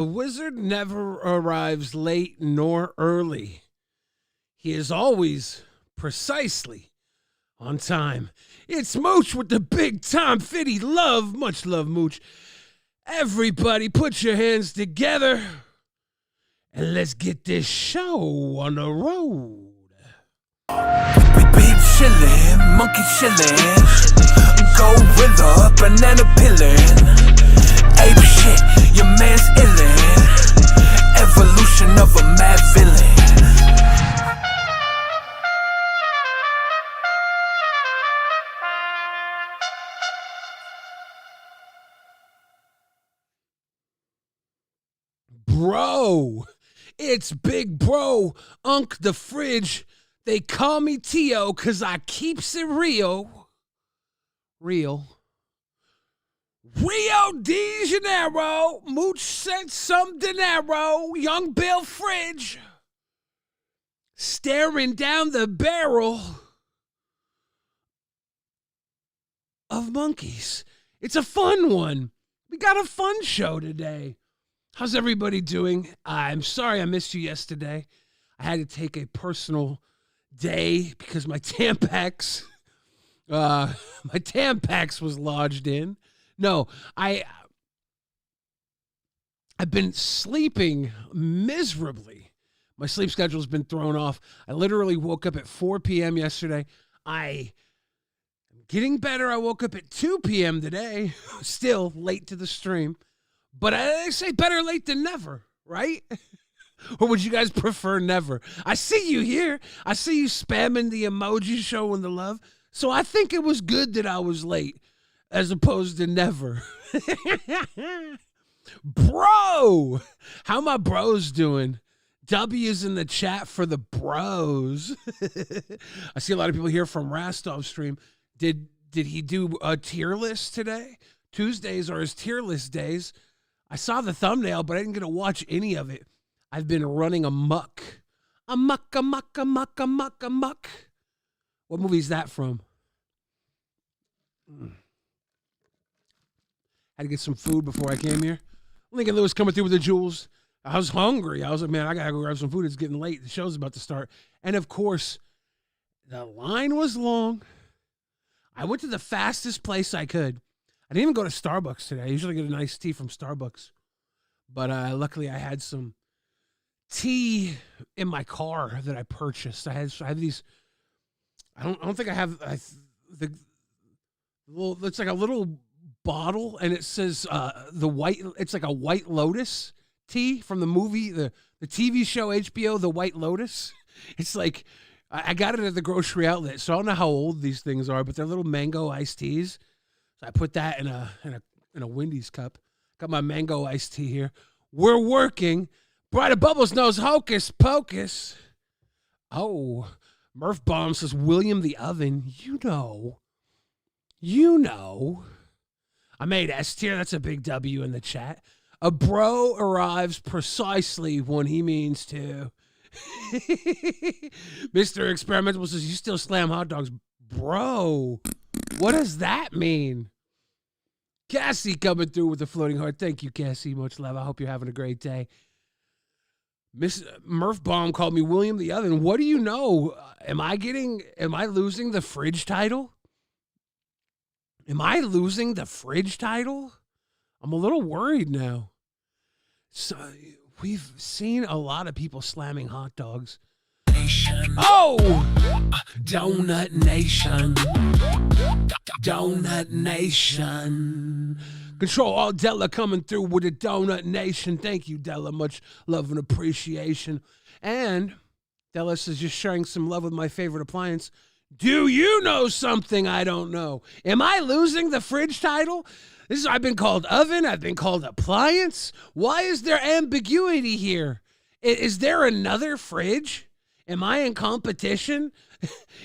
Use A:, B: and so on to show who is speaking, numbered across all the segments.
A: The wizard never arrives late nor early. He is always precisely on time. It's Mooch with the big time fitty love. Much love, Mooch. Everybody put your hands together and let's get this show on the road.
B: We chillin', monkey chillin', gorilla, banana pillin', ape shit, your man's illin', evolution of a mad villain.
A: Bro, it's Big Bro, Unk the Fridge. They call me Tio cause I keeps it real. Rio de Janeiro, Mooch sent some dinero, young Bill Fridge, staring down the barrel of monkeys. It's a fun one. We got a fun show today. How's everybody doing? I'm sorry I missed you yesterday. I had to take a personal day because my Tampax was lodged in. No, I've been sleeping miserably. My sleep schedule's been thrown off. I literally woke up at 4 p.m. yesterday. I'm getting better. I woke up at 2 p.m. today. Still late to the stream. But I say better late than never, right? Or would you guys prefer never? I see you here. I see you spamming the emoji showing the love. So I think it was good that I was late as opposed to never. Bro, how my bros doing? W's in the chat for the bros. I see a lot of people here from Rastov's stream. Did he do a tier list today? Tuesdays are his tier list days. I saw the thumbnail, but I didn't get to watch any of it. I've been running amok. Amok. What movie is that from? Had to get some food before I came here. Lincoln Lewis coming through with the jewels. I was hungry. I was like, man, I got to go grab some food. It's getting late. The show's about to start. And, of course, the line was long. I went to the fastest place I could. I didn't even go to Starbucks today. I usually get a nice tea from Starbucks. But luckily I had some tea in my car that I purchased. I have these. I don't think I have the little. It's like a little bottle, and it says the white. It's like a White Lotus tea from the movie, the TV show HBO, The White Lotus. It's like I got it at the grocery outlet, so I don't know how old these things are, but they're little mango iced teas. So I put that in a Wendy's cup. Got my mango iced tea here. We're working. Brighter Bubbles knows hocus pocus. Oh, Murph Bomb says William the Oven. You know. I made S tier. That's a big W in the chat. A bro arrives precisely when he means to. Mr. Experimental says, you still slam hot dogs. Bro, what does that mean? Cassie coming through with a floating heart. Thank you, Cassie. Much love. I hope you're having a great day. Miss Murph Baum called me William the Oven. What do you know? Am I losing the fridge title? Am I losing the fridge title? I'm a little worried now. So we've seen a lot of people slamming hot dogs. Oh! Donut Nation. Donut Nation. Control Alt Della coming through with a Donut Nation. Thank you, Della. Much love and appreciation. And Della says, just sharing some love with my favorite appliance. Do you know something I don't know? Am I losing the fridge title? I've been called oven. I've been called appliance. Why is there ambiguity here? Is there another fridge? Am I in competition?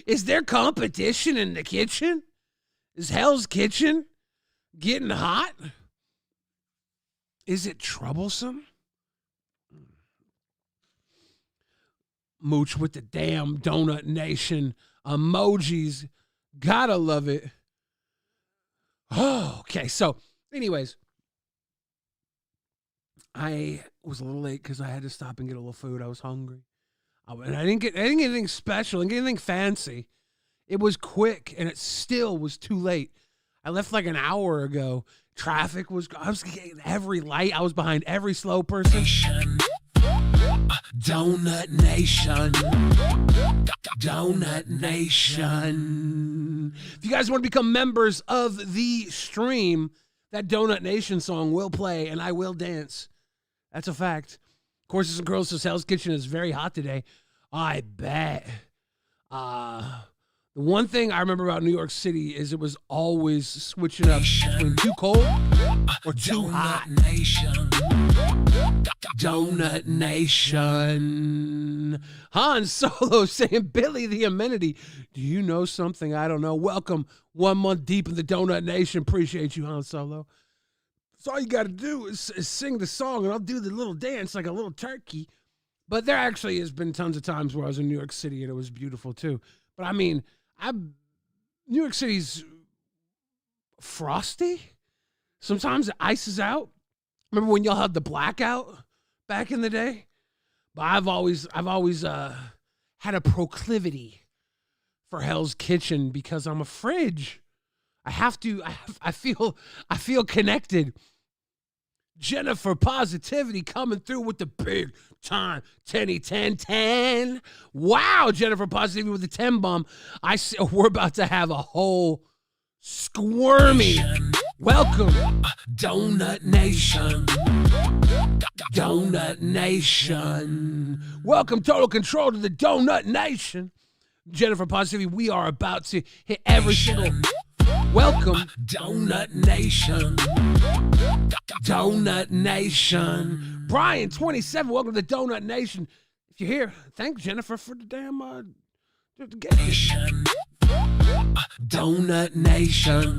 A: Is there competition in the kitchen? Is Hell's Kitchen getting hot? Is it troublesome? Mooch with the damn Donut Nation emojis. Gotta love it. Oh, okay. So, anyways, I was a little late because I had to stop and get a little food. I was hungry. And I didn't get anything special, I didn't get anything fancy. It was quick, and it still was too late. I left like an hour ago. Traffic was, I was getting every light. I was behind every slow person.
B: Donut Nation. Donut Nation.
A: If you guys want to become members of the stream, that Donut Nation song will play, and I will dance. That's a fact. Courses and Girls says Hell's Kitchen is very hot today. I bet. The one thing I remember about New York City is it was always switching up between too cold or too hot.
B: Donut Nation.
A: Han Solo saying, Billy the Amenity. Do you know something I don't know? Welcome 1 month deep in the Donut Nation. Appreciate you, Han Solo. So all you got to do is sing the song, and I'll do the little dance like a little turkey. But there actually has been tons of times where I was in New York City, and it was beautiful, too. But, I mean, New York City's frosty. Sometimes it ices out. Remember when y'all had the blackout back in the day? But I've always had a proclivity for Hell's Kitchen because I'm a fridge. I feel connected. Jennifer Positivity coming through with the big time 10. Wow, Jennifer Positivity with the 10 bomb. I see we're about to have a whole squirmy welcome.
B: Donut Nation. Donut Nation.
A: Welcome, Total Control, to the Donut Nation. Jennifer Positivity, we are about to hit every single welcome.
B: Donut Nation. Donut Nation.
A: Brian 27, welcome to the Donut Nation. If you're here, thank Jennifer for the damn
B: Donut Nation.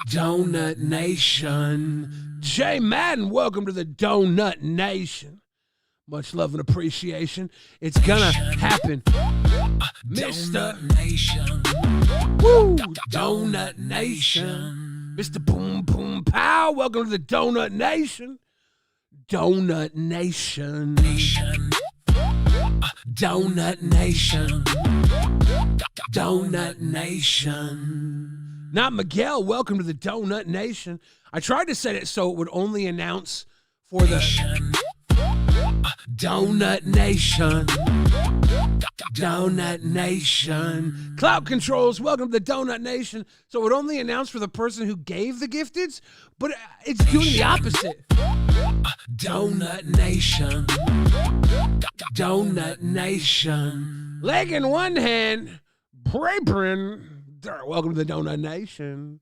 B: Donut Nation.
A: Jay Madden, welcome to the Donut Nation. Much love and appreciation. It's gonna happen. Mr.
B: Donut Nation.
A: Woo!
B: Donut Nation.
A: Mr. Boom Boom Pow, welcome to the Donut Nation. Donut Nation.
B: Donut Nation. Donut Nation.
A: Not Miguel, welcome to the Donut Nation. I tried to set it so it would only announce for the
B: Donut Nation. Donut Nation.
A: Cloud Controls, welcome to the Donut Nation. So it would only announce for the person who gave the gifteds, but it's doing the opposite.
B: Donut Nation. Donut Nation.
A: Leg in one hand, Brabrin. Welcome to the Donut Nation.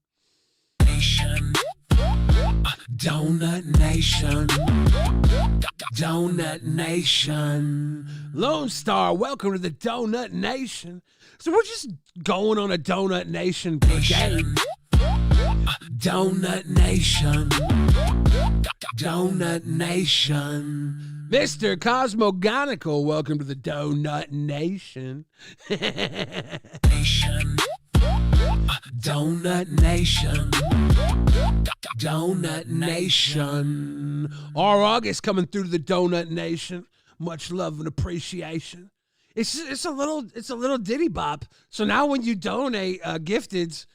B: Donut Nation. Donut Nation.
A: Lone Star, welcome to the Donut Nation. So we're just going on a Donut Nation brigade.
B: Donut Nation. Donut Nation.
A: Mr. Cosmogonical, welcome to the Donut Nation.
B: Donut Nation. Donut Nation.
A: Our August coming through to the Donut Nation. Much love and appreciation. It's a little ditty bop. So now when you donate gifteds,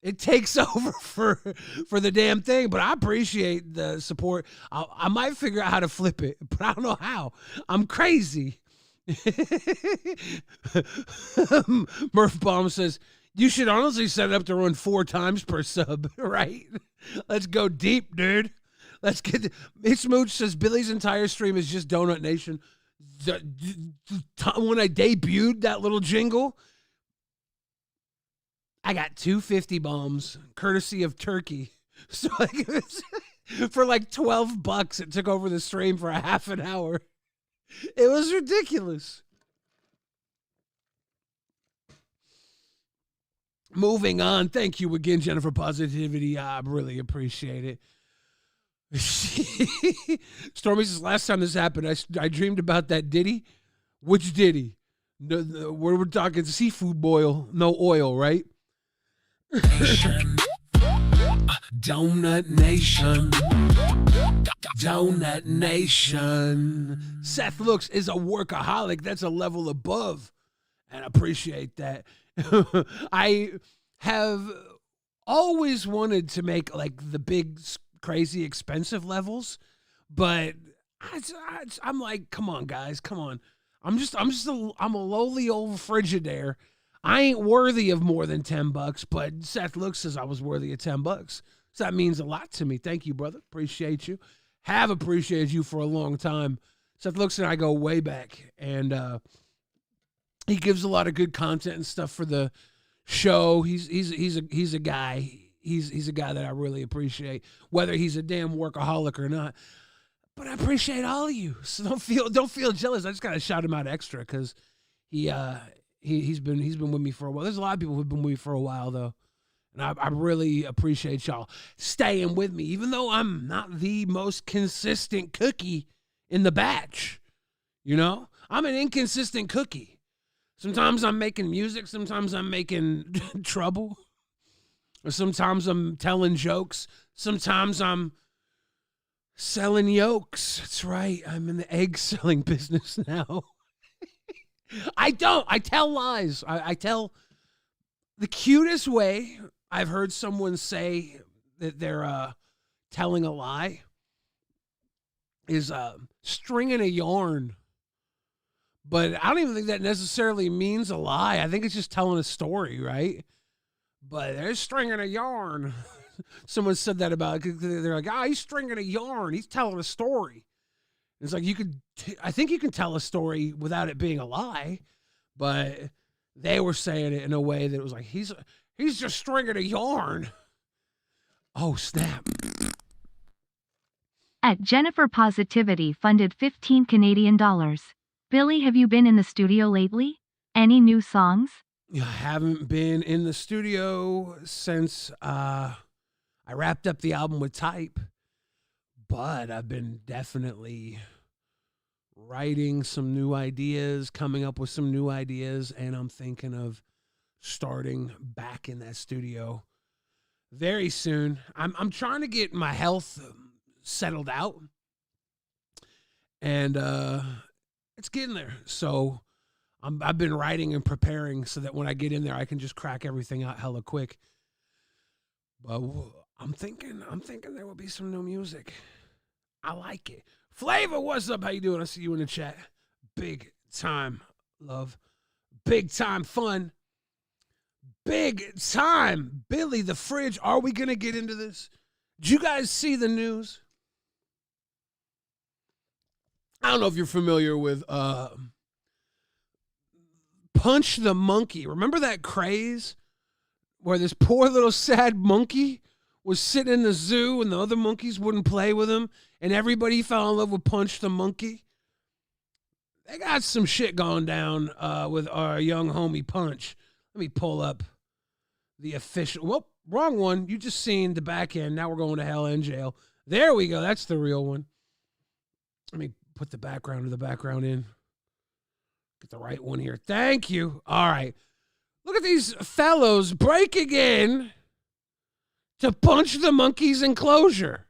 A: it takes over for the damn thing. But I appreciate the support. I might figure out how to flip it, but I don't know how. I'm crazy. Murph Baum says, you should honestly set it up to run 4 times per sub, right? Let's go deep, dude. Let's get Mitch Smooch says Billy's entire stream is just Donut Nation. When I debuted that little jingle, I got 250 bombs, courtesy of Turkey. So like, for like $12, it took over the stream for a half an hour. It was ridiculous. Moving on. Thank you again, Jennifer Positivity. I really appreciate it. Stormy says, last time this happened, I dreamed about that ditty. Which ditty? Where we're talking seafood boil, no oil, right?
B: Donut Nation. Donut Nation.
A: Seth Looks is a workaholic. That's a level above, and I appreciate that. I have always wanted to make like the big, crazy, expensive levels, but I'm like, come on, guys, come on. I'm a lowly old Frigidaire. I ain't worthy of more than $10, but Seth Looks says I was worthy of $10. So that means a lot to me. Thank you, brother. Appreciate you. Have appreciated you for a long time. Seth Looks and I go way back, and he gives a lot of good content and stuff for the show. He's a guy. He's a guy that I really appreciate, whether he's a damn workaholic or not. But I appreciate all of you. So don't feel jealous. I just gotta shout him out extra because he's been with me for a while. There's a lot of people who've been with me for a while though. And I really appreciate y'all staying with me, even though I'm not the most consistent cookie in the batch. You know? I'm an inconsistent cookie. Sometimes I'm making music, sometimes I'm making trouble. Or sometimes I'm telling jokes. Sometimes I'm selling yolks. That's right. I'm in the egg selling business now. I tell lies. I tell the cutest way I've heard someone say that they're telling a lie is stringing a yarn. But I don't even think that necessarily means a lie. I think it's just telling a story, right? But they're stringing a yarn. Someone said that about it. They're like, he's stringing a yarn. He's telling a story. It's like I think you can tell a story without it being a lie, but they were saying it in a way that was like, he's just stringing a yarn. Oh, snap.
C: At Jennifer Positivity funded $15 Canadian. Billy, have you been in the studio lately? Any new songs?
A: I haven't been in the studio since I wrapped up the album with Type, but I've been definitely writing some new ideas, coming up with some new ideas, and I'm thinking of starting back in that studio very soon. I'm trying to get my health settled out, and it's getting there. So I've been writing and preparing so that when I get in there, I can just crack everything out hella quick. But I'm thinking there will be some new music. I like it. Flavor, what's up? How you doing? I see you in the chat. Big time love. Big time fun. Big time. Billy the Fridge. Are we going to get into this? Did you guys see the news? I don't know if you're familiar with Punch the Monkey. Remember that craze where this poor little sad monkey was sitting in the zoo and the other monkeys wouldn't play with him and everybody fell in love with Punch the Monkey? They got some shit going down with our young homie Punch. Let me pull up the official. Well, wrong one. You just seen the back end. Now we're going to hell and jail. There we go. That's the real one. Let me put the background of the background in. Get the right one here. Thank you. All right. Look at these fellows breaking in to Punch the Monkey's enclosure.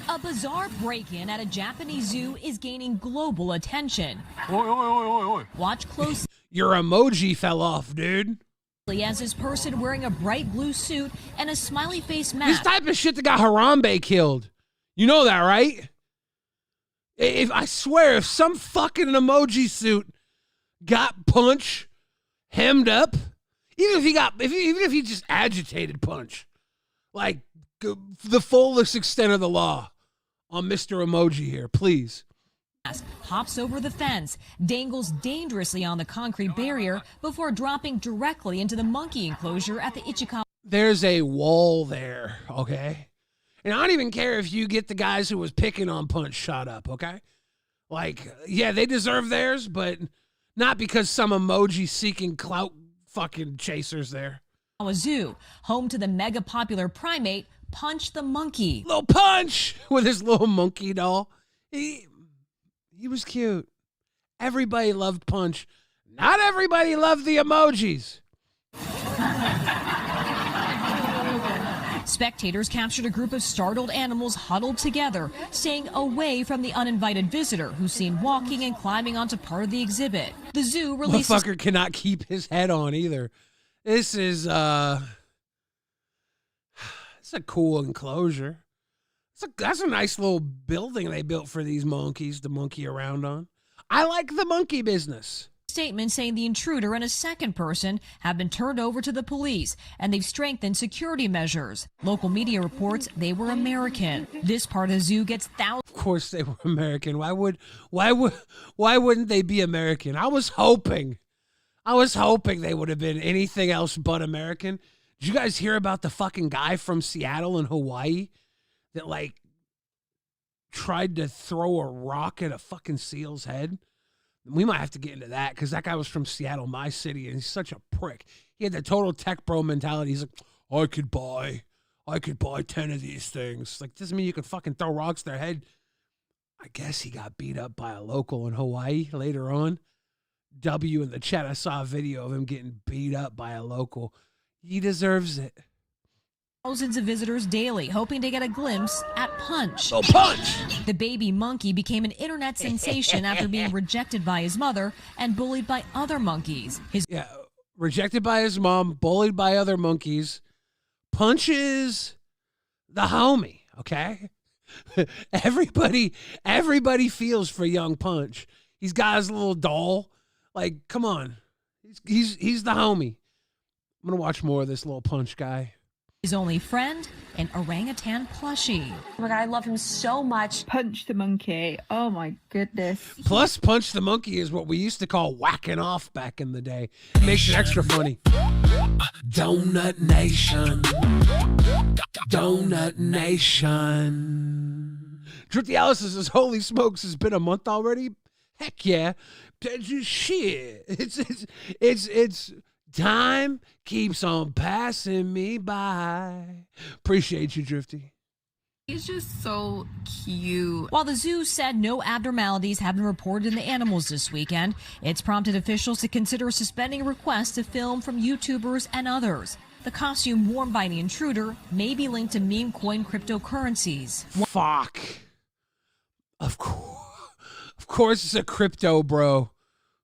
D: A bizarre break-in at a Japanese zoo is gaining global attention.
E: Oi, oi, oi, oi, oi.
D: Watch closely
A: Your emoji fell off, dude.
D: as this person wearing a bright blue suit and a smiley face
A: This
D: mask
A: type of shit that got Harambe killed. You know that, right? If I swear, if some fucking emoji suit got Punch hemmed up, even if he just agitated Punch, like the fullest extent of the law on Mr. Emoji here, please.
D: hops over the fence, dangles dangerously on the concrete barrier before dropping directly into the monkey enclosure at the Ichikawa.
A: There's a wall there, okay? And I don't even care if you get the guys who was picking on Punch shot up, okay? Like, yeah, they deserve theirs, but not because some emoji-seeking clout fucking chasers there.
D: Zoo, home to the mega popular primate Punch the Monkey.
A: Little Punch with his little monkey doll. He was cute. Everybody loved Punch. Not everybody loved the emojis.
D: Spectators captured a group of startled animals huddled together, staying away from the uninvited visitor who's seen walking and climbing onto part of the exhibit. The zoo released
A: Motherfucker cannot keep his head on either. This is it's a cool enclosure. That's a nice little building they built for these monkeys to monkey around on. I like the monkey business.
D: Statement saying the intruder and a second person have been turned over to the police and they've strengthened security measures. Local media reports they were American. This part of the zoo gets thousands.
A: Of course they were American. Why wouldn't they be American? I was hoping they would have been anything else but American. Did you guys hear about the fucking guy from Seattle and Hawaii that like tried to throw a rock at a fucking seal's head? We might have to get into that because that guy was from Seattle, my city, and he's such a prick. He had the total tech bro mentality. He's like, I could buy 10 of these things. Like, doesn't mean you can fucking throw rocks at their head. I guess he got beat up by a local in Hawaii later on. W in the chat, I saw a video of him getting beat up by a local. He deserves it.
D: Thousands of visitors daily, hoping to get a glimpse at Punch.
A: Oh, Punch!
D: The baby monkey became an internet sensation after being rejected by his mother and bullied by other monkeys.
A: Rejected by his mom, bullied by other monkeys. Punch is the homie, okay? Everybody feels for young Punch. He's got his little doll. Like, come on. He's the homie. I'm going to watch more of this little Punch guy.
D: His only friend, an orangutan plushie.
E: Oh my God, I love him so much.
F: Punch the monkey. Oh my goodness.
A: Plus, Punch the monkey is what we used to call whacking off back in the day. Makes it extra funny.
B: Donut Nation. Donut Nation.
A: Drifty Alice says, holy smokes, it's been a month already? Heck yeah. Shit. It's time keeps on passing me by. Appreciate you, Drifty.
G: He's just so cute.
D: While the zoo said no abnormalities have been reported in the animals this weekend, it's prompted officials to consider suspending requests to film from YouTubers and others. The costume worn by the intruder may be linked to meme coin cryptocurrencies.
A: Fuck. Of course it's a crypto bro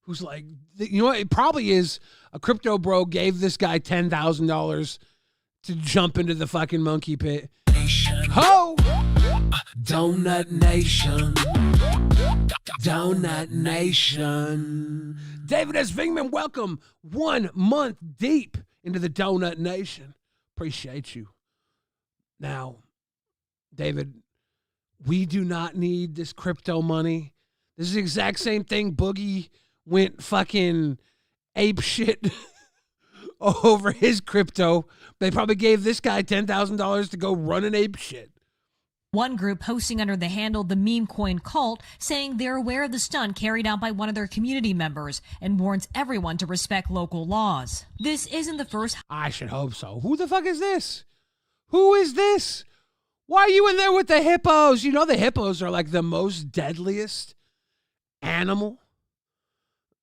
A: who's like, you know what? It probably is a crypto bro gave this guy $10,000 to jump into the fucking monkey pit. Ho!
B: Donut Nation. Donut Nation.
A: David S. Vingman, welcome 1 month deep into the Donut Nation. Appreciate you. Now, David, we do not need this crypto money. This is the exact same thing Boogie went fucking ape shit over his crypto. They probably gave this guy $10,000 to go run an ape shit.
D: One group posting under the handle The Meme Coin Cult saying they're aware of the stunt carried out by one of their community members and warns everyone to respect local laws. This isn't the first.
A: I should hope so. Who the fuck is this? Who is this? Why are you in there with the hippos? You know the hippos are like the most deadliest animal.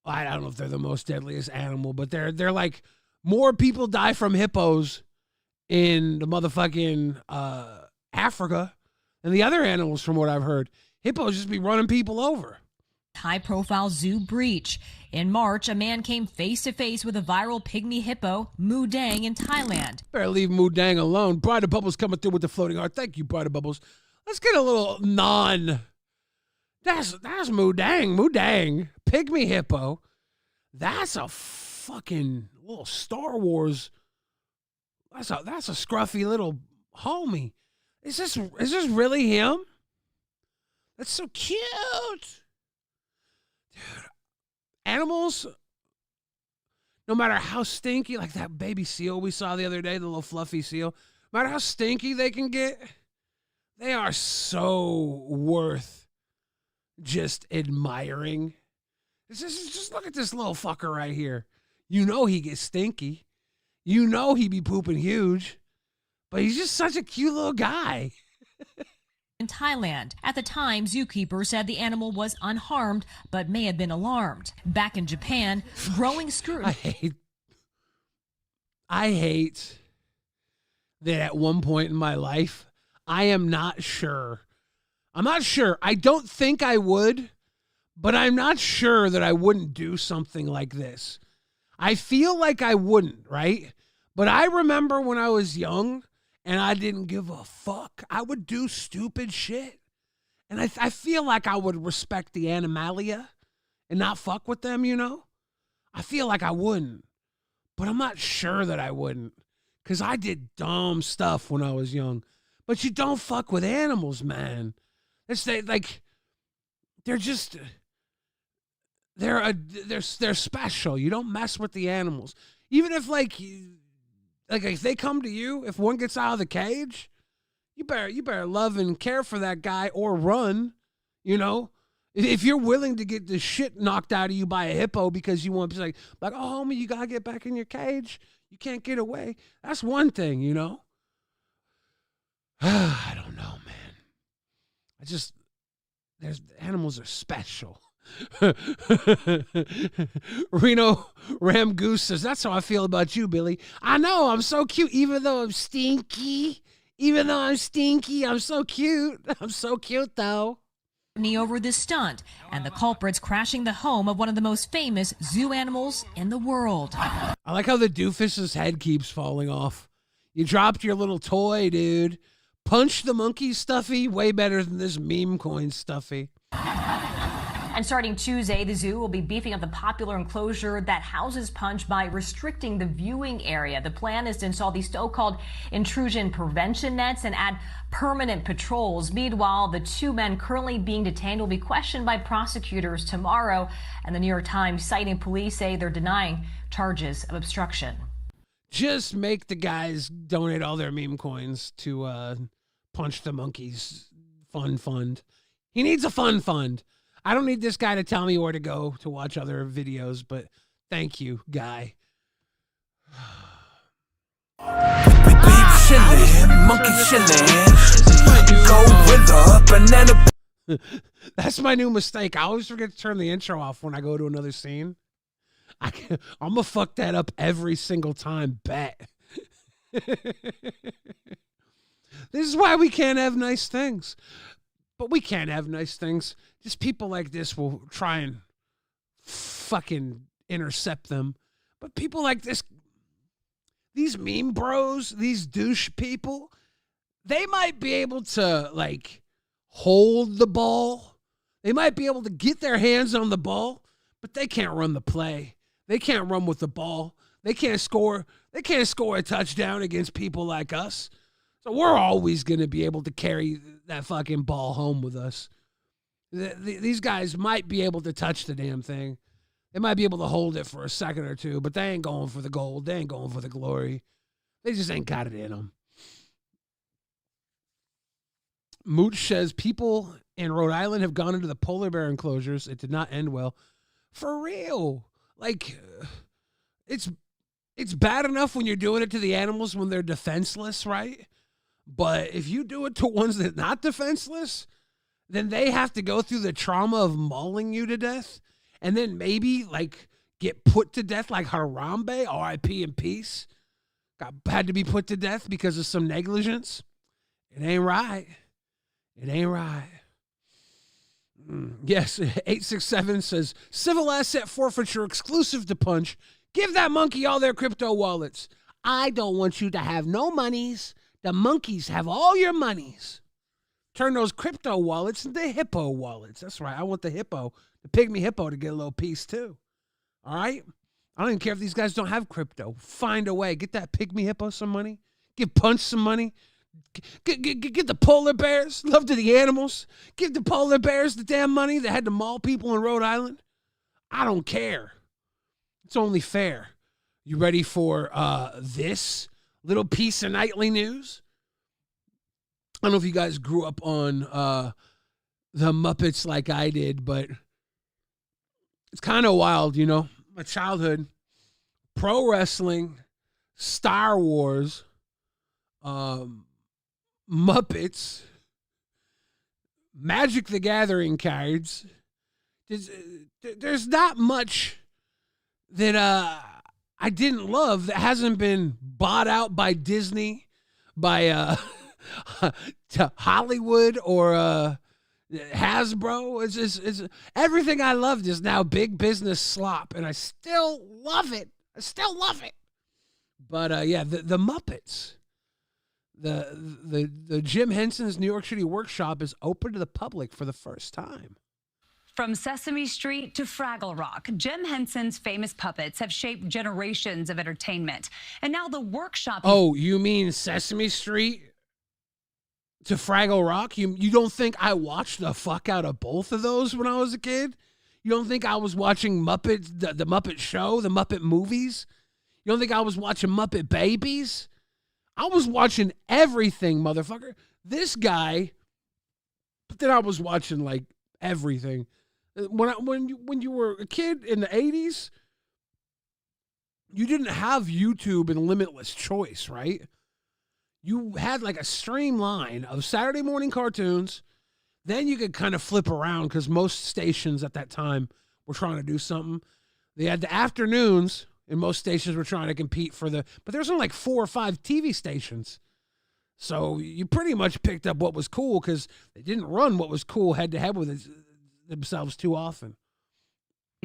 A: I don't know if they're the most deadliest animal, but they're like more people die from hippos in the motherfucking Africa than the other animals, from what I've heard. Hippos just be running people over.
D: High-profile zoo breach. In March, a man came face-to-face with a viral pygmy hippo, Mu Dang, in Thailand.
A: Better leave Mu Dang alone. Bride of Bubbles coming through with the floating heart. Thank you, Bride of Bubbles. Let's get a little That's Mu Dang. Mu Dang. Pygmy hippo. That's a fucking little Star Wars. That's a scruffy little homie. Is this really him? That's so cute. Dude, animals, no matter how stinky, like that baby seal we saw the other day, the little fluffy seal, no matter how stinky they can get, they are so worth just admiring. Just look at this little fucker right here. You know he gets stinky. You know he be pooping huge. But he's just such a cute little guy.
D: In Thailand. At the time, zookeepers said the animal was unharmed, but may have been alarmed. Back in Japan, growing scrutiny.
A: I hate that at one point in my life, I am not sure. I'm not sure. I don't think I would, but I'm not sure that I wouldn't do something like this. I feel like I wouldn't, right? But I remember when I was young and I didn't give a fuck. I would do stupid shit. And I feel like I would respect the animalia and not fuck with them, you know? I feel like I wouldn't. But I'm not sure that I wouldn't. Because I did dumb stuff when I was young. But you don't fuck with animals, man. They're just... They're special. You don't mess with the animals. Even if if they come to you, if one gets out of the cage, you better love and care for that guy or run. You know, if you're willing to get the shit knocked out of you by a hippo because you want to be like, oh homie, you gotta get back in your cage. You can't get away. That's one thing, you know. I don't know, man. There's animals are special. Reno Ram Goose says, that's how I feel about you, Billy. I know, I'm so cute, even though I'm stinky. I'm so cute. I'm so cute, though.
D: Over this stunt, and the culprits crashing the home of one of the most famous zoo animals in the world.
A: I like how the doofus's head keeps falling off. You dropped your little toy, dude. Punch the monkey, Stuffy. Way better than this meme coin, Stuffy.
E: And starting Tuesday, the zoo will be beefing up the popular enclosure that houses Punch by restricting the viewing area. The plan is to install these so-called intrusion prevention nets and add permanent patrols. Meanwhile, the two men currently being detained will be questioned by prosecutors tomorrow. And the New York Times, citing police, say they're denying charges of obstruction.
A: Just make the guys donate all their meme coins to Punch the Monkeys fund. He needs a fund. I don't need this guy to tell me where to go to watch other videos, but thank you, guy. That's my new mistake. I always forget to turn the intro off when I go to another scene. I'm going to fuck that up every single time, bet. This is why we can't have nice things. But we can't have nice things. Just people like this will try and fucking intercept them. But people like this, these meme bros, these douche people, they might be able to, hold the ball. They might be able to get their hands on the ball, but they can't run the play. They can't run with the ball. They can't score. They can't score a touchdown against people like us. So we're always going to be able to carry that fucking ball home with us. These guys might be able to touch the damn thing. They might be able to hold it for a second or two, but they ain't going for the gold. They ain't going for the glory. They just ain't got it in them. Mooch says people in Rhode Island have gone into the polar bear enclosures. It did not end well. For real. It's bad enough when you're doing it to the animals when they're defenseless, right? But if you do it to ones that are not defenseless, then they have to go through the trauma of mauling you to death and then maybe get put to death like Harambe, R.I.P. in peace. Had to be put to death because of some negligence. It ain't right. It ain't right. Yes, 867 says, civil asset forfeiture exclusive to Punch. Give that monkey all their crypto wallets. I don't want you to have no monies. The monkeys have all your monies. Turn those crypto wallets into hippo wallets. That's right. I want the hippo, the pygmy hippo, to get a little piece too. All right? I don't even care if these guys don't have crypto. Find a way. Get that pygmy hippo some money. Give Punch some money. Get the polar bears. Love to the animals. Give the polar bears the damn money that had to maul people in Rhode Island. I don't care. It's only fair. You ready for this little piece of nightly news? I don't know if you guys grew up on the Muppets like I did, but it's kind of wild, you know. My childhood, pro wrestling, Star Wars, Muppets, Magic the Gathering cards. There's not much that I didn't love that hasn't been bought out by Disney, by to Hollywood or Hasbro. It's everything I loved is now big business slop, and I still love it. But yeah, the Muppets, the Jim Henson's New York City workshop is open to the public for the first time.
H: From Sesame Street to Fraggle Rock, Jim Henson's famous puppets have shaped generations of entertainment. And now the workshop...
A: Oh, you mean Sesame Street to Fraggle Rock? You don't think I watched the fuck out of both of those when I was a kid? You don't think I was watching Muppets, the Muppet Show, the Muppet movies? You don't think I was watching Muppet Babies? I was watching everything, motherfucker. This guy, but then I was watching like everything. When you were a kid in the 80s, you didn't have YouTube and limitless choice, right? You had like a streamline of Saturday morning cartoons. Then you could kind of flip around because most stations at that time were trying to do something. They had the afternoons, and most stations were trying to compete for but there's only like 4 or 5 TV stations. So you pretty much picked up what was cool because they didn't run what was cool head to head with themselves too often.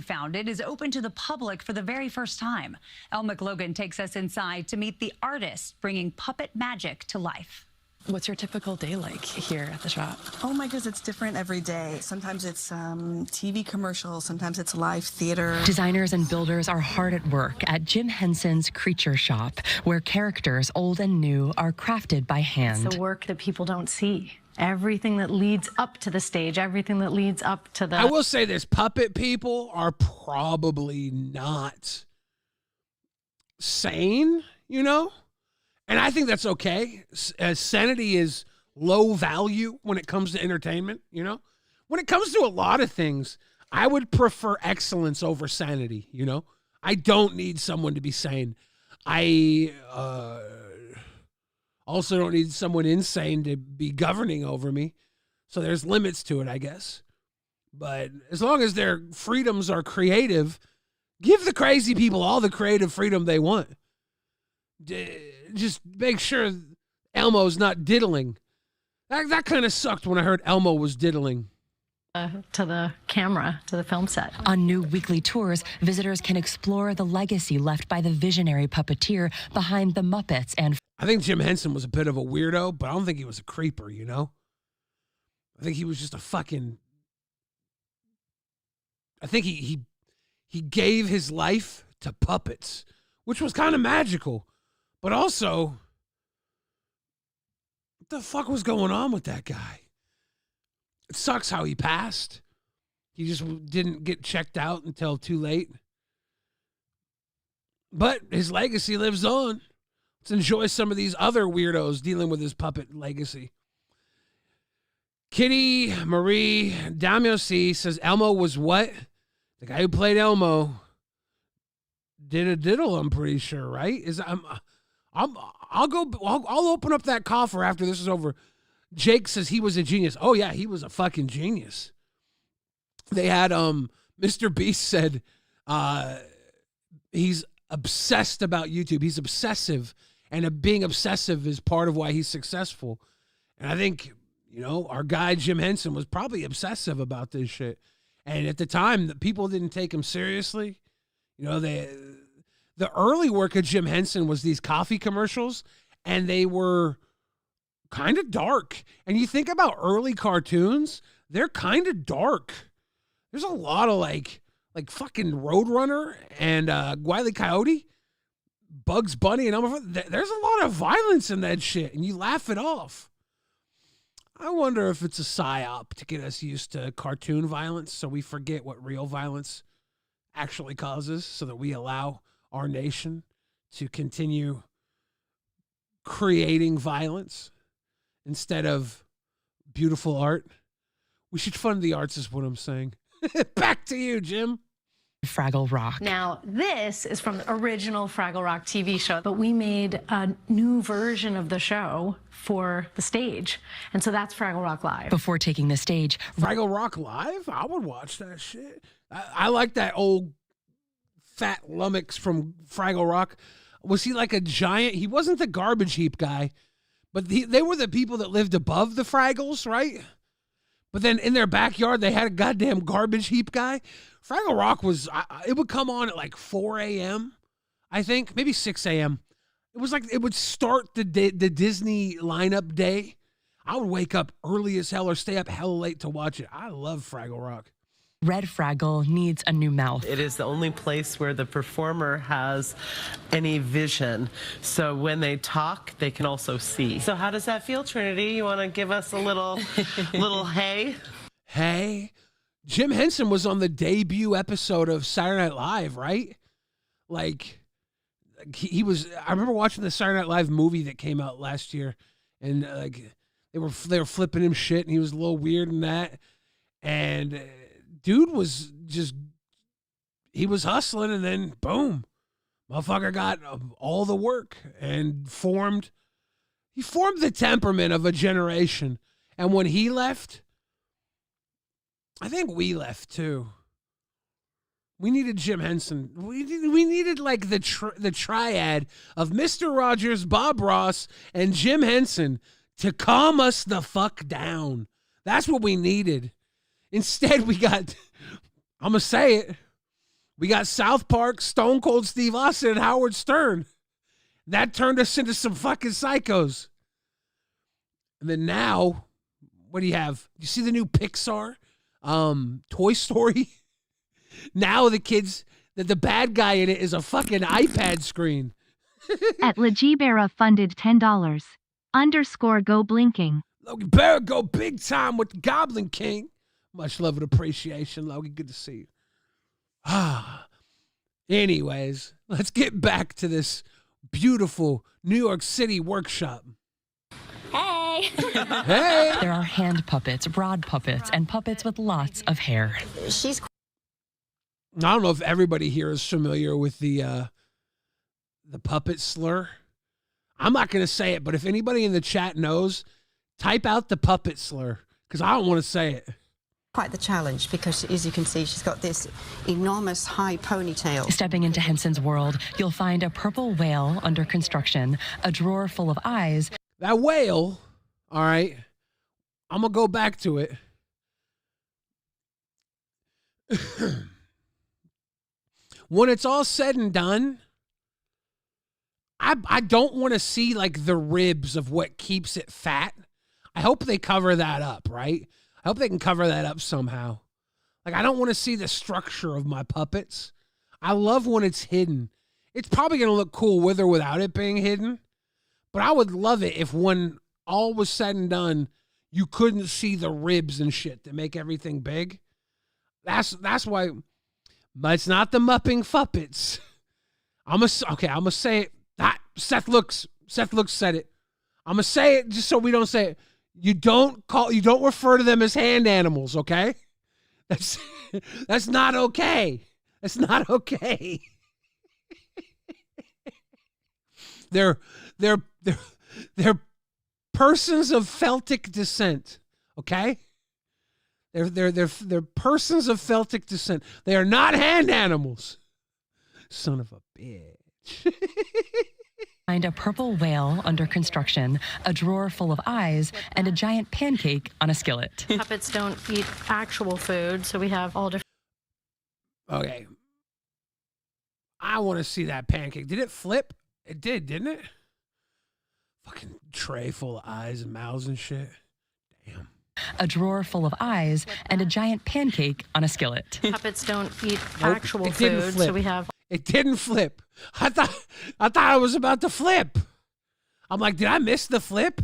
H: Founded is open to the public for the very first time. Elle McLogan takes us inside to meet the artists bringing puppet magic to life.
I: What's your typical day like here at the shop?
J: Oh my goodness, it's different every day. Sometimes it's TV commercials, sometimes it's live theater.
I: Designers and builders are hard at work at Jim Henson's Creature Shop, where characters old and new are crafted by hand.
K: It's the work that people don't see. Everything that leads up to the stage, everything that leads up to the...
A: I will say this, puppet people are probably not sane, you know? And I think that's okay. Sanity is low value when it comes to entertainment, you know? When it comes to a lot of things, I would prefer excellence over sanity, you know? I don't need someone to be sane. I also don't need someone insane to be governing over me. So there's limits to it, I guess. But as long as their freedoms are creative, give the crazy people all the creative freedom they want. Just make sure Elmo's not diddling. That kind of sucked when I heard Elmo was diddling.
K: To the camera, to the film set.
I: On new weekly tours, visitors can explore the legacy left by the visionary puppeteer behind the Muppets and...
A: I think Jim Henson was a bit of a weirdo, but I don't think he was a creeper, you know? I think he was just a fucking... I think he gave his life to puppets, which was kind of magical. But also, what the fuck was going on with that guy? It sucks how he passed. He just didn't get checked out until too late. But his legacy lives on. Let's enjoy some of these other weirdos dealing with his puppet legacy. Kitty Marie Damiosi says Elmo was what? The guy who played Elmo did a diddle, I'm pretty sure, right? I'll open up that coffer after this is over. Jake says he was a genius. Oh yeah, he was a fucking genius. They had Mr. Beast said he's obsessed about YouTube. He's obsessive, and being obsessive is part of why he's successful. And I think, you know, our guy Jim Henson was probably obsessive about this shit. And at the time, the people didn't take him seriously. You know, the early work of Jim Henson was these coffee commercials, and they were kind of dark. And you think about early cartoons, they're kind of dark. There's a lot of like fucking Roadrunner and Wile E. Coyote, Bugs Bunny, and Elmer. There's a lot of violence in that shit, and you laugh it off. I wonder if it's a psyop to get us used to cartoon violence so we forget what real violence actually causes, so that we allow our nation to continue creating violence instead of beautiful art. We should fund the arts is what I'm saying. Back to you, Jim.
I: Fraggle Rock.
K: Now, this is from the original Fraggle Rock TV show, but we made a new version of the show for the stage. And so that's Fraggle Rock Live.
I: Before taking the stage,
A: Fraggle Rock Live? I would watch that shit. I like that old fat lummox from Fraggle Rock. Was he like a giant? He wasn't the garbage heap guy, But they were the people that lived above the Fraggles, right? But then in their backyard, they had a goddamn garbage heap guy. Fraggle Rock was, it would come on at like 4 a.m., I think, maybe 6 a.m. It was like, it would start the Disney lineup day. I would wake up early as hell or stay up hell late to watch it. I love Fraggle Rock.
I: Red Fraggle needs a new mouth.
L: It is the only place where the performer has any vision. So when they talk, they can also see. So how does that feel, Trinity? You want to give us a little hey?
A: Hey? Jim Henson was on the debut episode of Saturday Night Live, right? Like, he was, I remember watching the Saturday Night Live movie that came out last year, and they were flipping him shit, and he was a little weird in that. And dude was just, he was hustling, and then boom, motherfucker got all the work and he formed the temperament of a generation. And when he left, I think we left too. We needed Jim Henson. We needed like the triad of Mr. Rogers, Bob Ross, and Jim Henson to calm us the fuck down. That's what we needed. Instead, we got, I'm going to say it, we got South Park, Stone Cold Steve Austin, and Howard Stern. That turned us into some fucking psychos. And then now, what do you have? You see the new Pixar? Toy Story? Now the kids, the bad guy in it is a fucking iPad screen.
C: At Legibera funded $10. _ go blinking.
A: Logan Bear go big time with the Goblin King. Much love and appreciation, Logan. Good to see you. Anyways, let's get back to this beautiful New York City workshop.
M: Hey.
A: Hey.
I: There are hand puppets, rod puppets, and puppets with lots of hair.
A: I don't know if everybody here is familiar with the puppet slur. I'm not going to say it, but if anybody in the chat knows, type out the puppet slur, because I don't want to say it.
M: Quite the challenge, because as you can see, she's got this enormous high ponytail.
I: Stepping into Henson's world, you'll find a purple whale under construction, a drawer full of eyes.
A: That whale, all right, I'm going to go back to it. When it's all said and done, I don't want to see like the ribs of what keeps it fat. I hope they cover that up, right? I hope they can cover that up somehow. Like, I don't want to see the structure of my puppets. I love when it's hidden. It's probably going to look cool with or without it being hidden. But I would love it if when all was said and done, you couldn't see the ribs and shit that make everything big. That's why. But it's not the Mupping Fuppets. I'm gonna say it. Seth looks said it. I'm gonna say it just so we don't say it. You don't refer to them as hand animals, okay? That's not okay. That's not okay. They're persons of Celtic descent, okay? They're persons of Celtic descent. They are not hand animals. Son of a bitch.
I: Find a purple whale under construction, a drawer full of eyes, and a giant pancake on a skillet.
K: Puppets don't eat actual food, so we have all different.
A: Okay. I want to see that pancake. Did it flip? It did, didn't it? Fucking tray full of eyes and mouths and shit. Damn.
I: A drawer full of eyes and a giant pancake on a skillet.
K: Puppets don't eat actual food, so we have.
A: It didn't flip. I thought it was about to flip. I'm like, did I miss the flip?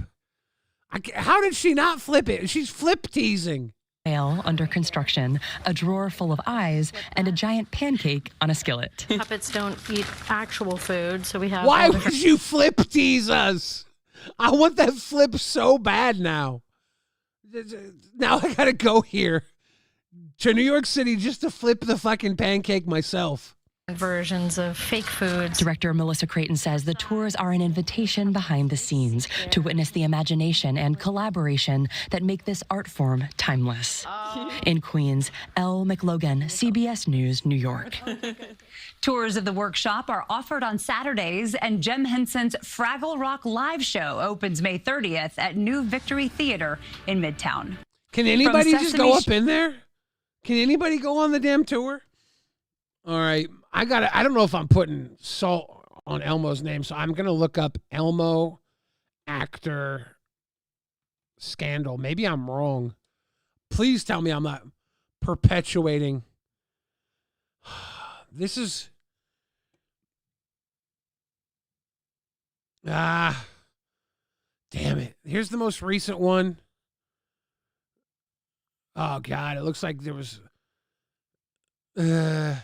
A: How did she not flip it? She's flip teasing.
I: Whale under construction, a drawer full of eyes, and a giant pancake on a skillet.
K: Puppets don't eat actual food, so we have.
A: Why would you flip tease us? I want that flip so bad now. Now I gotta go here to New York City just to flip the fucking pancake myself.
K: versions of fake foods.
I: Director Melissa Creighton says the tours are an invitation behind the scenes to witness the imagination and collaboration that make this art form timeless. In Queens, Elle McLogan, CBS News, New York.
H: Tours of the workshop are offered on Saturdays, and Jim Henson's Fraggle Rock live show opens May 30th at New Victory Theater in Midtown.
A: Can anybody just go up in there? Can anybody go on the damn tour? All right. I don't know if I'm putting salt on Elmo's name, so I'm going to look up Elmo actor scandal. Maybe I'm wrong. Please tell me I'm not perpetuating. This is... damn it. Here's the most recent one. Oh, God. It looks like there was... I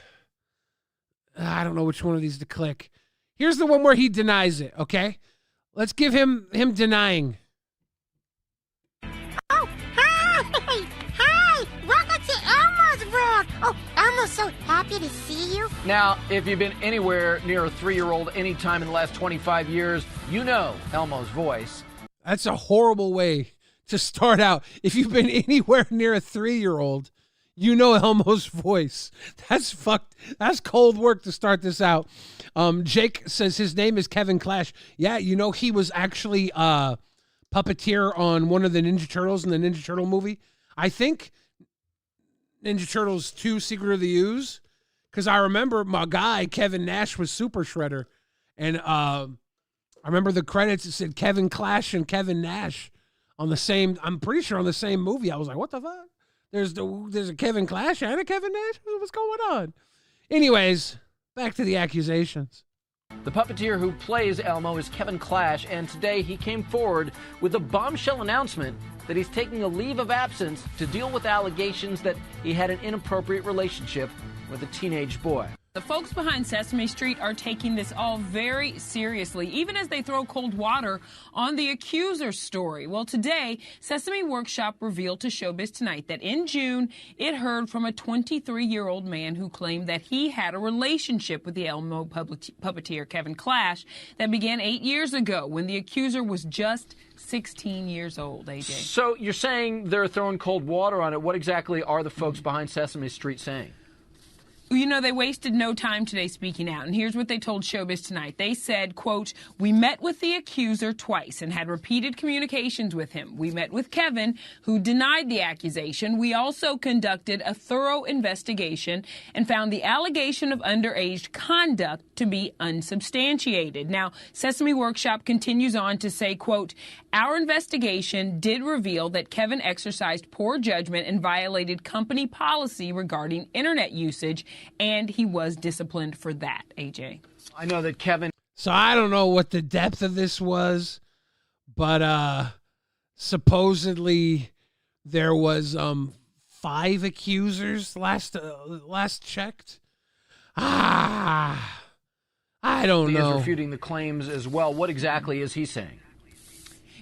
A: don't know which one of these to click. Here's the one where he denies it, okay? Let's give him denying.
N: Oh, hi! Hi! Welcome to Elmo's world! Oh, Elmo's so happy to see you.
O: Now, if you've been anywhere near a 3-year-old any time in the last 25 years, you know Elmo's voice.
A: That's a horrible way to start out. If you've been anywhere near a 3-year-old, you know Elmo's voice. That's fucked. That's cold work to start this out. Jake says his name is Kevin Clash. Yeah, you know he was actually puppeteer on one of the Ninja Turtles in the Ninja Turtle movie. I think Ninja Turtles 2 Secret of the Ooze. Because I remember my guy, Kevin Nash, was Super Shredder. And I remember the credits, it said Kevin Clash and Kevin Nash on the same, I'm pretty sure on the same movie. I was like, what the fuck? There's a Kevin Clash and a Kevin Nash? What's going on? Anyways, back to the accusations.
O: The puppeteer who plays Elmo is Kevin Clash, and today he came forward with a bombshell announcement that he's taking a leave of absence to deal with allegations that he had an inappropriate relationship with a teenage boy.
P: The folks behind Sesame Street are taking this all very seriously, even as they throw cold water on the accuser story. Well, today, Sesame Workshop revealed to Showbiz Tonight that in June, it heard from a 23-year-old man who claimed that he had a relationship with the Elmo puppeteer Kevin Clash that began 8 years ago when the accuser was just 16 years old, AJ.
O: So you're saying they're throwing cold water on it. What exactly are the folks behind Sesame Street saying?
P: You know, they wasted no time today speaking out, and here's what they told Showbiz Tonight. They said, quote, "We met with the accuser twice and had repeated communications with him. We met with Kevin, who denied the accusation. We also conducted a thorough investigation and found the allegation of underage conduct to be unsubstantiated." Now, Sesame Workshop continues on to say, quote, "Our investigation did reveal that Kevin exercised poor judgment and violated company policy regarding internet usage, and he was disciplined for that," AJ.
O: I know that Kevin...
A: So I don't know what the depth of this was, but supposedly there was 5 accusers last checked. I don't know.
O: He is refuting the claims as well. What exactly is he saying?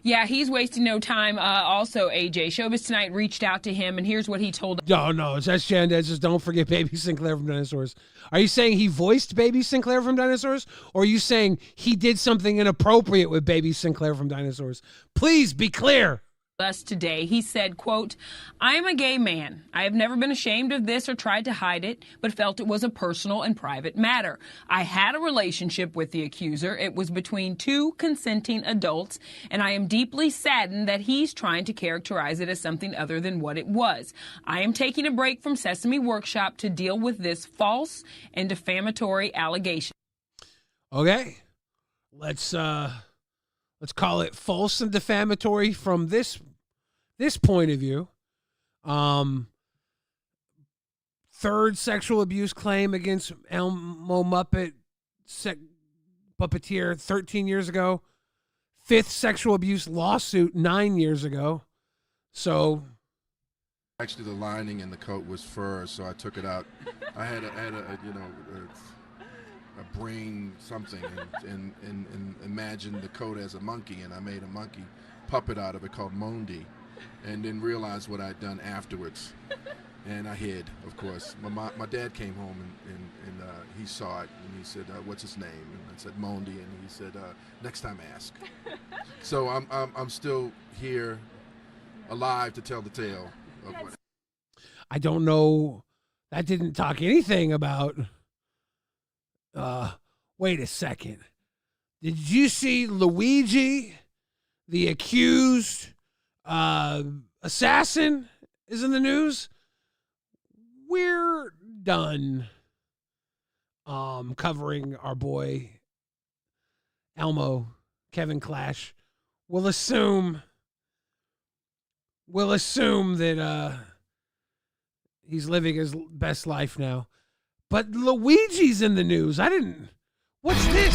P: Yeah, he's wasting no time. Also, AJ, Showbiz Tonight reached out to him, and here's what he told.
A: No, that's Jan. Just don't forget Baby Sinclair from Dinosaurs. Are you saying he voiced Baby Sinclair from Dinosaurs, or are you saying he did something inappropriate with Baby Sinclair from Dinosaurs? Please be clear.
P: Us today. He said, quote, "I am a gay man. I have never been ashamed of this or tried to hide it, but felt it was a personal and private matter. I had a relationship with the accuser. It was between 2 consenting adults, and I am deeply saddened that he's trying to characterize it as something other than what it was. I am taking a break from Sesame Workshop to deal with this false and defamatory allegation."
A: Okay. Let's call it false and defamatory from this point of view. Third sexual abuse claim against Elmo Muppet puppeteer 13 years ago. 5th sexual abuse lawsuit 9 years ago. So
Q: actually the lining in the coat was fur, so I took it out. I had a brain something and imagined the coat as a monkey, and I made a monkey puppet out of it called Mondi, and then realized what I'd done afterwards. And I hid, of course. My dad came home and he saw it and he said, "What's his name?" And I said, "Mondi," and he said, "Next time ask." So I'm still here, alive to tell the tale of what.
A: I don't know. That didn't talk anything about. Wait a second. Did you see Luigi, the accused assassin, is in the news? We're done covering our boy Elmo, Kevin Clash. We'll assume that he's living his best life now. But Luigi's in the news. What's this?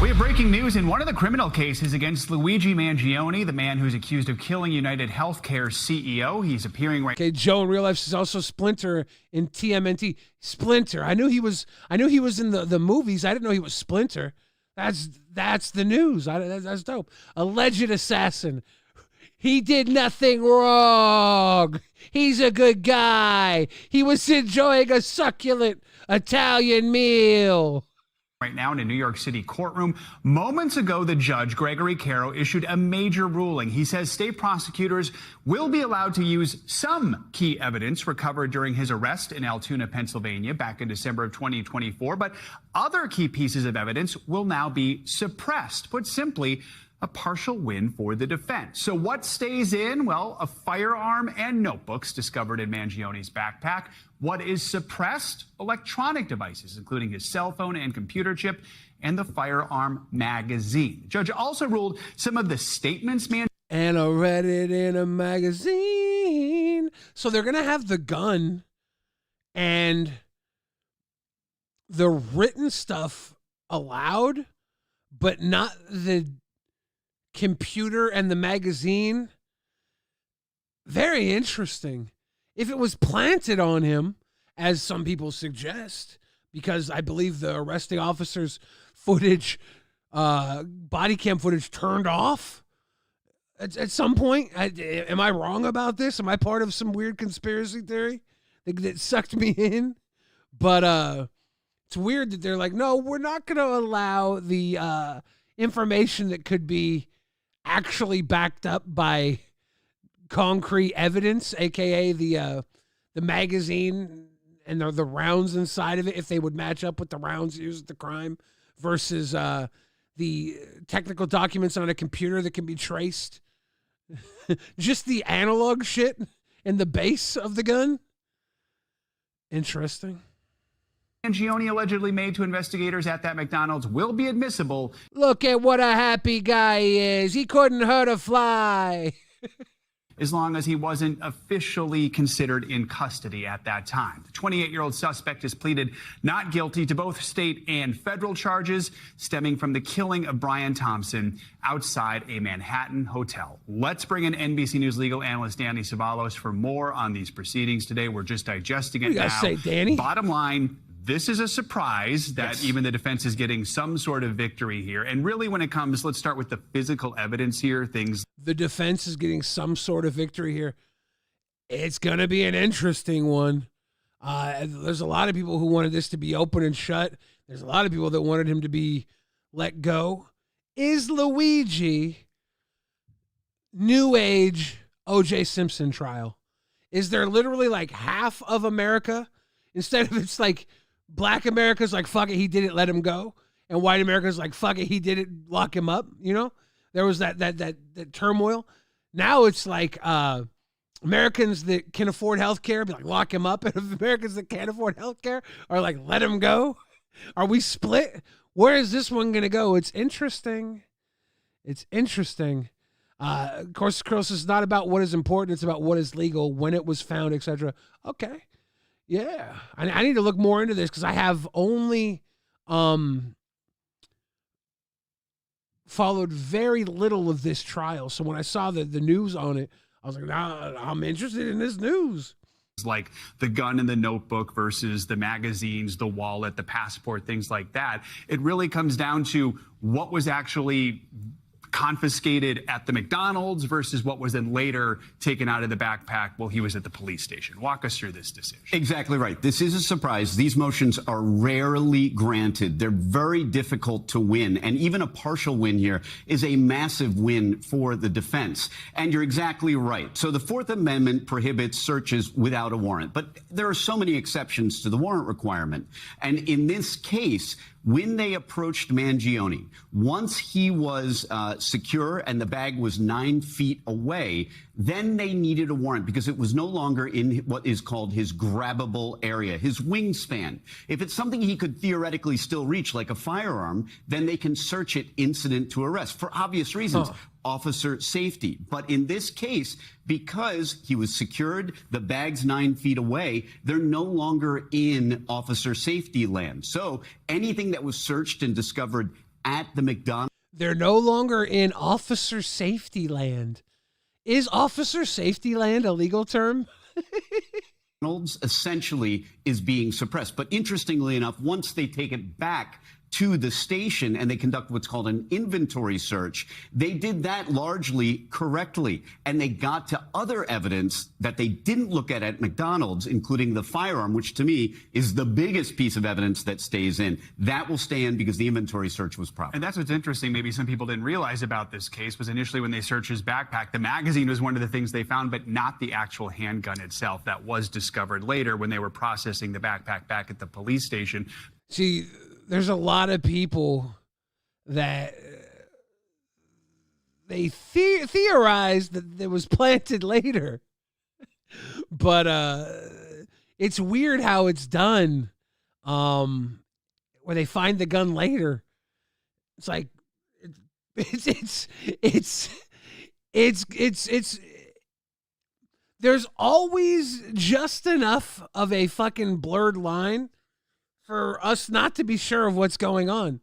R: We have breaking news in one of the criminal cases against Luigi Mangione, the man who's accused of killing United Healthcare CEO. He's appearing right.
A: Okay, Joe in real life is also Splinter in TMNT. Splinter. I knew he was in the movies. I didn't know he was Splinter. That's the news. That's dope. Alleged assassin. He did nothing wrong. He's a good guy. He was enjoying a succulent Italian meal.
R: Right now in a New York City courtroom. Moments ago, the judge, Gregory Caro, issued a major ruling. He says state prosecutors will be allowed to use some key evidence recovered during his arrest in Altoona, Pennsylvania, back in December of 2024. But other key pieces of evidence will now be suppressed. Put simply, a partial win for the defense. So what stays in? Well, a firearm and notebooks discovered in Mangione's backpack. What is suppressed? Electronic devices, including his cell phone and computer chip, and the firearm magazine. The judge also ruled some of the statements
A: and I read it in a magazine. So they're going to have the gun and the written stuff allowed, but not the computer and the magazine. Very interesting. If it was planted on him, as some people suggest, because I believe the arresting officer's footage, body cam footage turned off at some point. Am I wrong about this? Am I part of some weird conspiracy theory that sucked me in? But it's weird that they're like, no, we're not going to allow the information that could be actually backed up by concrete evidence, aka the magazine and the rounds inside of it, if they would match up with the rounds used at the crime, versus the technical documents on a computer that can be traced. Just the analog shit and the base of the gun. Interesting.
R: Mangione allegedly made to investigators at that McDonald's will be admissible.
A: Look at what a happy guy he is. He couldn't hurt a fly.
R: As long as he wasn't officially considered in custody at that time. The 28-year-old suspect has pleaded not guilty to both state and federal charges stemming from the killing of Brian Thompson outside a Manhattan hotel. Let's bring in NBC News legal analyst Danny Savalos for more on these proceedings today. We're just digesting it now.
A: What do you gotta say, Danny?
R: Bottom line, this is a surprise that even the defense is getting some sort of victory here. And really, when it comes, let's start with the physical evidence here. The
A: defense is getting some sort of victory here. It's going to be an interesting one. There's a lot of people who wanted this to be open and shut. There's a lot of people that wanted him to be let go. Is Luigi new age O.J. Simpson trial? Is there literally like half of America? Instead of it's like Black America's like, fuck it, he did it, let him go. And white America's like, fuck it, he did it, lock him up. You know, there was that turmoil. Now it's like Americans that can afford health care be like, lock him up. And Americans that can't afford health care are like, let him go. Are we split? Where is this one going to go? It's interesting. It's interesting. Of course, this is not about what is important. It's about what is legal, when it was found, etc. Okay. Yeah, I need to look more into this because I have only followed very little of this trial. So when I saw the news on it, I was like, nah, I'm interested in this news.
R: Like the gun and the notebook versus the magazines, the wallet, the passport, things like that. It really comes down to what was actually confiscated at the McDonald's versus what was then later taken out of the backpack while he was at the police station. Walk us through this decision.
S: Exactly right. This is a surprise. These motions are rarely granted. They're very difficult to win. And even a partial win here is a massive win for the defense. And you're exactly right. So the Fourth Amendment prohibits searches without a warrant. But there are so many exceptions to the warrant requirement. And in this case, when they approached Mangione, once he was secure and the bag was 9 feet away, then they needed a warrant because it was no longer in what is called his grabbable area, his wingspan. If it's something he could theoretically still reach, like a firearm, then they can search it incident to arrest for obvious reasons. Officer safety. But in this case, because he was secured, the bag's 9 feet away, they're no longer in officer safety land. So anything that was searched and discovered at the McDonald's.
A: They're no longer in officer safety land. Is officer safety land a legal term?
S: Essentially is being suppressed. But interestingly enough, once they take it back to the station and they conduct what's called an inventory search, they did that largely correctly. And they got to other evidence that they didn't look at McDonald's, including the firearm, which to me is the biggest piece of evidence that stays in. That will stay in because the inventory search was proper.
R: And that's what's interesting, maybe some people didn't realize about this case, was initially when they searched his backpack, the magazine was one of the things they found, but not the actual handgun itself. That was discovered later when they were processing the backpack back at the police station.
A: See, there's a lot of people that they theorize that it was planted later. But it's weird how it's done, where they find the gun later. It's like it's there's always just enough of a fucking blurred line for us not to be sure of what's going on.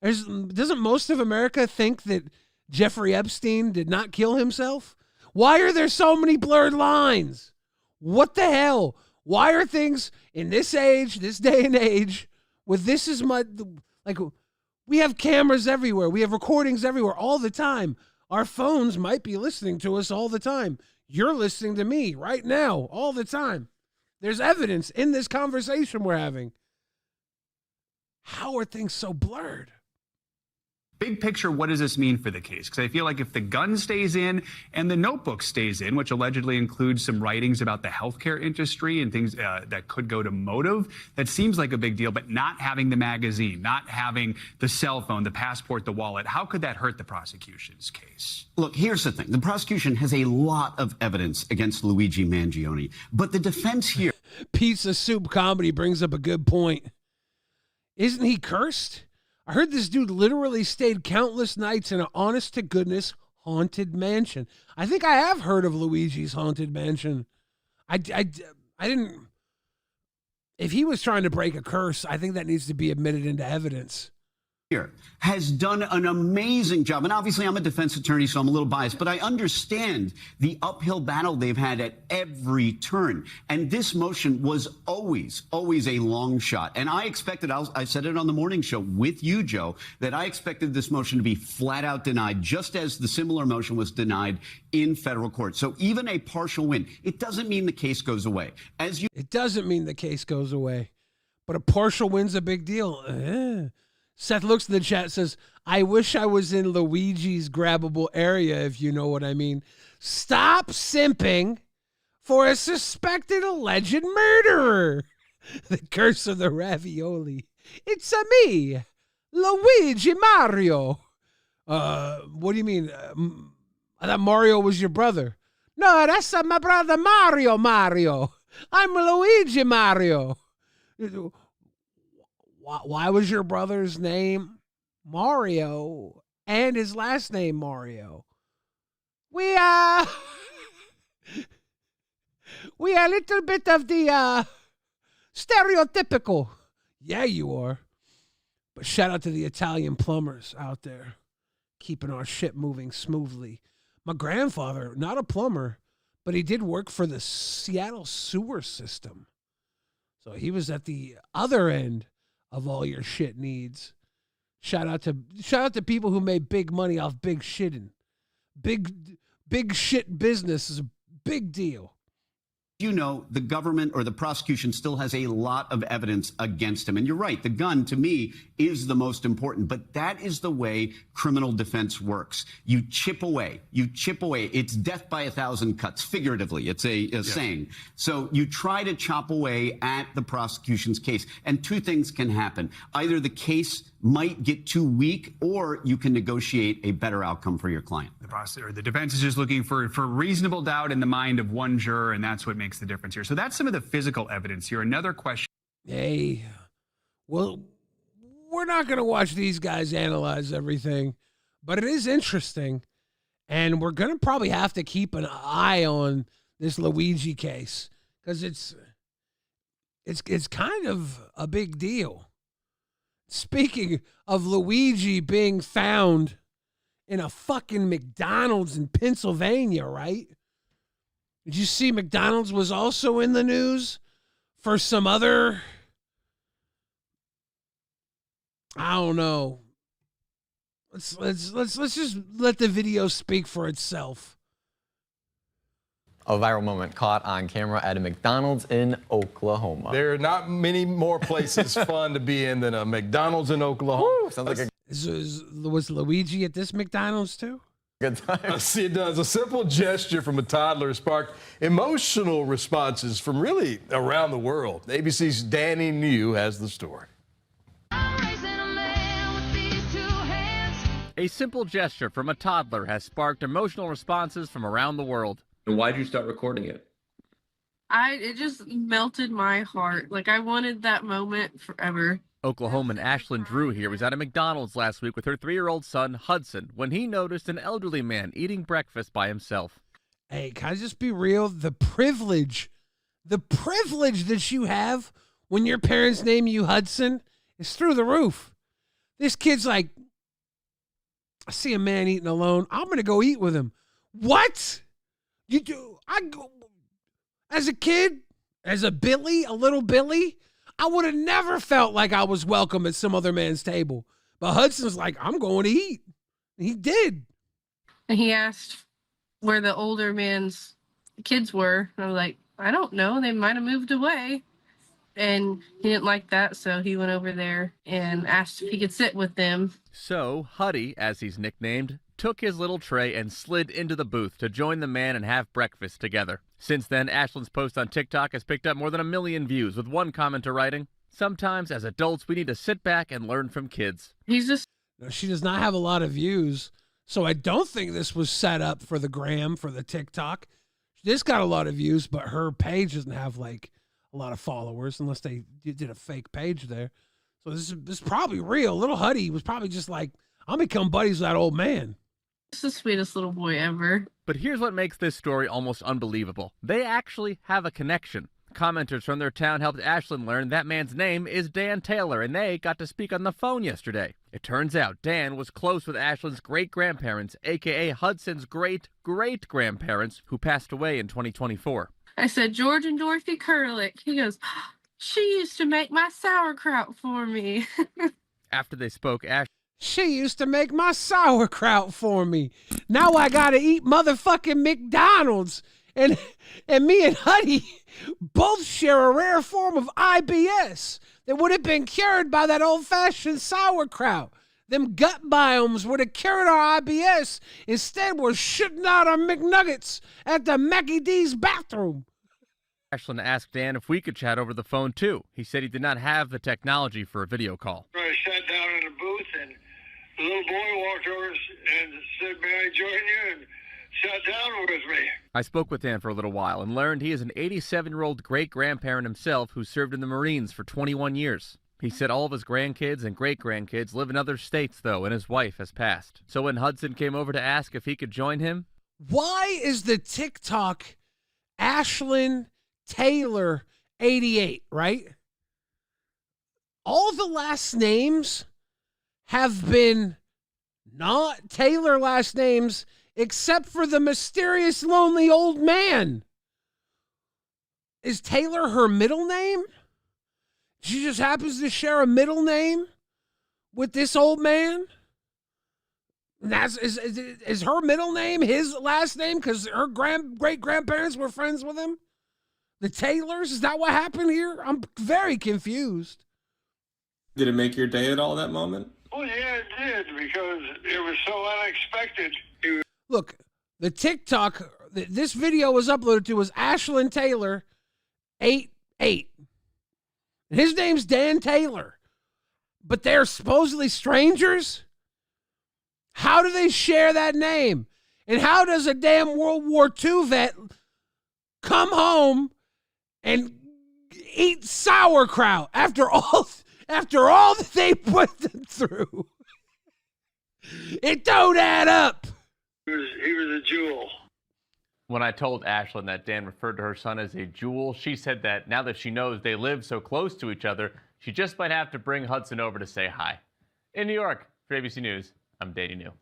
A: Doesn't most of America think that Jeffrey Epstein did not kill himself? Why are there so many blurred lines? What the hell? Why are things in this age, this day and age, with this is like, we have cameras everywhere. We have recordings everywhere all the time. Our phones might be listening to us all the time. You're listening to me right now all the time. There's evidence in this conversation we're having. How are things so blurred?
R: Big picture, what does this mean for the case? Because I feel like if the gun stays in and the notebook stays in, which allegedly includes some writings about the healthcare industry and things that could go to motive, that seems like a big deal. But not having the magazine, not having the cell phone, the passport, the wallet, how could that hurt the prosecution's case?
S: Look, here's the thing. The prosecution has a lot of evidence against Luigi Mangione, but the defense here...
A: Pizza Soup Comedy brings up a good point. Isn't he cursed? I heard this dude literally stayed countless nights in an honest-to-goodness haunted mansion. I think I have heard of Luigi's haunted mansion. I didn't... If he was trying to break a curse, I think that needs to be admitted into evidence.
S: Has done an amazing job. And obviously I'm a defense attorney, so I'm a little biased, but I understand the uphill battle they've had at every turn. And this motion was always a long shot. And I expected, I said it on the morning show with you, Joe, that I expected this motion to be flat out denied, just as the similar motion was denied in federal court. So even a partial win, it doesn't mean the case goes away.
A: It doesn't mean the case goes away, but a partial win's a big deal. Seth looks in the chat, says, I wish I was in Luigi's grabbable area, if you know what I mean. Stop simping for a suspected alleged murderer. The curse of the ravioli. It's a me, Luigi Mario. What do you mean? I thought Mario was your brother. No, that's my brother Mario. I'm Luigi Mario. Why was your brother's name Mario and his last name Mario? We are a little bit of the stereotypical. Yeah, you are. But shout out to the Italian plumbers out there, keeping our ship moving smoothly. My grandfather, not a plumber, but he did work for the Seattle sewer system. So he was at the other end of all your shit needs. Shout out to people who made big money off big shitting. Big shit business is a big deal.
S: You know, the government or the prosecution still has a lot of evidence against him. And you're right, the gun, to me, is the most important. But that is the way criminal defense works. You chip away. It's death by 1,000 cuts, figuratively. It's a saying. So you try to chop away at the prosecution's case. And two things can happen. Either the case might get too weak, or you can negotiate a better outcome for your client.
R: The defense is just looking for reasonable doubt in the mind of one juror, and that's what makes the difference here. So that's some of the physical evidence here. Another question.
A: Hey, well, we're not going to watch these guys analyze everything, but it is interesting, and we're going to probably have to keep an eye on this Luigi case because it's kind of a big deal. Speaking of Luigi being found in a fucking McDonald's in Pennsylvania, right? Did you see McDonald's was also in the news for some other, I don't know. Let's just let the video speak for itself.
T: A viral moment caught on camera at a McDonald's in Oklahoma.
U: There are not many more places fun to be in than a McDonald's in Oklahoma.
T: Woo, sounds like
A: was Luigi at this McDonald's too?
T: Good time.
U: See, it does. A simple gesture from a toddler sparked emotional responses from really around the world. ABC's Danny New has the story.
V: A simple gesture from a toddler has sparked emotional responses from around the world.
W: And why'd you start recording it?
X: It just melted my heart. Like, I wanted that moment forever.
V: Oklahoman Ashlyn Drew here was at a McDonald's last week with her 3-year-old son, Hudson, when he noticed an elderly man eating breakfast by himself.
A: Hey, can I just be real? The privilege that you have when your parents name you Hudson is through the roof. This kid's like, I see a man eating alone. I'm going to go eat with him. What? You do? I go as a kid, as a little Billy, I would have never felt like I was welcome at some other man's table. But Hudson's like, I'm going to eat. And he did.
X: And he asked where the older man's kids were. And I was like, I don't know. They might have moved away. And he didn't like that, so he went over there and asked if he could sit with them.
V: So Huddy, as he's nicknamed, took his little tray and slid into the booth to join the man and have breakfast together. Since then, Ashlyn's post on TikTok has picked up more than 1 million views, with one commenter writing, "Sometimes as adults we need to sit back and learn from kids."
A: She does not have a lot of views, so I don't think this was set up for the gram, for the TikTok. This got a lot of views, but her page doesn't have like a lot of followers unless they did a fake page there. So this is probably real. Little Huddy was probably just like, I'll become buddies with that old man.
X: It's the sweetest little boy ever.
V: But here's what makes this story almost unbelievable. They actually have a connection. Commenters from their town helped Ashlyn learn that man's name is Dan Taylor, and they got to speak on the phone yesterday. It turns out Dan was close with Ashlyn's great-grandparents, a.k.a. Hudson's great-great-grandparents, who passed away in 2024.
X: I said, George and Dorothy Kurlick. He goes, she used to make my sauerkraut for me.
V: After they spoke,
A: She used to make my sauerkraut for me. Now I gotta eat motherfucking McDonald's. And me and Huddy both share a rare form of IBS that would have been cured by that old-fashioned sauerkraut. Them gut biomes would have cured our IBS. Instead, we're shitting out our McNuggets at the Mackie D's bathroom.
V: Ashlyn asked Dan if we could chat over the phone, too. He said he did not have the technology for a video call.
Y: I sat down in the booth, and the little boy walked over and said, may I join you? And sat down with me.
V: I spoke with Dan for a little while and learned he is an 87-year-old great-grandparent himself who served in the Marines for 21 years. He said all of his grandkids and great-grandkids live in other states, though, and his wife has passed. So when Hudson came over to ask if he could join him...
A: Why is the TikTok Ashlyn Taylor 88, right? All the last names have been not Taylor last names except for the mysterious lonely old man. Is Taylor her middle name? She just happens to share a middle name with this old man? And that's is her middle name his last name because her great grandparents were friends with him? The Taylors? Is that what happened here? I'm very confused.
B: Did it make your day at all, that moment?
Y: Well, yeah, it did, because it was so unexpected.
A: Look, the TikTok this video was uploaded to was Ashlyn Taylor 88. And his name's Dan Taylor. But they're supposedly strangers? How do they share that name? And how does a damn World War II vet come home and eat sauerkraut after all that they put them through? It don't add up.
Y: He was a jewel.
V: When I told Ashlyn that Dan referred to her son as a jewel, she said that now that she knows they live so close to each other, she just might have to bring Hudson over to say hi. In New York, for ABC News, I'm Danny New.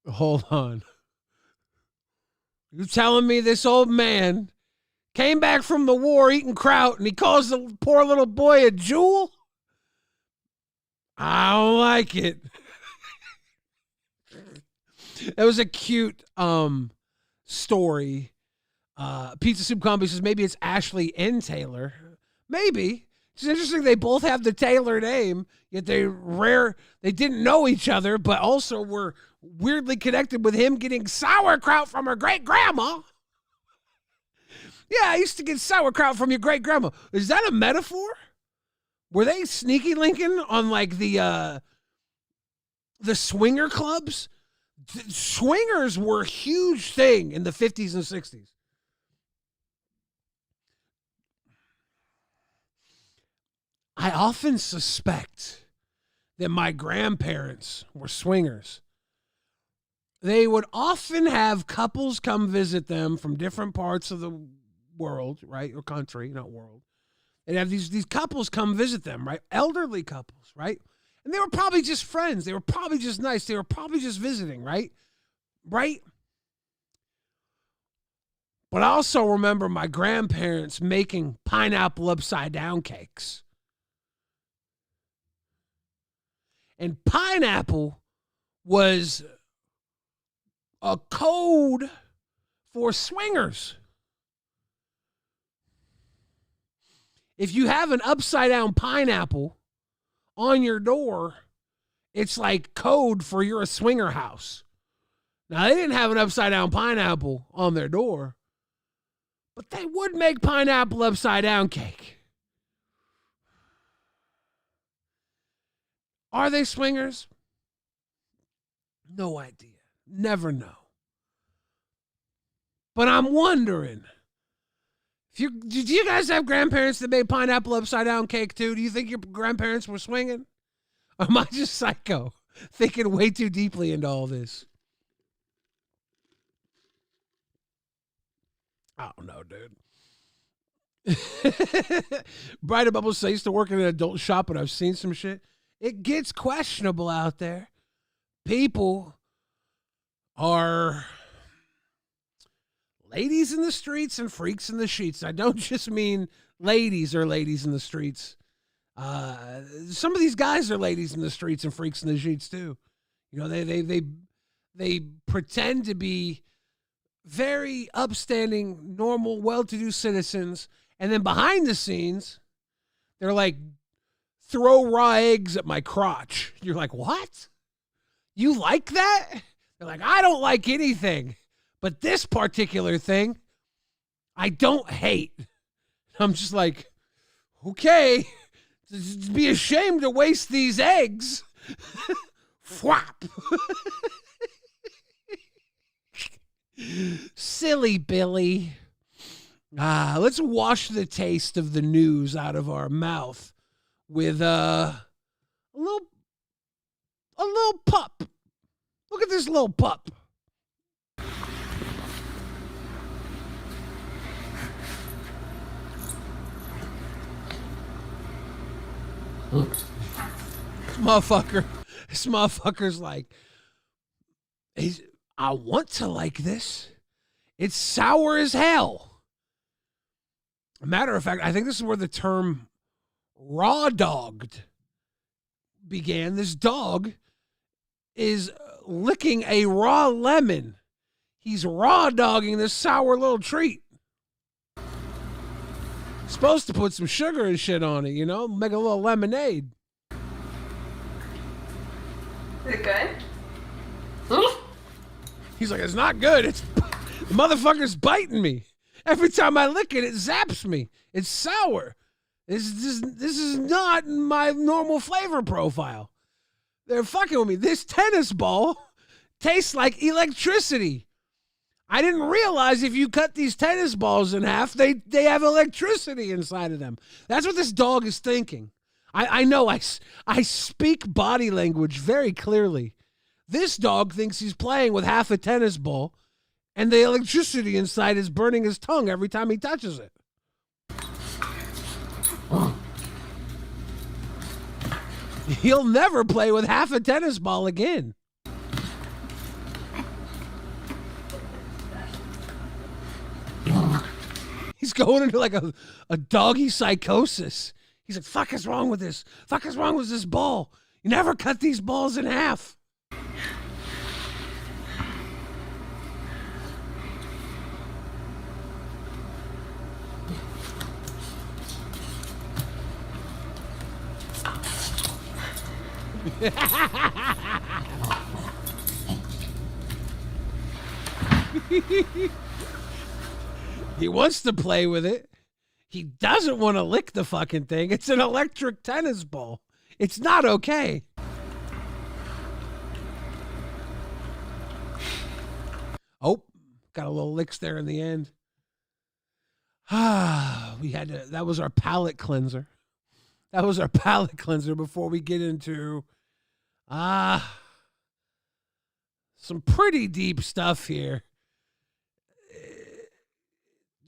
A: Hold on. You telling me this old man came back from the war eating kraut and he calls the poor little boy a jewel? I don't like it. It was a cute story. Pizza Soup Combi says maybe it's Ashley and Taylor. Maybe. It's interesting they both have the Taylor name, yet they didn't know each other, but also were weirdly connected with him getting sauerkraut from her great-grandma. Yeah, I used to get sauerkraut from your great-grandma. Is that a metaphor? Were they sneaky linking on like the swinger clubs? Swingers were a huge thing in the 50s and 60s. I often suspect that my grandparents were swingers. They would often have couples come visit them from different parts of the world, right? Or country, not world. And have these couples come visit them, right? Elderly couples, right? And they were probably just friends. They were probably just nice. They were probably just visiting, right? Right? But I also remember my grandparents making pineapple upside down cakes. And pineapple was a code for swingers. If you have an upside down pineapple on your door, it's like code for you're a swinger house. Now, they didn't have an upside down pineapple on their door, but they would make pineapple upside down cake. Are they swingers? No idea. Never know. But I'm wondering, did you guys have grandparents that made pineapple upside down cake too? Do you think your grandparents were swinging? Or am I just psycho, thinking way too deeply into all this? I don't know, dude. Brighter Bubbles says I used to work in an adult shop and I've seen some shit. It gets questionable out there. People are ladies in the streets and freaks in the sheets. I don't just mean ladies are ladies in the streets. Some of these guys are ladies in the streets and freaks in the sheets too. You know, they pretend to be very upstanding, normal, well-to-do citizens, and then behind the scenes, they're like, throw raw eggs at my crotch. You're like, what? You like that? They're like, I don't like anything, but this particular thing, I don't hate. I'm just like, okay, be ashamed to waste these eggs. Fwap. Silly Billy. Let's wash the taste of the news out of our mouth with a little pup. Look at this little pup. This motherfucker's like, I want to like this. It's sour as hell. Matter of fact, I think this is where the term raw dogged began, this dog is licking a raw lemon. He's raw dogging this sour little treat. Supposed to put some sugar and shit on it, you know, make a little lemonade.
D: Is it good?
A: He's like, it's not good. The motherfucker's biting me. Every time I lick it, it zaps me. It's sour. This is not my normal flavor profile. They're fucking with me. This tennis ball tastes like electricity. I didn't realize if you cut these tennis balls in half, they have electricity inside of them. That's what this dog is thinking. I know I speak body language very clearly. This dog thinks he's playing with half a tennis ball, and the electricity inside is burning his tongue every time he touches it. He'll never play with half a tennis ball again. He's going into like a doggy psychosis. He's like, fuck is wrong with this? Fuck is wrong with this ball? You never cut these balls in half. He wants to play with it. He doesn't want to lick the fucking thing. It's an electric tennis ball. It's not okay. Oh, got a little licks there in the end. That was our palate cleanser. That was our palate cleanser before we get into some pretty deep stuff here.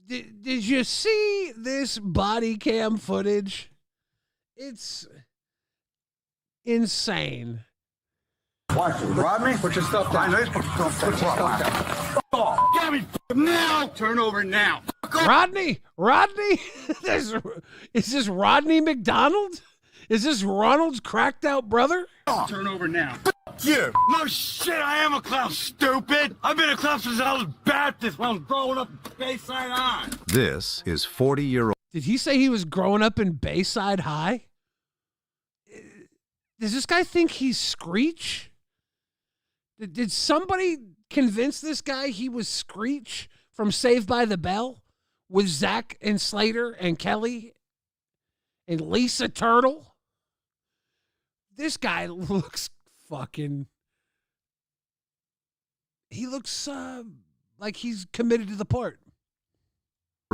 A: Did you see this body cam footage? It's insane.
E: Watch it, Rodney. Put your stuff down. Put your stuff down. Oh, get me now. Turn over now.
A: Rodney? Is this Rodney McDonald? Is this Ronald's cracked out brother?
E: Turn over now. You. No shit, I am a clown, stupid. I've been a clown since I was Baptist when I was growing up Bayside High.
F: This is 40-year-old.
A: Did he say he was growing up in Bayside High? Does this guy think he's Screech? Did somebody convince this guy he was Screech from Saved by the Bell with Zach and Slater and Kelly and Lisa Turtle? This guy looks he looks like he's committed to the part.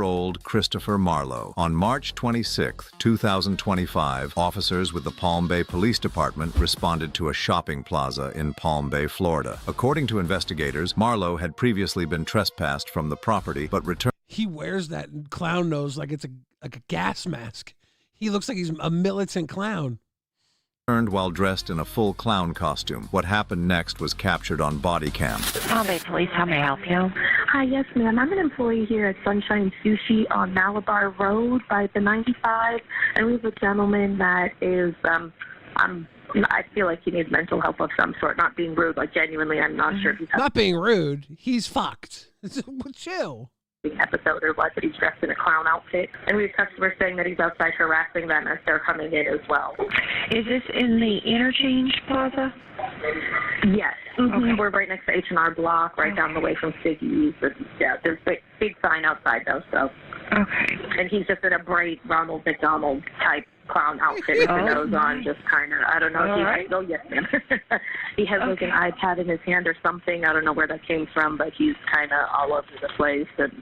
F: Old Christopher Marlowe. On March 26, 2025, officers with the Palm Bay Police Department responded to a shopping plaza in Palm Bay, Florida. According to investigators, Marlowe had previously been trespassed from the property, but returned.
A: He wears that clown nose like it's a gas mask. He looks like he's a militant clown.
F: While dressed in a full clown costume. What happened next was captured on body cam.
G: Palm Bay Police, how may I help you? Hi, yes, ma'am. I'm an employee here at Sunshine Sushi on Malabar Road by the 95, and we have a gentleman that is, I feel like he needs mental help of some sort, not being rude, like genuinely, I'm not sure if he's
A: not being rude. He's fucked. Chill.
G: Episode or what, that he's dressed in a clown outfit, and we have customers saying that he's outside harassing them as they're coming in as well. Is this in the Interchange Plaza? Yes. Okay. We're right next to H&R Block, right down the way from Siggy's. Yeah, there's a big sign outside though, so. Okay. And he's just in a bright Ronald McDonald type clown outfit with the nose on, just kind of, I don't know. Oh, yes, ma'am. He has like an iPad in his hand or something. I don't know where that came from, but he's kind of all over the place. And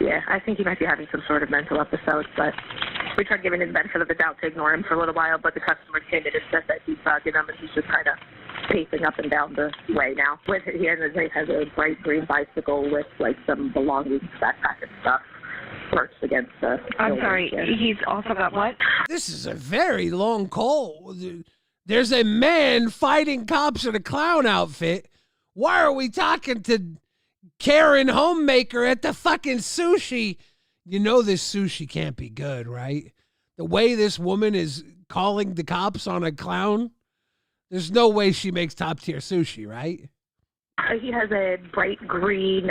G: yeah, I think he might be having some sort of mental episode, but we tried giving him the benefit of the doubt to ignore him for a little while, but the customer came in and said that he's bugging him, and he's just kind of pacing up and down the way now. He has a bright green bicycle with like some belongings, backpack and stuff. Works against the. I'm sorry. He's also got what?
A: This is a very long call. There's a man fighting cops in a clown outfit. Why are we talking to Karen Homemaker at the fucking sushi? You know this sushi can't be good, right? The way this woman is calling the cops on a clown There's no way she makes top tier sushi, right?
G: He has a bright green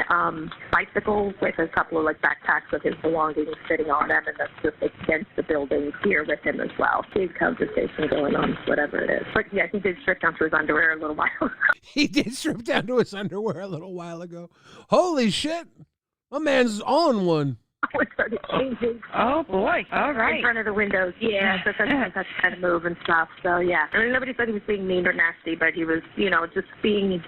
G: bicycle with a couple of like backpacks with his belongings sitting on them, and that's just against the building here with him as well. Big conversation going on, whatever it is. But yeah, he did strip down to his underwear a little while ago.
A: He did strip down to his underwear a little while ago. Holy shit. My man's on one.
G: I started changing.
C: Oh boy! All right.
G: In front of the windows, yeah. So that's kind of move and stuff. So yeah, I mean, nobody said he was being mean or nasty, but he was, just being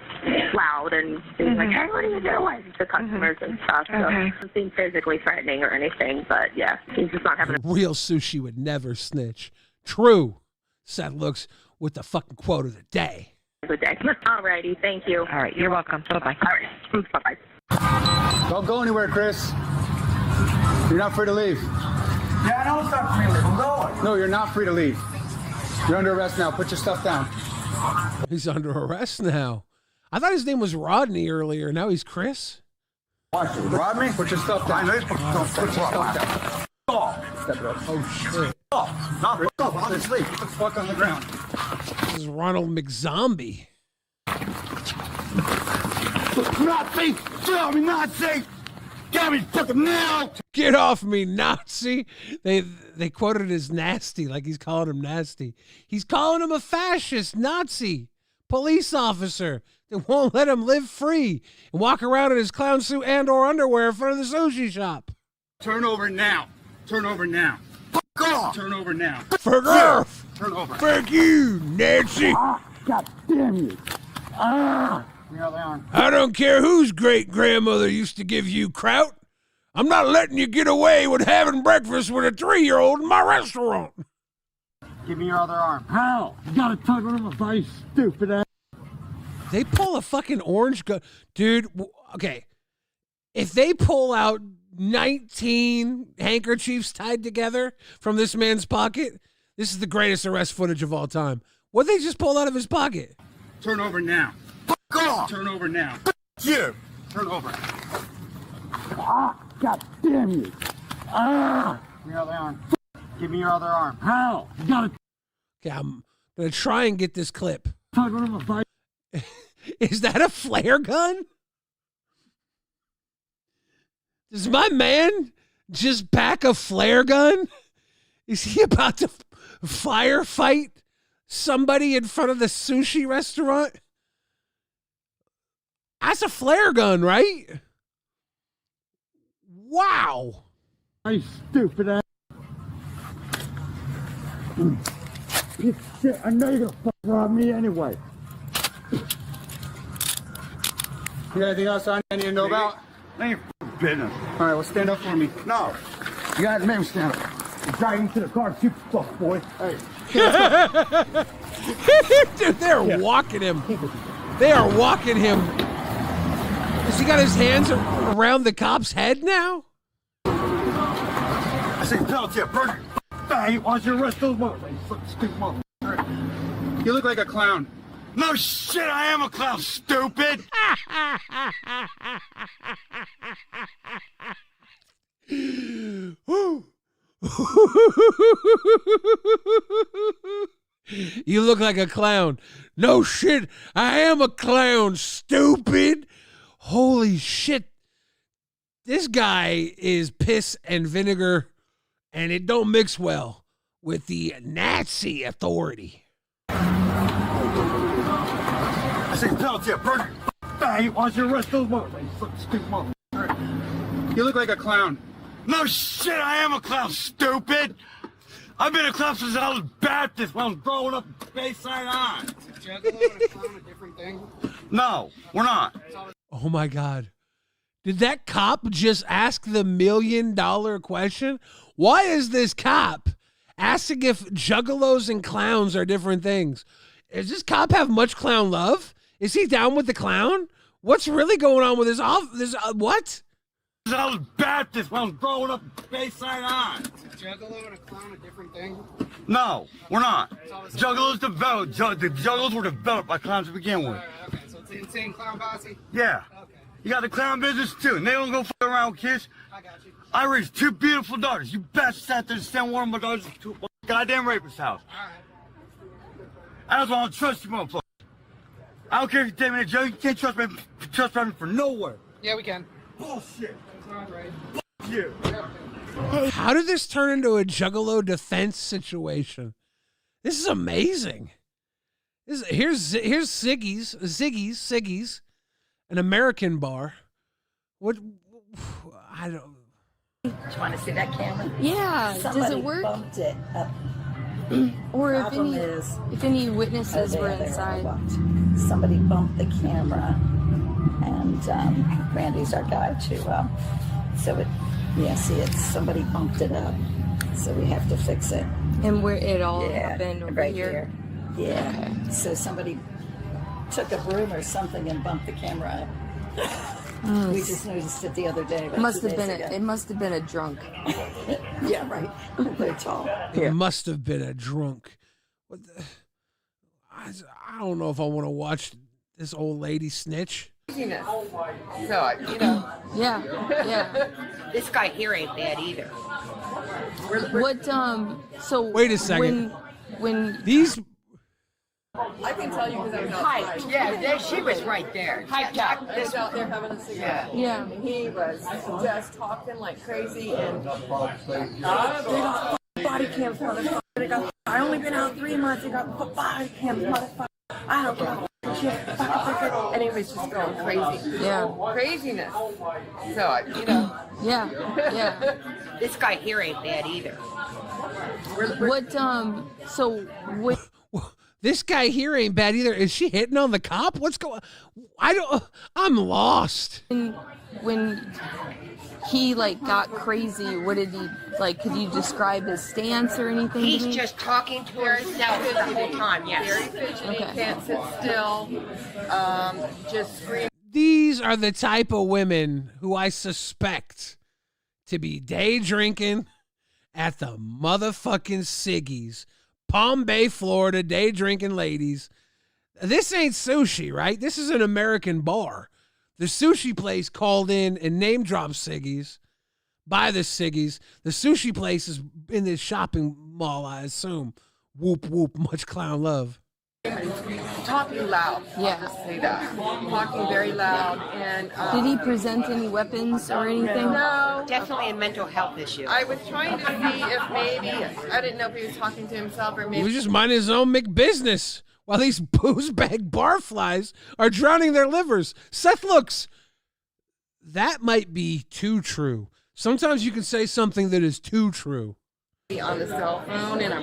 G: loud and being like, "Hey, what are you doing?" to customers and stuff. So nothing physically threatening or anything, but yeah, he's just not having a
A: real sushi would never snitch. True. Seth Looks with the fucking quote of the day.
G: good day. All righty, thank you.
C: All right, you're welcome. Bye bye.
G: All right, bye bye.
D: Don't go anywhere, Chris. You're not free to leave.
E: Yeah, I know it's not free to leave. I'm going.
D: No, you're not free to leave. You're under arrest now. Put your stuff down.
A: He's under arrest now. I thought his name was Rodney earlier. Now he's Chris.
D: Watch it. Rodney, put your stuff down. Put your stuff down. Step it up.
A: Oh, shit.
D: Not honestly. Put the fuck on the ground.
A: This is Ronald McZombie.
E: Nazi! Get off me, Nazi! Get off me fucking now!
A: Get off me, Nazi! They quoted it as nasty, like he's calling him nasty. He's calling him a fascist Nazi police officer that won't let him live free and walk around in his clown suit and or underwear in front of the sushi shop.
D: Turn over now. Turn over now.
E: Fuck off!
D: Turn over now.
A: Fuck off!
D: Turn over.
A: Fuck you, Nancy!
E: God damn you!
A: I don't care whose great-grandmother used to give you kraut. I'm not letting you get away with having breakfast with a 3-year-old in my restaurant.
D: Give me your other arm.
E: How? You gotta talk to my face, stupid ass.
A: They pull a fucking orange gun. Dude, okay. If they pull out 19 handkerchiefs tied together from this man's pocket, this is the greatest arrest footage of all time. What they just pulled out of his pocket?
D: Turn over now.
E: Fuck off!
D: Turn over now.
E: You!
D: Turn over.
E: God damn you!
D: Give me your other arm. Give me your other arm.
E: How? You gotta
A: Okay, I'm going to try and get this clip.
E: talk to my face.
A: Is that a flare gun? Does my man just pack a flare gun? Is he about to firefight somebody in front of the sushi restaurant? That's a flare gun, right? Wow.
E: Hey, stupid ass. Piece of shit, I know you're gonna fuck rob me anyway.
D: You got anything else I need to know about?
E: None of your business.
D: All right, well, stand up for me.
E: No. You gotta make me stand up. You're driving to the car, you fuck boy. Hey.
A: Dude, they're walking him. They are walking him. Has he got his hands around the cop's head now?
E: I say, tell you, Burger. Hey, why's your arrest those motherfuckers? Fucking stupid motherfucker.
D: You look like a clown.
E: No shit, I am a clown, stupid!
A: You look like a clown. No shit, I am a clown, stupid. Holy shit. This guy is piss and vinegar, and it don't mix well with the Nazi authority.
E: I say, tell you, Burger. Hey, why's your arrest those motherfuckers? Fucking stupid motherfucker.
D: You look like a clown.
E: No shit, I am a clown, stupid! I've been a clown since I was Baptist when I was growing up Bayside on.
D: Juggalo and a clown a different thing?
E: No, we're not.
A: Oh my God. Did that cop just ask the $1 million question? Why is this cop asking if juggalos and clowns are different things? Does this cop have much clown love? Is he down with the clown? What's really going on with this? What?
E: I was Baptist when I was growing up Bayside on.
D: Juggalo and a clown a different thing?
E: No, we're not. Juggalos developed. The juggalos were developed by clowns to begin with.
D: Okay, so it's the insane clown posse?
E: Yeah.
D: Okay.
E: You got the clown business too, and they don't go f around with kids.
D: I got you.
E: I raised 2 beautiful daughters. You best sat there and send one of my daughters to a goddamn rapist's house.
D: All right.
E: I just don't trust you, motherfucker. I don't care if you take me to jail. You can't trust me for nowhere.
I: Yeah, we can.
E: Bullshit. Fuck you.
A: How did this turn into a Juggalo defense situation? This is amazing. Here's Ziggy's, an American bar. What? I don't.
J: Do you want to see that camera?
K: Yeah.
J: Somebody
K: does it work?
J: Bumped it up.
K: Or if any witnesses were inside.
J: Somebody bumped the camera, and Randy's our guy too. Somebody bumped it up, so we have to fix it.
K: And where it all happened over
J: right
K: here?
J: Yeah. Okay. So somebody took a broom or something and bumped the camera up. We just noticed it the other day.
K: It must have been a drunk.
J: Yeah, right. They're tall.
A: It must have been a drunk. What the, I don't know if I want to watch this old lady snitch.
I: So, you know.
K: Yeah.
I: This guy here ain't bad either.
K: What? So
A: wait a second.
K: When
A: these.
I: I can tell you because I was outside. Yeah, she was right there.
L: I was out there having a cigarette.
K: Yeah.
L: And he was just talking like crazy, and they got body cams, motherfucker. I only been out 3 months. They got body cams, motherfucker. I don't give a shit. And he was just going crazy.
K: Yeah.
L: Craziness. So, you know.
K: Yeah.
I: This guy here ain't bad either.
K: What? So what?
A: This guy here ain't bad either. Is she hitting on the cop? What's going? I'm lost.
K: When he got crazy, what did he like? Could you describe his stance or anything?
I: He's just talking to himself the whole time. Yes.
L: Very fidgety. Can't sit still. Just screaming.
A: These are the type of women who I suspect to be day drinking at the motherfucking Siggy's. Palm Bay, Florida, day drinking ladies. This ain't sushi, right? This is an American bar. The sushi place called in and name dropped Siggy's by the Siggy's. The sushi place is in this shopping mall, I assume. Whoop, whoop, much clown love.
L: Talking loud.
K: Yeah.
L: Say that. Talking very loud. And
K: did he present any weapons or anything?
L: No.
I: Definitely a mental health issue.
L: I was trying to see if maybe, I didn't know if he was talking to himself or maybe.
A: He was just minding his own McBusiness while these booze bag barflies are drowning their livers. Seth looks, that might be too true. Sometimes you can say something that is too true.
L: On the cell phone, and I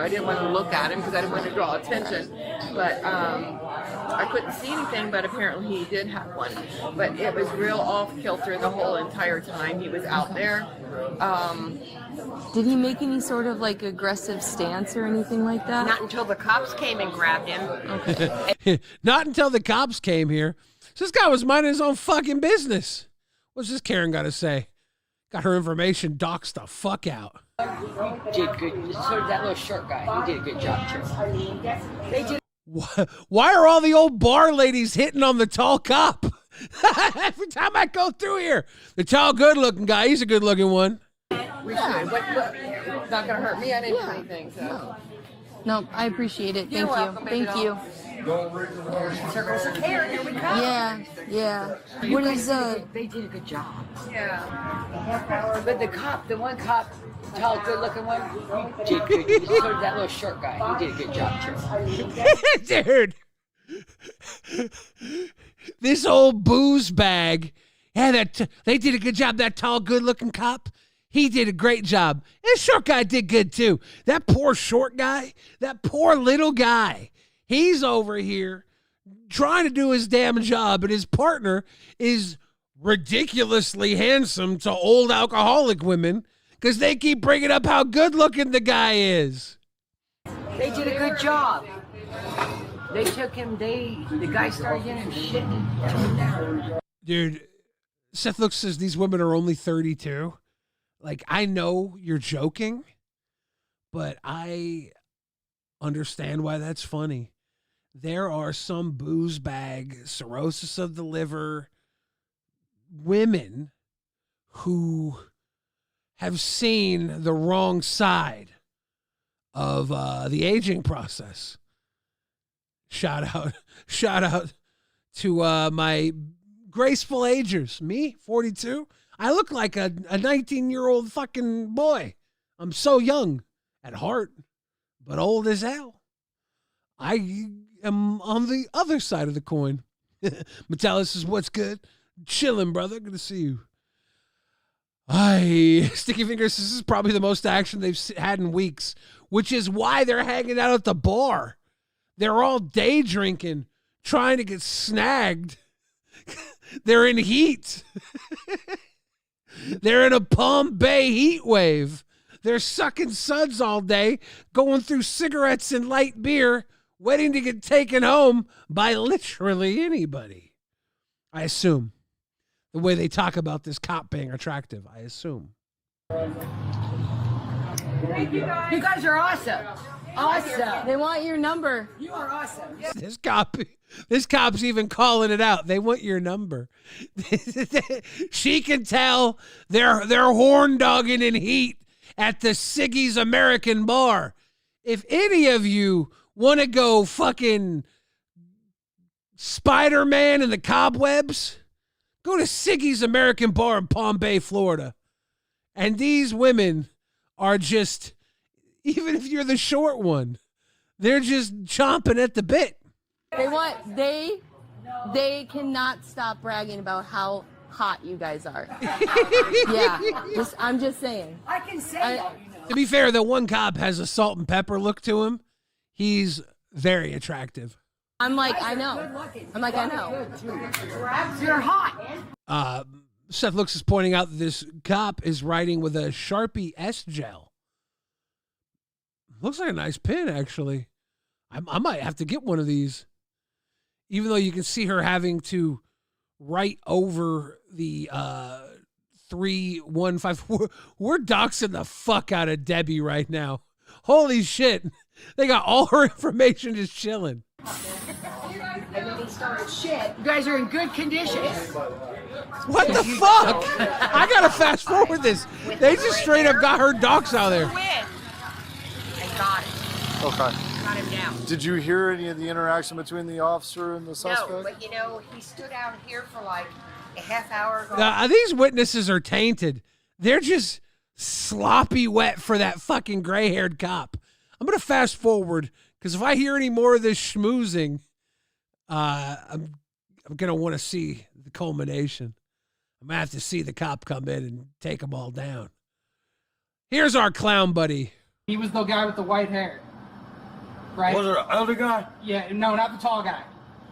L: didn't want to look at him because I didn't want to draw attention, but I couldn't see anything, but apparently he did have one, but it was real off kilter the whole entire time he was out there.
K: Did he make any sort of aggressive stance or anything like that?
I: Not until the cops came and grabbed him.
K: Okay.
A: Not until the cops came here. So this guy was minding his own fucking business. What's this Karen got to say? Got her information doxed the fuck out.
I: Did good. So did that little short guy. He did a good job too. They did.
A: Why are all the old bar ladies hitting on the tall cop? Every time I go through here, the tall, good-looking guy. He's a good-looking one.
L: We should. But it's not gonna hurt me. I didn't do anything. So.
K: No, I appreciate it. Thank you. Thank you.
I: Circles of care. Here we come.
K: Yeah. What is
I: They did a good job.
L: Yeah.
I: But the one cop, tall, good-looking one, did good. So did that little short guy. He did a good job too.
A: Dude, this old booze bag. Yeah, they did a good job. That tall, good-looking cop, he did a great job. This short guy did good too. That poor short guy, that poor little guy. He's over here trying to do his damn job, and his partner is ridiculously handsome to old alcoholic women because they keep bringing up how good-looking the guy is.
I: They did a good job. They took him, the guy started getting shit.
A: Dude, Seth looks says these women are only 32. I know you're joking, but I understand why that's funny. There are some booze bag, cirrhosis of the liver women who have seen the wrong side of the aging process. Shout out to my graceful agers. Me, 42. I look like a 19-year-old fucking boy. I'm so young at heart, but old as hell. I am on the other side of the coin. Metellus is what's good. Chilling, brother. Good to see you. Sticky Fingers, this is probably the most action they've had in weeks, which is why they're hanging out at the bar. They're all day drinking, trying to get snagged. They're in heat. They're in a Palm Bay heat wave. They're sucking suds all day, going through cigarettes and light beer, waiting to get taken home by literally anybody. I assume. The way they talk about this cop being attractive, I assume.
I: You guys are awesome. Awesome.
K: They want your number.
I: You are awesome.
A: This cop's even calling it out. They want your number. She can tell they're horn dogging in heat at the Siggy's American Bar. If any of you want to go fucking Spider-Man and the Cobwebs, go to Siggy's American Bar in Palm Bay, Florida. And these women are just, even if you're the short one, they're just chomping at the bit.
K: They cannot stop bragging about how hot you guys are. Yeah, I'm just saying.
I: I can say that,
A: To be fair, the one cop has a salt and pepper look to him. He's very attractive.
K: I'm like, I know. I'm like, I know.
I: You're hot.
A: Seth Looks is pointing out that this cop is writing with a Sharpie S gel. Looks like a nice pen, actually. I might have to get one of these. Even though you can see her having to write over the 315. We're doxing the fuck out of Debbie right now. Holy shit. They got all her information just chilling.
I: And then he started shit. You guys are in good condition.
A: What the fuck? I gotta fast forward this. They just straight up got her docs out there.
I: I got it.
H: Okay.
I: Got him down.
H: Did you hear any of the interaction between the officer and the suspect?
I: No, but he stood out here for like a half hour.
A: These witnesses are tainted. They're just sloppy wet for that fucking gray-haired cop. I'm gonna fast forward because if I hear any more of this schmoozing, I'm gonna want to see the culmination. I'm gonna have to see the cop come in and take them all down. Here's our clown buddy.
M: He was the guy with the white hair, right?
E: Was it the other guy?
M: Yeah, no, not the tall guy.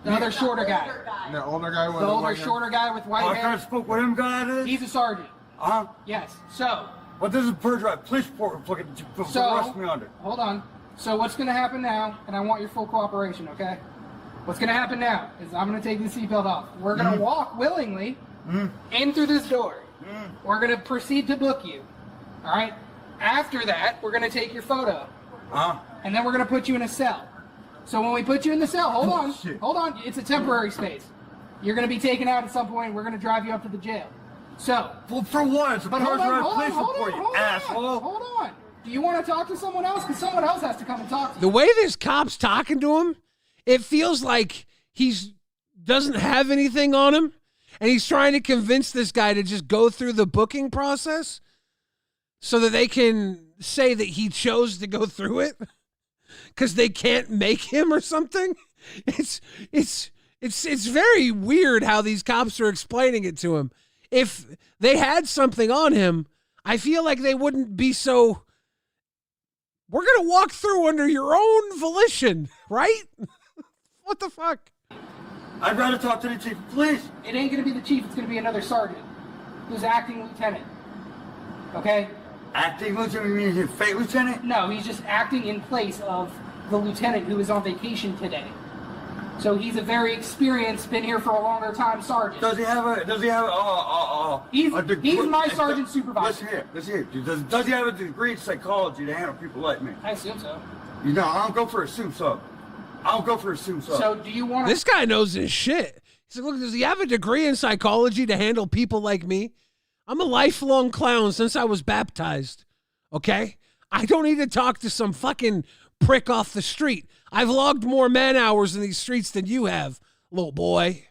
M: The other shorter guy.
H: The older guy with
M: The older, shorter guy with white hair.
E: I can't spoke with him guy.
M: He's a sergeant. Yes. So.
E: But this is perjury. Police report to arrest me under.
M: Hold on. So what's going to happen now, and I want your full cooperation, okay? What's going to happen now is I'm going to take the seatbelt off. We're going to walk willingly in through this door. We're going to proceed to book you. All right? After that, we're going to take your photo. And then we're going to put you in a cell. So when we put you in the cell, hold on. It's a temporary space. You're going to be taken out at some point. We're going to drive you up to the jail. So.
E: Well, for what? It's a perjury police report, you asshole.
M: Hold on. Do you want to talk to someone else? Because someone else has to come and talk to you.
A: The way this cop's talking to him, it feels like he's doesn't have anything on him, and he's trying to convince this guy to just go through the booking process so that they can say that he chose to go through it because they can't make him or something. It's very weird how these cops are explaining it to him. If they had something on him, I feel like they wouldn't be so, we're going to walk through under your own volition, right? What the fuck?
E: I'd rather talk to the chief of police.
M: It ain't going to be the chief. It's going to be another sergeant who's acting lieutenant. Okay?
E: Acting lieutenant? You mean he's a fake lieutenant?
M: No, he's just acting in place of the lieutenant who is on vacation today. So he's a very experienced, been here for a longer time sergeant.
E: He's
M: my sergeant supervisor.
E: Listen here. Does he have a degree in psychology to handle people like me?
M: I assume so.
E: I don't go for assume so.
M: So do you want to...
A: This guy knows his shit. He's like, look, does he have a degree in psychology to handle people like me? I'm a lifelong clown since I was baptized, okay? I don't need to talk to some fucking prick off the street. I've logged more man hours in these streets than you have, little boy.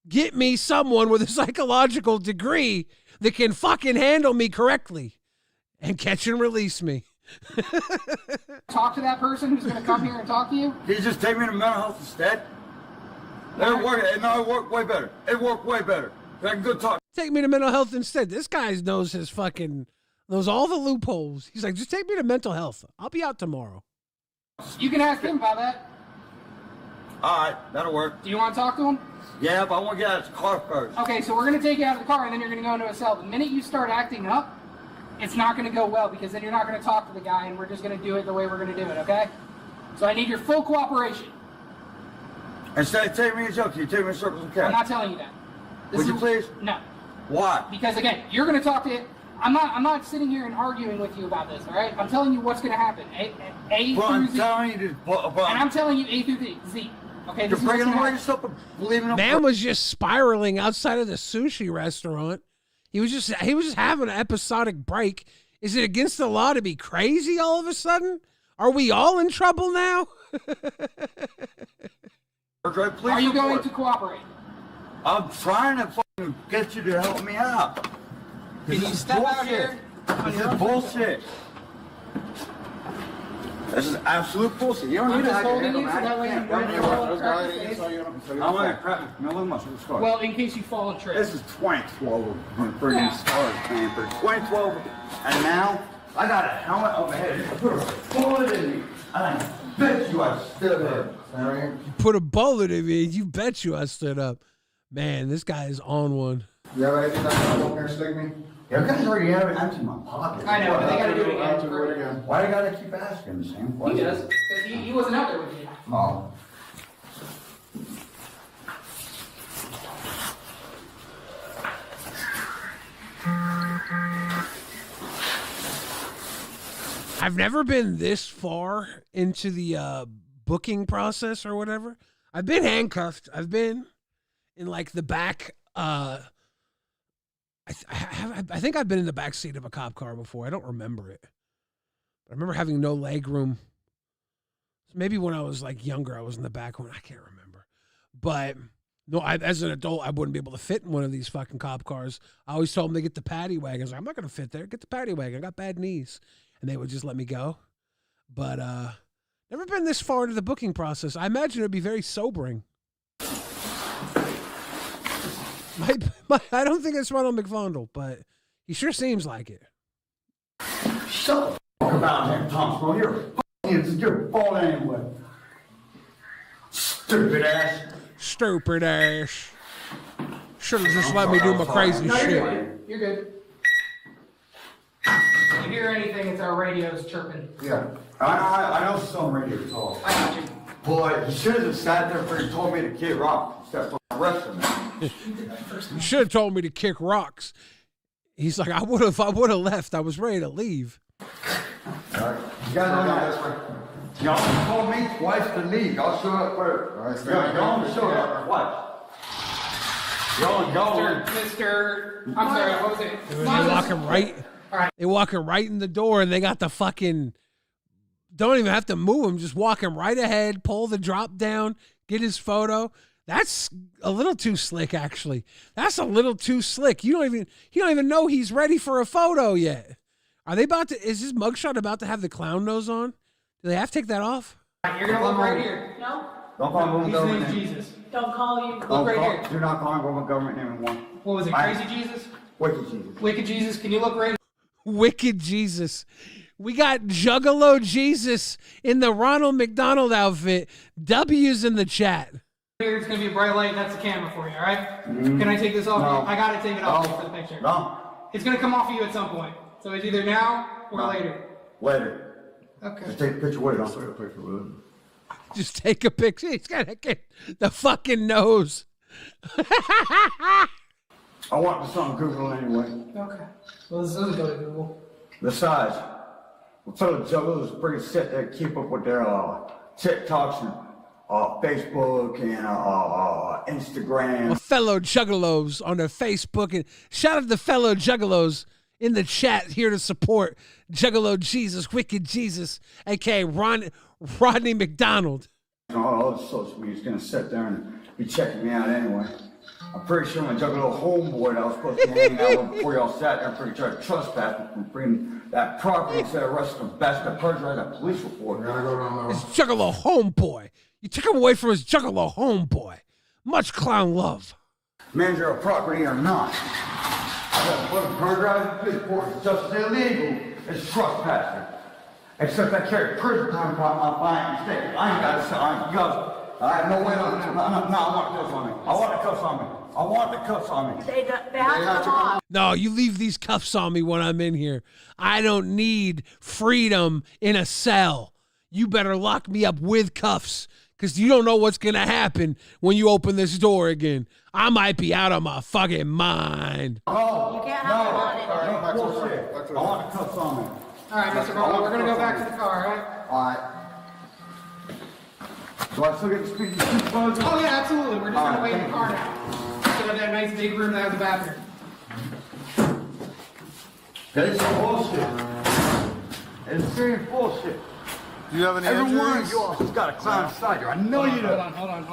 A: Get me someone with a psychological degree that can fucking handle me correctly and catch and release me.
M: Talk to that person who's going to come here and talk to you?
E: Did you just take me to mental health instead? It worked way better. It worked way better. I can go talk.
A: Take me to mental health instead. This guy knows all the loopholes. He's like, just take me to mental health. I'll be out tomorrow.
M: You can ask him about that.
E: All right, that'll work.
M: Do you want to talk to him?
E: Yeah, but I want to get out of the car first.
M: Okay, so we're going to take you out of the car, and then you're going to go into a cell. The minute you start acting up, it's not going to go well, because then you're not going to talk to the guy, and we're just going to do it the way we're going to do it, okay? So I need your full cooperation.
E: Instead of taking me a joke, you take me in circles and cash.
M: I'm not telling you that.
E: Would you please?
M: No.
E: Why?
M: Because, again, you're going to talk to... I'm not sitting here and arguing with you about this, all right? I'm telling you what's going to happen. A through Z. And I'm telling you A through Z. Okay,
E: you're breaking away yourself and believing in
A: Man was just spiraling outside of the sushi restaurant. He was just having an episodic break. Is it against the law to be crazy all of a sudden? Are we all in trouble now?
M: Are you going to cooperate?
E: I'm trying to fucking get you to help me out.
M: Can you step out here?
E: This is bullshit. This is absolute bullshit. You don't need to
M: holding you so that way you don't Well, in case you fall and trip.
E: This is 2012 when friggin' started playing for 2012, and now I got a helmet over here. You put a bullet in me, and I bet you I stood up.
A: You put a bullet in me, you bet you I stood up. Man, this guy is on one.
D: You have anything that can come here and stick me?
E: Yeah, guys already have it empty in my pocket.
M: I know, but they gotta do it again.
E: Why do you gotta keep asking the same question?
M: He does, because he wasn't out there with you.
E: Oh.
A: I've never been this far into the booking process or whatever. I've been handcuffed. I've been in like the back. I think I've been in the back seat of a cop car before. I don't remember it. I remember having no leg room. Maybe when I was like younger, I was in the back one. I can't remember. But no, as an adult, I wouldn't be able to fit in one of these fucking cop cars. I always told them to get the paddy wagon. I was like, I'm not going to fit there. Get the paddy wagon. I got bad knees. And they would just let me go. But never been this far into the booking process. I imagine it would be very sobering. I don't think it's Ronald McFondle, but he sure seems like it.
E: Shut the fuck about him, Tom. You're falling anyway. Stupid ass.
A: Stupid ass. Should have just let me do my crazy shit.
M: You're good. If you hear anything, it's our radios chirping.
E: Yeah. I know some radios all.
M: I got you.
E: Boy, you should have sat there and told me to kick rock instead of wrestling me.
A: You should have told me to kick rocks. He's like, I would have left. I was ready to leave.
E: All right. You guys know this way. Y'all told me twice to leave. Y'all showed up first. Y'all showed up twice.
M: Mr. I'm sorry, what was it?
A: They walking right.
M: All right.
A: They walking right in the door, and they got the fucking. Don't even have to move him. Just walk him right ahead. Pull the drop down. Get his photo. That's a little too slick, actually. That's a little too slick. You don't even know he's ready for a photo yet. Are they about to? Is his mugshot about to have the clown nose on? Do they have to take that off?
M: You're gonna look right here.
L: No?
E: Don't call me
M: His
E: government
M: name's
E: name.
M: Jesus.
L: Don't call you.
M: Look right here.
E: Do not call me government name anymore.
M: What was it? Crazy Jesus?
E: Wicked Jesus.
M: Wicked Jesus. Can you look right?
A: Wicked Jesus. We got Juggalo Jesus in the Ronald McDonald outfit. W's in the chat.
M: Here, it's gonna be a bright light. That's the camera for you. All right?
E: Mm-hmm.
M: Can I take this off?
E: No.
M: I gotta take it off
E: No.
M: for the picture.
E: No.
M: It's gonna come off of you at some point. So it's either now or later.
E: Later.
M: Okay.
E: Just take a picture with it. I'll take a picture with it.
A: Just take a picture. He's gotta get the fucking nose.
E: I want this on Google anyway.
M: Okay. Well, this doesn't go to Google.
E: Besides, fellow jugglers pretty set there keep up with their TikToks and Facebook and Instagram.
A: Well, fellow juggalos on their Facebook, and shout out to the fellow juggalos in the chat here to support Juggalo Jesus, Wicked Jesus, aka Rodney McDonald.
E: All the social media's gonna sit there and be checking me out anyway. I'm pretty sure my juggalo homeboy that I was supposed to be hanging out with before y'all sat there, I'm pretty sure I trespassed from bringing that property instead of arresting the bastard perjurer that police report.
A: His juggalo homeboy. You took him away from his juggalo homeboy. Much clown love.
E: Manager of property or not. That fucking perjurer the police report is just as illegal as trespassing. Except I carry prison time for my fine mistake. I ain't got to say, I have no way on it. No, I want the cuffs on me. I want the cuffs on me. I want the cuffs on me.
L: They have to come on.
A: No, you leave these cuffs on me when I'm in here. I don't need freedom in a cell. You better lock me up with cuffs, because you don't know what's going to happen when you open this door again. I might be out of my fucking mind.
E: Oh,
L: You can't have them on it.
E: bullshit. I want the cuffs on me.
M: All right, Mr. Marlowe, we're going to go back to the car, all right?
E: All right. Do I still get to speak to the supervisor?
M: Oh, yeah, absolutely. We're just going to wait in the car now. So that nice big room that has a bathroom.
E: That's bullshit. It's serious bullshit.
H: Do you have any
E: Every one of
H: injuries?
E: you all has got a clown inside you. I know you do.
M: Hold on.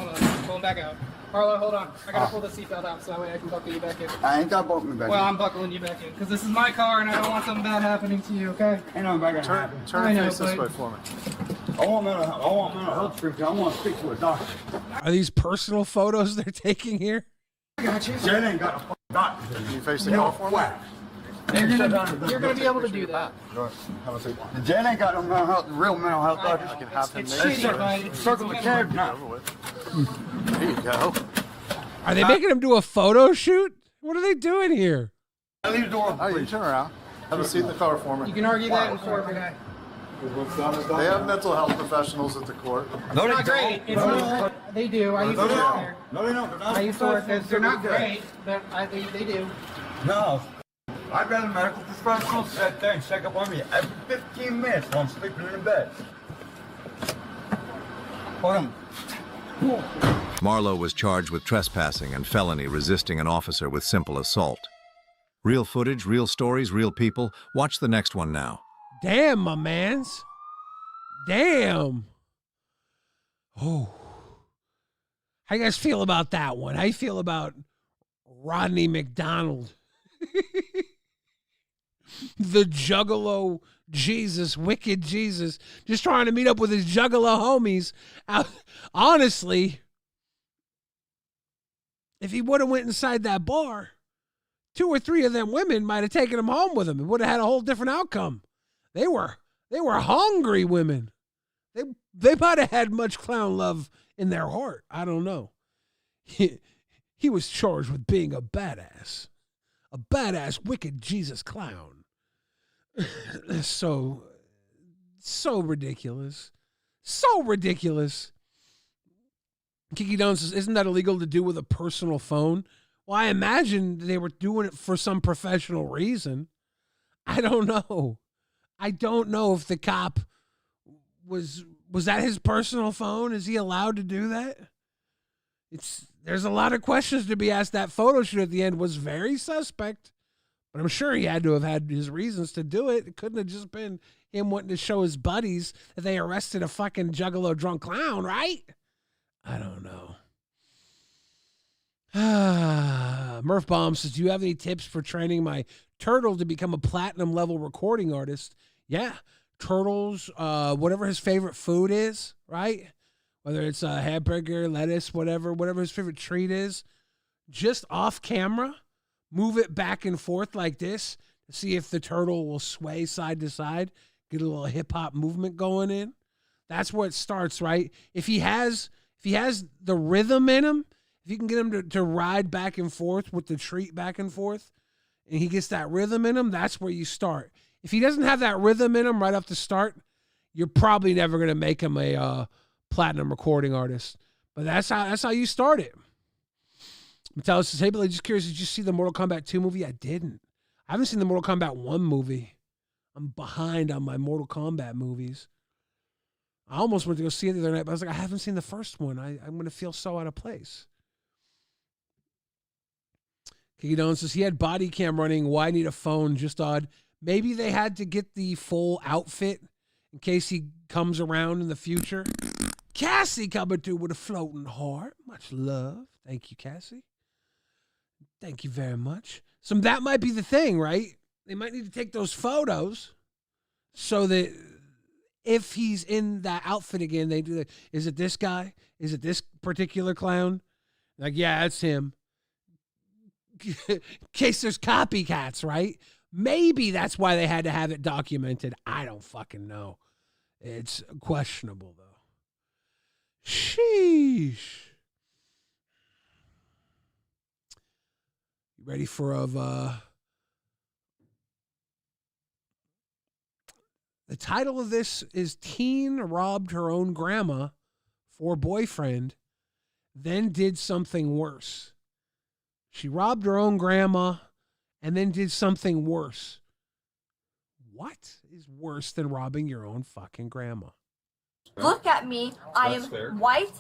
M: Pull him back out. Harlow, hold on. I got to pull the seatbelt out so that way I can buckle you back in.
E: I ain't got both of me back
M: Well,
E: in.
M: I'm buckling you back in because this is my car and I don't want something bad happening to you, okay?
E: Ain't nothing back gonna happen.
H: Turn
M: I
H: your
M: know,
H: face this
M: but-
E: way for me. I want mental health treatment. I want to speak to a doctor.
A: Are these personal photos they're taking here?
M: I got you.
E: Jen ain't got a fucking doctor.
H: Can you face the car for me?
M: You're gonna be able to do that.
H: Have a seat.
E: Jen ain't got no mental health, real mental health doctor.
H: I can have him
M: It's
H: make
M: shitty, but it's
E: Circle the cab now.
H: There you go.
A: Are they making him do a photo shoot? What are they doing here?
E: I leave the door open,
H: Oh, you
E: please.
H: turn around. Have a seat in the car for me.
M: You can argue that in court, my guy.
H: They have mental health professionals at the court.
E: No,
M: It's not great. It's not, they do. I used to work there.
E: No, they don't.
M: I used to work there. They're not great, but they do.
E: No. I'd rather medical professionals sit there and check up on me every 15 minutes while I'm sleeping in bed. Hold on.
F: Marlowe was charged with trespassing and felony resisting an officer with simple assault. Real footage, real stories, real people. Watch the next one now.
A: Damn, my mans. Damn. Oh. How you guys feel about that one? How you feel about Rodney McDonald? The juggalo Jesus, wicked Jesus, just trying to meet up with his juggalo homies. Honestly, if he would have went inside that bar, 2 or 3 of them women might have taken him home with him. It would have had a whole different outcome. They were hungry women. They might have had much clown love in their heart. I don't know. He was charged with being a badass wicked Jesus clown. So ridiculous. So ridiculous. Kiki Down says, isn't that illegal to do with a personal phone? Well, I imagine they were doing it for some professional reason. I don't know. I don't know if the cop was that his personal phone? Is he allowed to do that? There's a lot of questions to be asked. That photo shoot at the end was very suspect, but I'm sure he had to have had his reasons to do it. It couldn't have just been him wanting to show his buddies that they arrested a fucking juggalo drunk clown, right? I don't know. Murph Bomb says, do you have any tips for training my turtle to become a platinum level recording artist? Yeah. Turtles, whatever his favorite food is, right? Whether it's a hamburger, lettuce, whatever his favorite treat is, just off camera, move it back and forth like this to see if the turtle will sway side to side, get a little hip hop movement going in. That's where it starts, right? If he has the rhythm in him, if you can get him to ride back and forth with the treat back and forth, and he gets that rhythm in him, that's where you start. If he doesn't have that rhythm in him right off the start, you're probably never going to make him a platinum recording artist. But that's how you start it. Metallica says, hey, Billy, just curious, did you see the Mortal Kombat 2 movie? I didn't. I haven't seen the Mortal Kombat 1 movie. I'm behind on my Mortal Kombat movies. I almost went to go see it the other night, but I was like, I haven't seen the first one. I'm going to feel so out of place. Kiki Don says, he had body cam running. Why need a phone? Just odd. Maybe they had to get the full outfit in case he comes around in the future. Cassie coming through with a floating heart. Much love. Thank you, Cassie. Thank you very much. So that might be the thing, right? They might need to take those photos so that if he's in that outfit again, they do that. Is it this guy? Is it this particular clown? Like, yeah, it's him. In case there's copycats, right? Maybe that's why they had to have it documented. I don't fucking know. It's questionable, though. Sheesh. You ready for the title of this is Teen Robbed Her Own Grandma for Boyfriend, then did something worse. She robbed her own grandma and then did something worse. What is worse than robbing your own fucking grandma?
N: Look at me. I am white,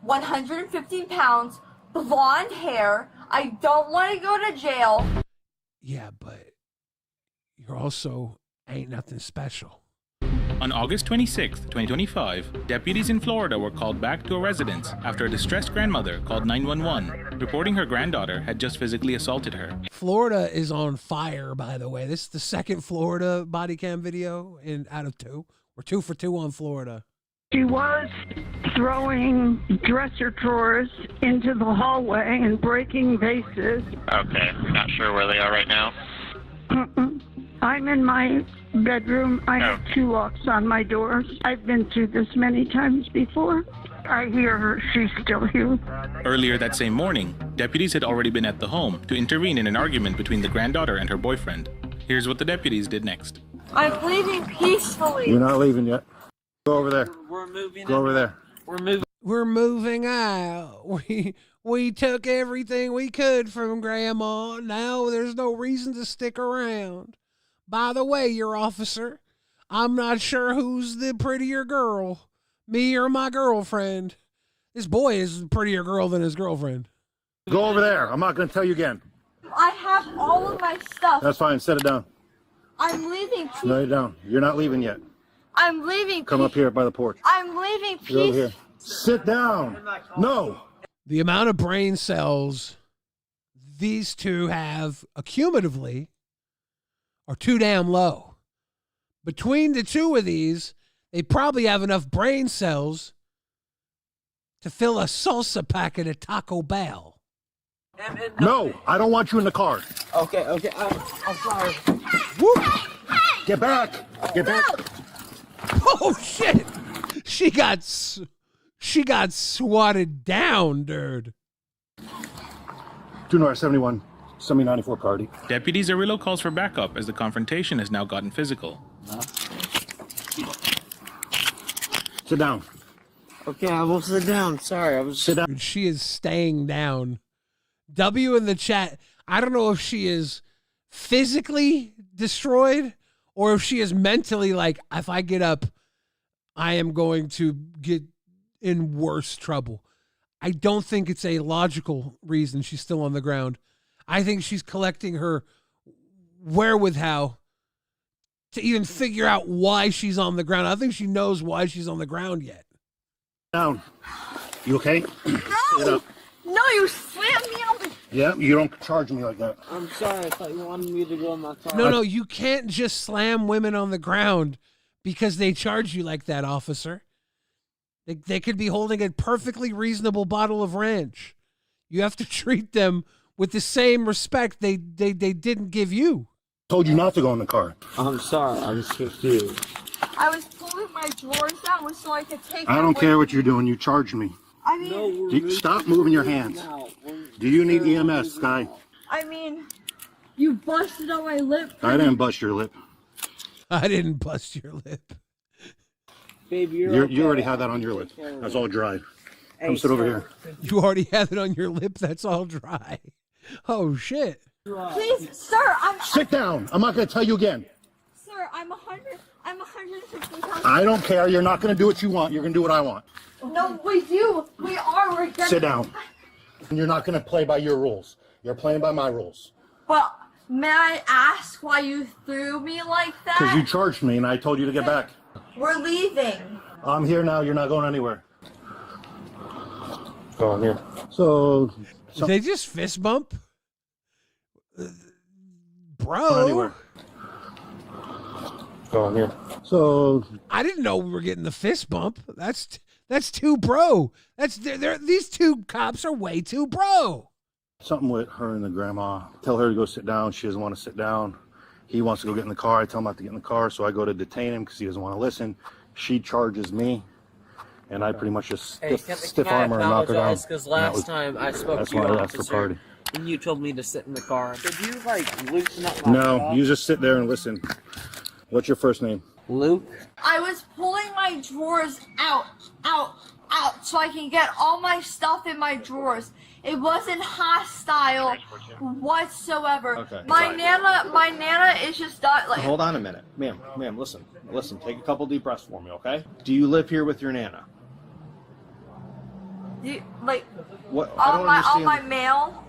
N: 115 pounds, blonde hair. I don't want to go to jail.
A: Yeah, but you're also ain't nothing special.
O: On August 26, 2025, deputies in Florida were called back to a residence after a distressed grandmother called 911, reporting her granddaughter had just physically assaulted her.
A: Florida is on fire, by the way. This is the second Florida body cam video out of 2. We're 2 for 2 on Florida.
P: She was throwing dresser drawers into the hallway and breaking vases.
Q: Okay, not sure where they are right now.
P: I'm in my bedroom. I have 2 locks on my doors. I've been through this many times before. I hear her. She's still here.
O: Earlier that same morning, deputies had already been at the home to intervene in an argument between the granddaughter and her boyfriend. Here's what the deputies did next.
N: I'm leaving peacefully.
S: You're not leaving yet. Go over there.
N: We're moving.
S: Go over there.
A: We're moving out. We took everything we could from Grandma. Now there's no reason to stick around. By the way, your officer, I'm not sure who's the prettier girl, me or my girlfriend. This boy is a prettier girl than his girlfriend.
S: Go over there. I'm not going to tell you again.
N: I have all of my stuff.
S: That's fine. Set it down.
N: I'm leaving.
S: Lay it down. You're not leaving yet.
N: I'm leaving.
S: Come up here by the porch.
N: I'm leaving.
S: Get over here. Sit down. No.
A: The amount of brain cells these two have accumulatively are too damn low. Between the two of these, they probably have enough brain cells to fill a salsa packet at Taco Bell.
S: No, I don't want you in the car.
N: Okay. I'm sorry.
A: Whoop.
S: Get back. Get back.
A: Oh shit! She got swatted down, dude.
S: 2 North 71, 7094 party.
O: Deputy Zerillo calls for backup as the confrontation has now gotten physical.
S: Sit down.
N: Okay, I will sit down. Sorry,
S: Sit down.
A: Dude, she is staying down. W in the chat. I don't know if she is physically destroyed or if she is mentally like, if I get up, I am going to get in worse trouble. I don't think it's a logical reason she's still on the ground. I think she's collecting her wherewithal to even figure out why she's on the ground. I don't think she knows why she's on the ground yet.
S: Down. You okay?
N: No! No, you slammed me on the...
S: Yeah, you don't charge me like that.
N: I'm sorry. I thought you wanted me to go in my car.
A: No, you can't just slam women on the ground because they charge you like that, officer. They could be holding a perfectly reasonable bottle of ranch. You have to treat them with the same respect they didn't give you.
S: Told you not to go in the car.
N: I'm sorry. I was confused. I was pulling my drawers down so I could take...
S: I don't care what you're doing. You charged me.
N: I mean...
S: Stop moving your hands. Do you need EMS, Sky?
N: I mean, you busted on my lip.
S: I didn't bust your lip.
A: I didn't bust your lip.
N: Baby,
S: you already had that on your lip. That's all dry. Come sit over here.
A: You already have it on your lip. That's all dry. Oh, shit.
N: Please, sir,
S: Sit down. I'm not going to tell you again.
N: Sir, I'm 150 pounds.
S: I don't care. You're not going to do what you want. You're going to do what I want.
N: No, we do. We are. We're gonna...
S: Sit down. You're not going to play by your rules. You're playing by my rules.
N: But may I ask why you threw me like that?
S: Because you charged me and I told you to get back.
N: We're leaving.
S: I'm here now. You're not going anywhere. Go on here. So
A: Did they just fist bump?
S: Go anywhere. Go on here. So
A: I didn't know we were getting the fist bump. That's too bro. These two cops are way too bro.
S: something with her and the grandma. Tell her to go sit down. She doesn't want to sit down. He wants to go get in the car. I tell him not to get in the car, so I go to detain him because he doesn't want to listen. She charges me, and I pretty much just stiff arm her and knock her down.
R: Because last time I spoke to you, officer, and you told me to sit in the car. Did you like loosen up my
S: No, you just sit there and listen. What's your first name?
R: Luke.
N: I was pulling my drawers out, so I can get all my stuff in my drawers. It wasn't hostile whatsoever.
T: Okay.
N: My nana is just not like.
T: Hold on a minute, ma'am, listen, take a couple deep breaths for me, okay? Do you live here with your nana? What? I don't understand.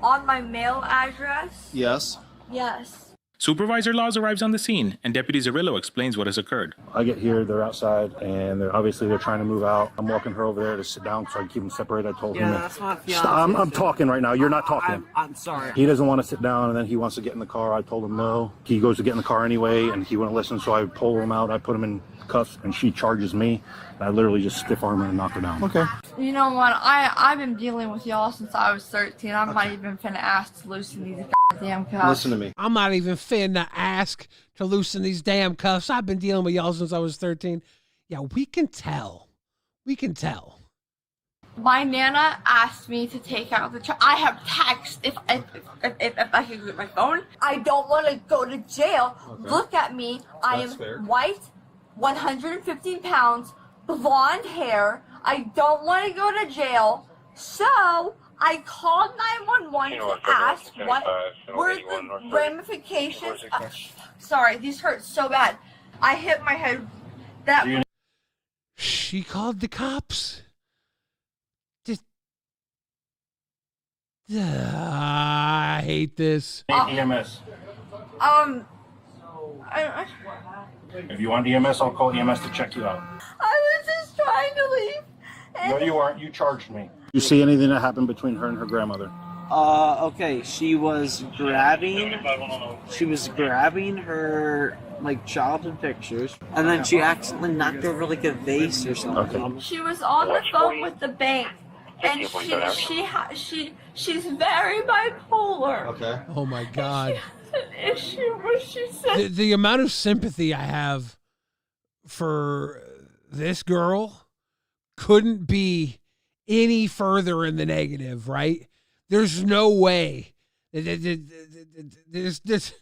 N: on my mail address.
T: Yes.
N: Yes.
O: Supervisor Laws arrives on the scene, and Deputy Zerillo explains what has occurred.
S: I get here, they're outside, and they're trying to move out. I'm walking her over there to sit down so I can keep them separated. I told him that.
R: That's my fiance.
S: Stop, I'm talking right now. You're not talking.
R: I'm sorry.
S: He doesn't want to sit down, and then he wants to get in the car. I told him no. He goes to get in the car anyway, and he wouldn't listen, so I pull him out. I put him in cuffs, and she charges me. And I literally just stiff arm her and knock her down. Okay.
N: You know what? I've been dealing with y'all since I was 13. I'm not even finna ask to loosen these goddamn cuffs.
T: Listen to me.
A: I'm not even finna ask to loosen these damn cuffs. I've been dealing with y'all since I was 13. Yeah, we can tell.
N: My nana asked me to take out the I have text if I can get my phone. I don't want to go to jail.
T: Okay.
N: Look at me. I am white, 115 pounds, blonde hair. I don't want to go to jail. So I called 911 to ask what were the ramifications. Sorry, these hurt so bad. I hit my head.
A: She called the cops. I hate this.
S: EMS. If you want EMS, I'll call EMS to check you out.
N: I was just trying to leave.
S: No, you aren't. You charged me. You see anything that happened between her and her grandmother?
R: Okay, she was grabbing her like childhood pictures, and then she accidentally knocked over like a vase or something.
S: Okay.
N: She was on the phone with the bank, and she's very bipolar.
T: Okay.
A: Oh my God.
N: An issue where she said
A: The amount of sympathy I have for this girl couldn't be any further in the negative, right? There's no way. There's this.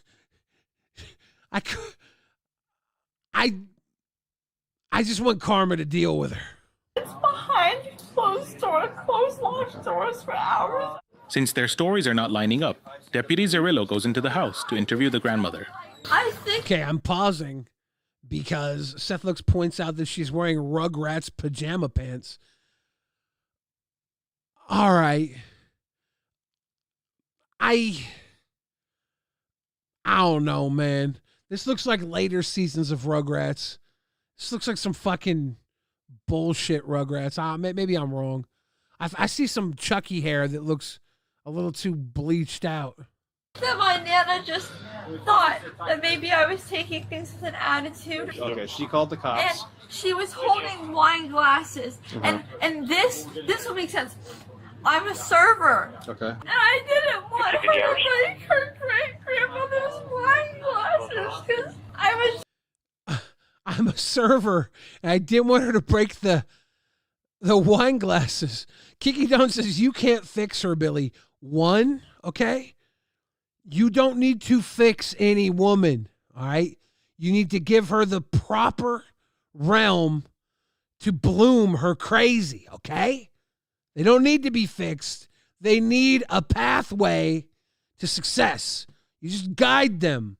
A: I just want karma to deal with her.
N: it's behind closed locked doors for hours.
O: Since their stories are not lining up, Deputy Zerillo goes into the house to interview the grandmother.
A: Okay, I'm pausing because Seth Looks points out that she's wearing Rugrats pajama pants. All right. I don't know, man. This looks like later seasons of Rugrats. This looks like some fucking bullshit Rugrats. Maybe I'm wrong. I see some Chucky hair that looks a little too bleached out.
N: That my nana just thought that maybe I was taking things with an attitude.
T: Okay, she called the cops.
N: And she was holding wine glasses. And this will make sense. I'm a server.
T: Okay.
N: And I didn't want her to break her great-grandmother's wine glasses because
A: I'm a server, and I didn't want her to break the wine glasses. Kiki Don says, you can't fix her, Billy. One, okay? You don't need to fix any woman, all right? You need to give her the proper realm to bloom her crazy, okay? They don't need to be fixed. They need a pathway to success. You just guide them.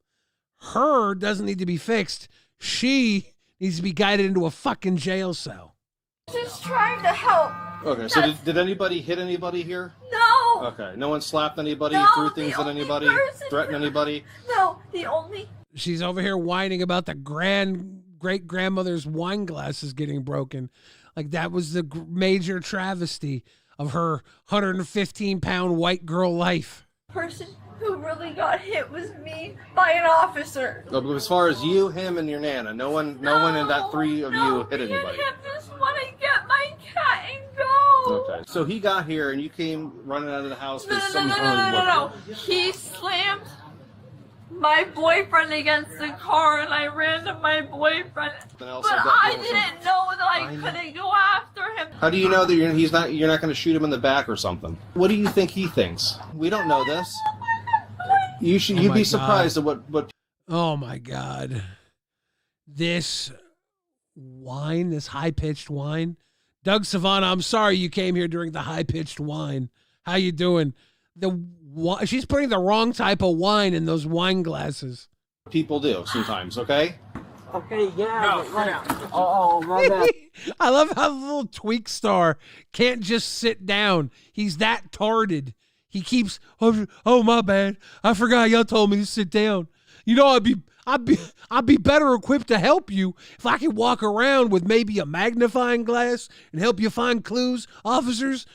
A: Her doesn't need to be fixed. She needs to be guided into a fucking jail cell.
N: just trying to help.
T: Okay, so did anybody hit anybody here?
N: No.
T: Okay, no one slapped anybody,
N: No,
T: threw things at anybody, threatened anybody?
N: No, the only.
A: She's over here whining about the great grandmother's wine glasses getting broken. Like that was the major travesty of her 115-pound white girl life.
N: Person who really got hit was me by an officer.
T: No, but as far as you, him, and your Nana, no one in that three of you hit
N: Me and
T: anybody.
N: him just want to get my cat and go.
T: Okay. So he got here and you came running out of the house
N: No,
T: because
N: no, no,
T: someone's
N: no, no,
T: really
N: no, no. He slammed my boyfriend against the car and I ran to my boyfriend. But I didn't know that I couldn't go after him.
T: How do you know that you're not going to shoot him in the back or something? What do you think he thinks? We don't know this. You'd be surprised at what.
A: Oh my God. This whine, this high-pitched whine. Doug Savannah, I'm sorry you came here during the high-pitched whine. How you doing? She's putting the wrong type of wine in those wine glasses.
T: People do sometimes, okay?
R: Okay, yeah. My bad.
A: I love how the little tweak star can't just sit down. He's that tarded. He keeps, oh my bad. I forgot y'all told me to sit down. You know, I'd be better equipped to help you if I could walk around with maybe a magnifying glass and help you find clues. Officers,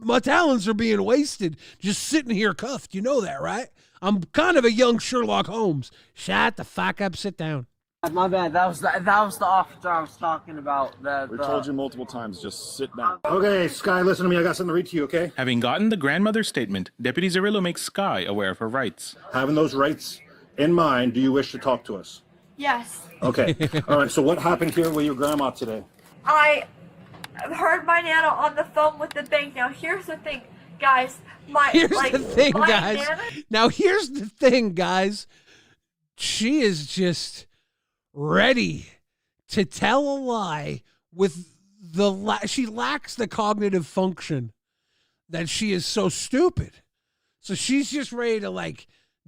A: my talents are being wasted just sitting here cuffed. You know that, right? I'm kind of a young Sherlock Holmes. Shut the fuck up, sit down.
R: My bad. That was the officer I was talking about.
S: We told you multiple times, just sit down. Okay, Sky, listen to me. I got something to read to you, okay?
O: Having gotten the grandmother's statement, Deputy Zerillo makes Sky aware of her rights.
S: Having those rights in mind, do you wish to talk to us?
N: Yes.
S: Okay. All right, so what happened here with your grandma today?
N: I heard my Nana on the phone with the bank. Now, here's the thing, guys.
A: Here's the thing, guys. Now, here's the thing, guys. She is just ready to tell a lie with she lacks the cognitive function that she is so stupid. So she's just ready to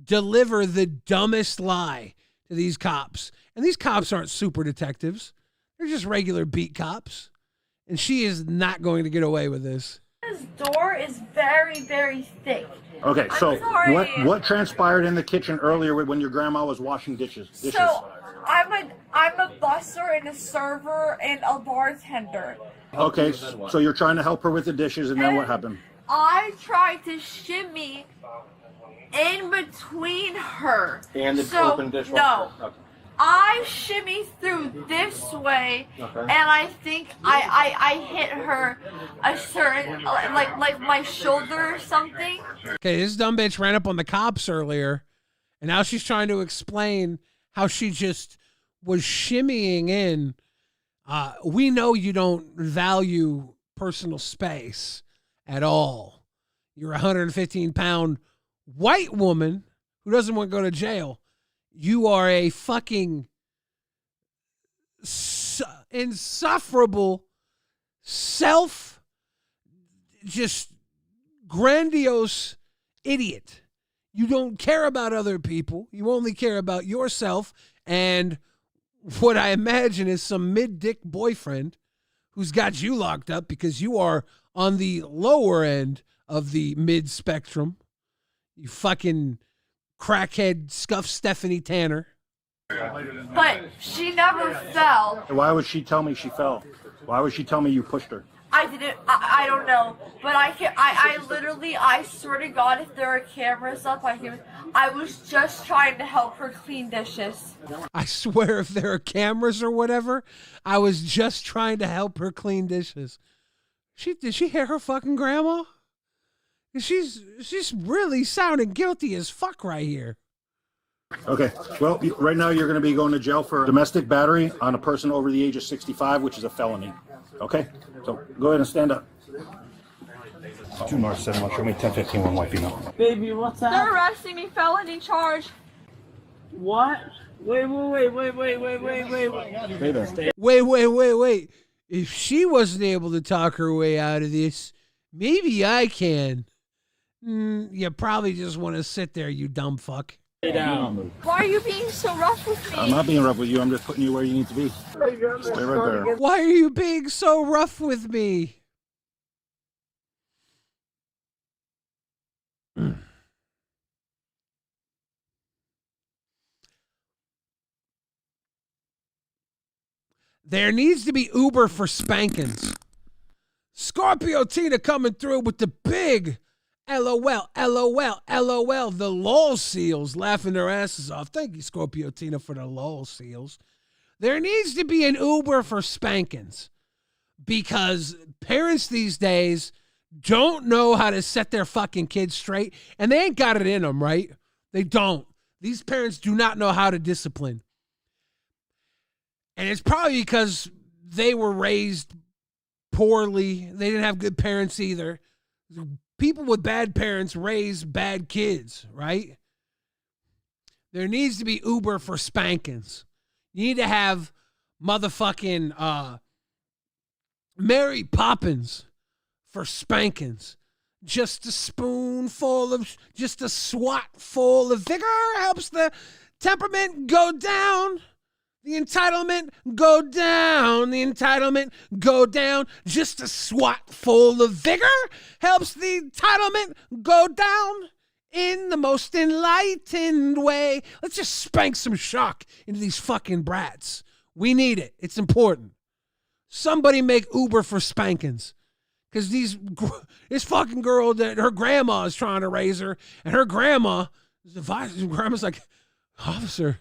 A: deliver the dumbest lie to these cops. And these cops aren't super detectives. They're just regular beat cops. And she is not going to get away with this.
N: This door is very, very thick.
S: Okay,
N: I'm
S: so
N: sorry.
S: what transpired in the kitchen earlier when your grandma was washing dishes?
N: So I'm a busser and a server and a bartender.
S: Okay, so you're trying to help her with the dishes, and then what happened?
N: I tried to shimmy in between her.
T: And the open dishwasher?
N: No.
T: Okay.
N: I shimmy through this way, and I think I hit her a certain, like my shoulder or something.
A: Okay, this dumb bitch ran up on the cops earlier, and now she's trying to explain how she just was shimmying in. We know you don't value personal space at all. You're a 115-pound white woman who doesn't want to go to jail. You are a fucking insufferable, just grandiose idiot. You don't care about other people. You only care about yourself and what I imagine is some mid-dick boyfriend who's got you locked up because you are on the lower end of the mid-spectrum. You fucking crackhead scuff Stephanie Tanner.
N: But she never fell.
S: Why would she tell me she fell? Why would she tell me you pushed her?
N: I didn't. I don't know. But I literally, I swear to God, if there are cameras up, I was just trying to help her clean dishes.
A: I swear, if there are cameras or whatever, I was just trying to help her clean dishes. Did she hear her fucking grandma? She's really sounding guilty as fuck right here.
S: Okay, well, right now you're going to be going to jail for domestic battery on a person over the age of 65, which is a felony. Okay, so go ahead and stand up. 2 North 7, show me 1015 one white female.
R: Baby, what's that?
N: They're arresting me, felony charge.
R: What? Wait.
A: Wait. If she wasn't able to talk her way out of this, maybe I can. You probably just want to sit there, you dumb fuck.
R: Stay down.
N: Why are you being so rough with me?
S: I'm not being rough with you. I'm just putting you where you need to be. Stay right there.
A: Why are you being so rough with me? There needs to be Uber for spankings. Scorpio Tina coming through with the big LOL, LOL, LOL. The LOL seals laughing their asses off. Thank you, Scorpio Tina, for the LOL seals. There needs to be an Uber for spankings because parents these days don't know how to set their fucking kids straight, and they ain't got it in them, right? They don't. These parents do not know how to discipline. And it's probably because they were raised poorly. They didn't have good parents either. People with bad parents raise bad kids, right? There needs to be Uber for spankings. You need to have motherfucking Mary Poppins for spankings. Just a swat full of vigor helps the temperament go down. The entitlement go down. The entitlement go down. Just a swat full of vigor helps the entitlement go down in the most enlightened way. Let's just spank some shock into these fucking brats. We need it. It's important. Somebody make Uber for spankings. Because this fucking girl that her grandma is trying to raise her, and her grandma's like, officer,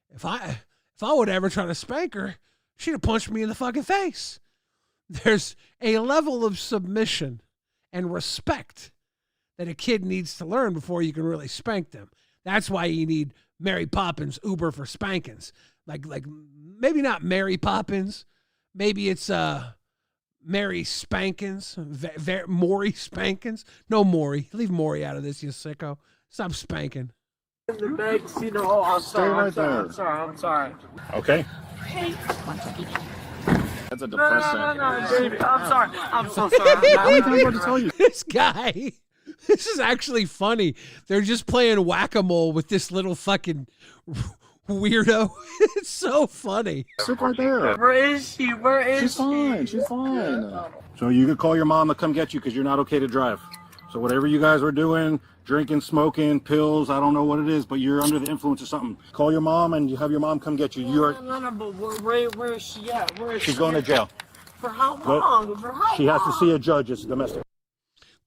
A: if I would ever try to spank her, she'd have punched me in the fucking face. There's a level of submission and respect that a kid needs to learn before you can really spank them. That's why you need Mary Poppins Uber for spankings. Like maybe not Mary Poppins, maybe it's Mary Spankins, Maury Spankins. No Maury, leave Maury out of this, you sicko. Stop spanking.
R: The bag, I'm sorry. I'm sorry.
S: Okay. That's a depressing.
R: No, baby. I'm sorry. I'm so sorry.
S: How many times do I have to tell you?
A: This guy, this is actually funny. They're just playing whack-a-mole with this little fucking weirdo. It's so funny.
S: Sit right there.
R: Where is she? Where is
S: She's fine. She's fine. So you could call your mom to come get you because you're not okay to drive. So whatever you guys were doing, drinking, smoking, pills, I don't know what it is, but you're under the influence of something. Call your mom and you have your mom come get you.
R: No, but where is she at? Where is
S: She's
R: she
S: going to jail.
R: For how long? For how
S: She has to
R: long?
S: see a judge. It's domestic.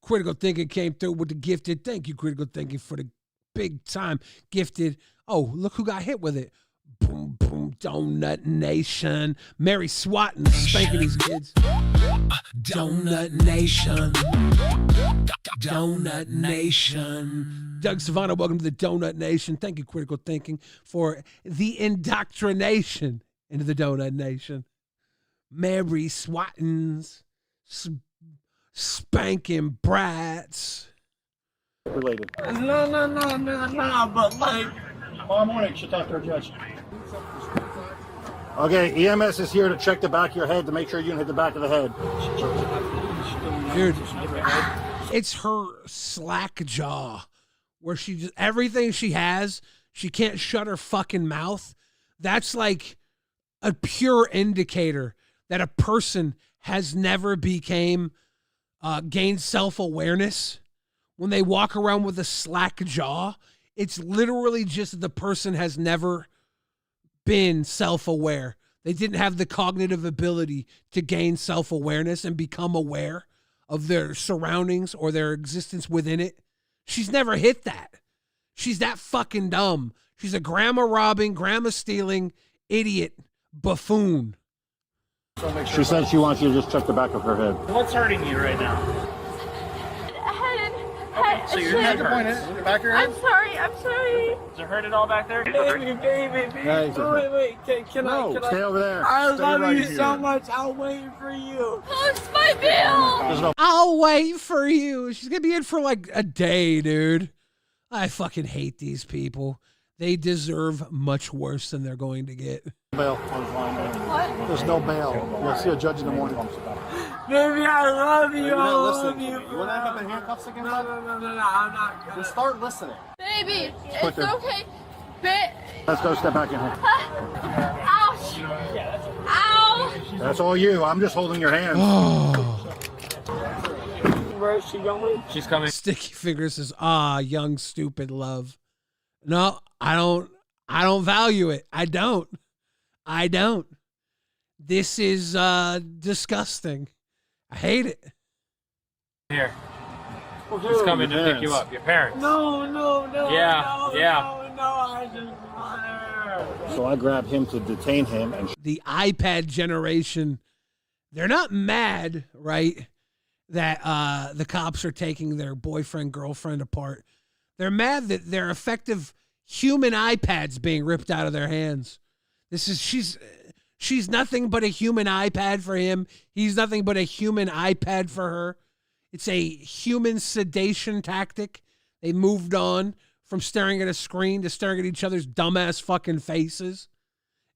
A: Critical Thinking came through with the gifted. Thank you, Critical Thinking, for the big time gifted. Oh, look who got hit with it. Boom, boom, Donut Nation. Mary Swatton spanking these kids. Donut Nation. Donut Nation. Doug Savannah, welcome to the Donut Nation. Thank you, Critical Thinking, for the indoctrination into the Donut Nation. Mary Swattons spanking brats.
S: Related.
R: No, but like.
S: Tomorrow morning, she'll talk to her judge. Okay, EMS is here to check the back of your head to make sure you didn't hit the back of the head.
A: Dude, it's her slack jaw where she just, everything she has, she can't shut her fucking mouth. That's like a pure indicator that a person has never gained self-awareness. When they walk around with a slack jaw, it's literally just the person has never been self-aware. They didn't have the cognitive ability to gain self-awareness and become aware of their surroundings or their existence within it. She's never hit that. She's that fucking dumb. She's a grandma robbing, grandma stealing, idiot, buffoon.
S: She said she wants you to just check the back of her head.
R: What's hurting you right now?
N: Head.
R: So your head hurts.
N: The back of your head? I'm sorry.
R: Does it hurt at all back there? Baby. Wait. Can I?
S: Stay over there.
R: I
S: Stay
R: love
S: right
R: you
S: here.
R: so much. I'll wait for you.
N: Oh, it's my bill.
A: I'll wait for you. She's going to be in for like a day, dude. I fucking hate these people. They deserve much worse than they're going to get.
S: Bail on his line.
N: What?
S: There's no bail. You'll see a judge in the morning.
R: Baby, I love you.
S: You're
R: I
S: not
R: love
S: listening.
R: you.
S: You want to end up in handcuffs again?
R: No, I'm not gonna.
S: Just start listening.
N: Baby,
S: Quicker.
N: it's okay.
S: Let's go step back in here.
N: Ouch. Ow.
S: That's all you. I'm just holding your hand.
R: Where is she going?
O: She's coming.
A: Sticky Fingers says, young, stupid love. No, I don't value it. I don't. This is disgusting. I hate it.
B: Here. He's coming to pick you up. Your parents.
L: No.
B: Yeah.
L: I just want her.
S: So I grab him to detain him, and
A: The iPad generation, they're not mad, right, that the cops are taking their boyfriend, girlfriend apart. They're mad that their effective human iPads being ripped out of their hands. She's nothing but a human iPad for him. He's nothing but a human iPad for her. It's a human sedation tactic. They moved on from staring at a screen to staring at each other's dumbass fucking faces.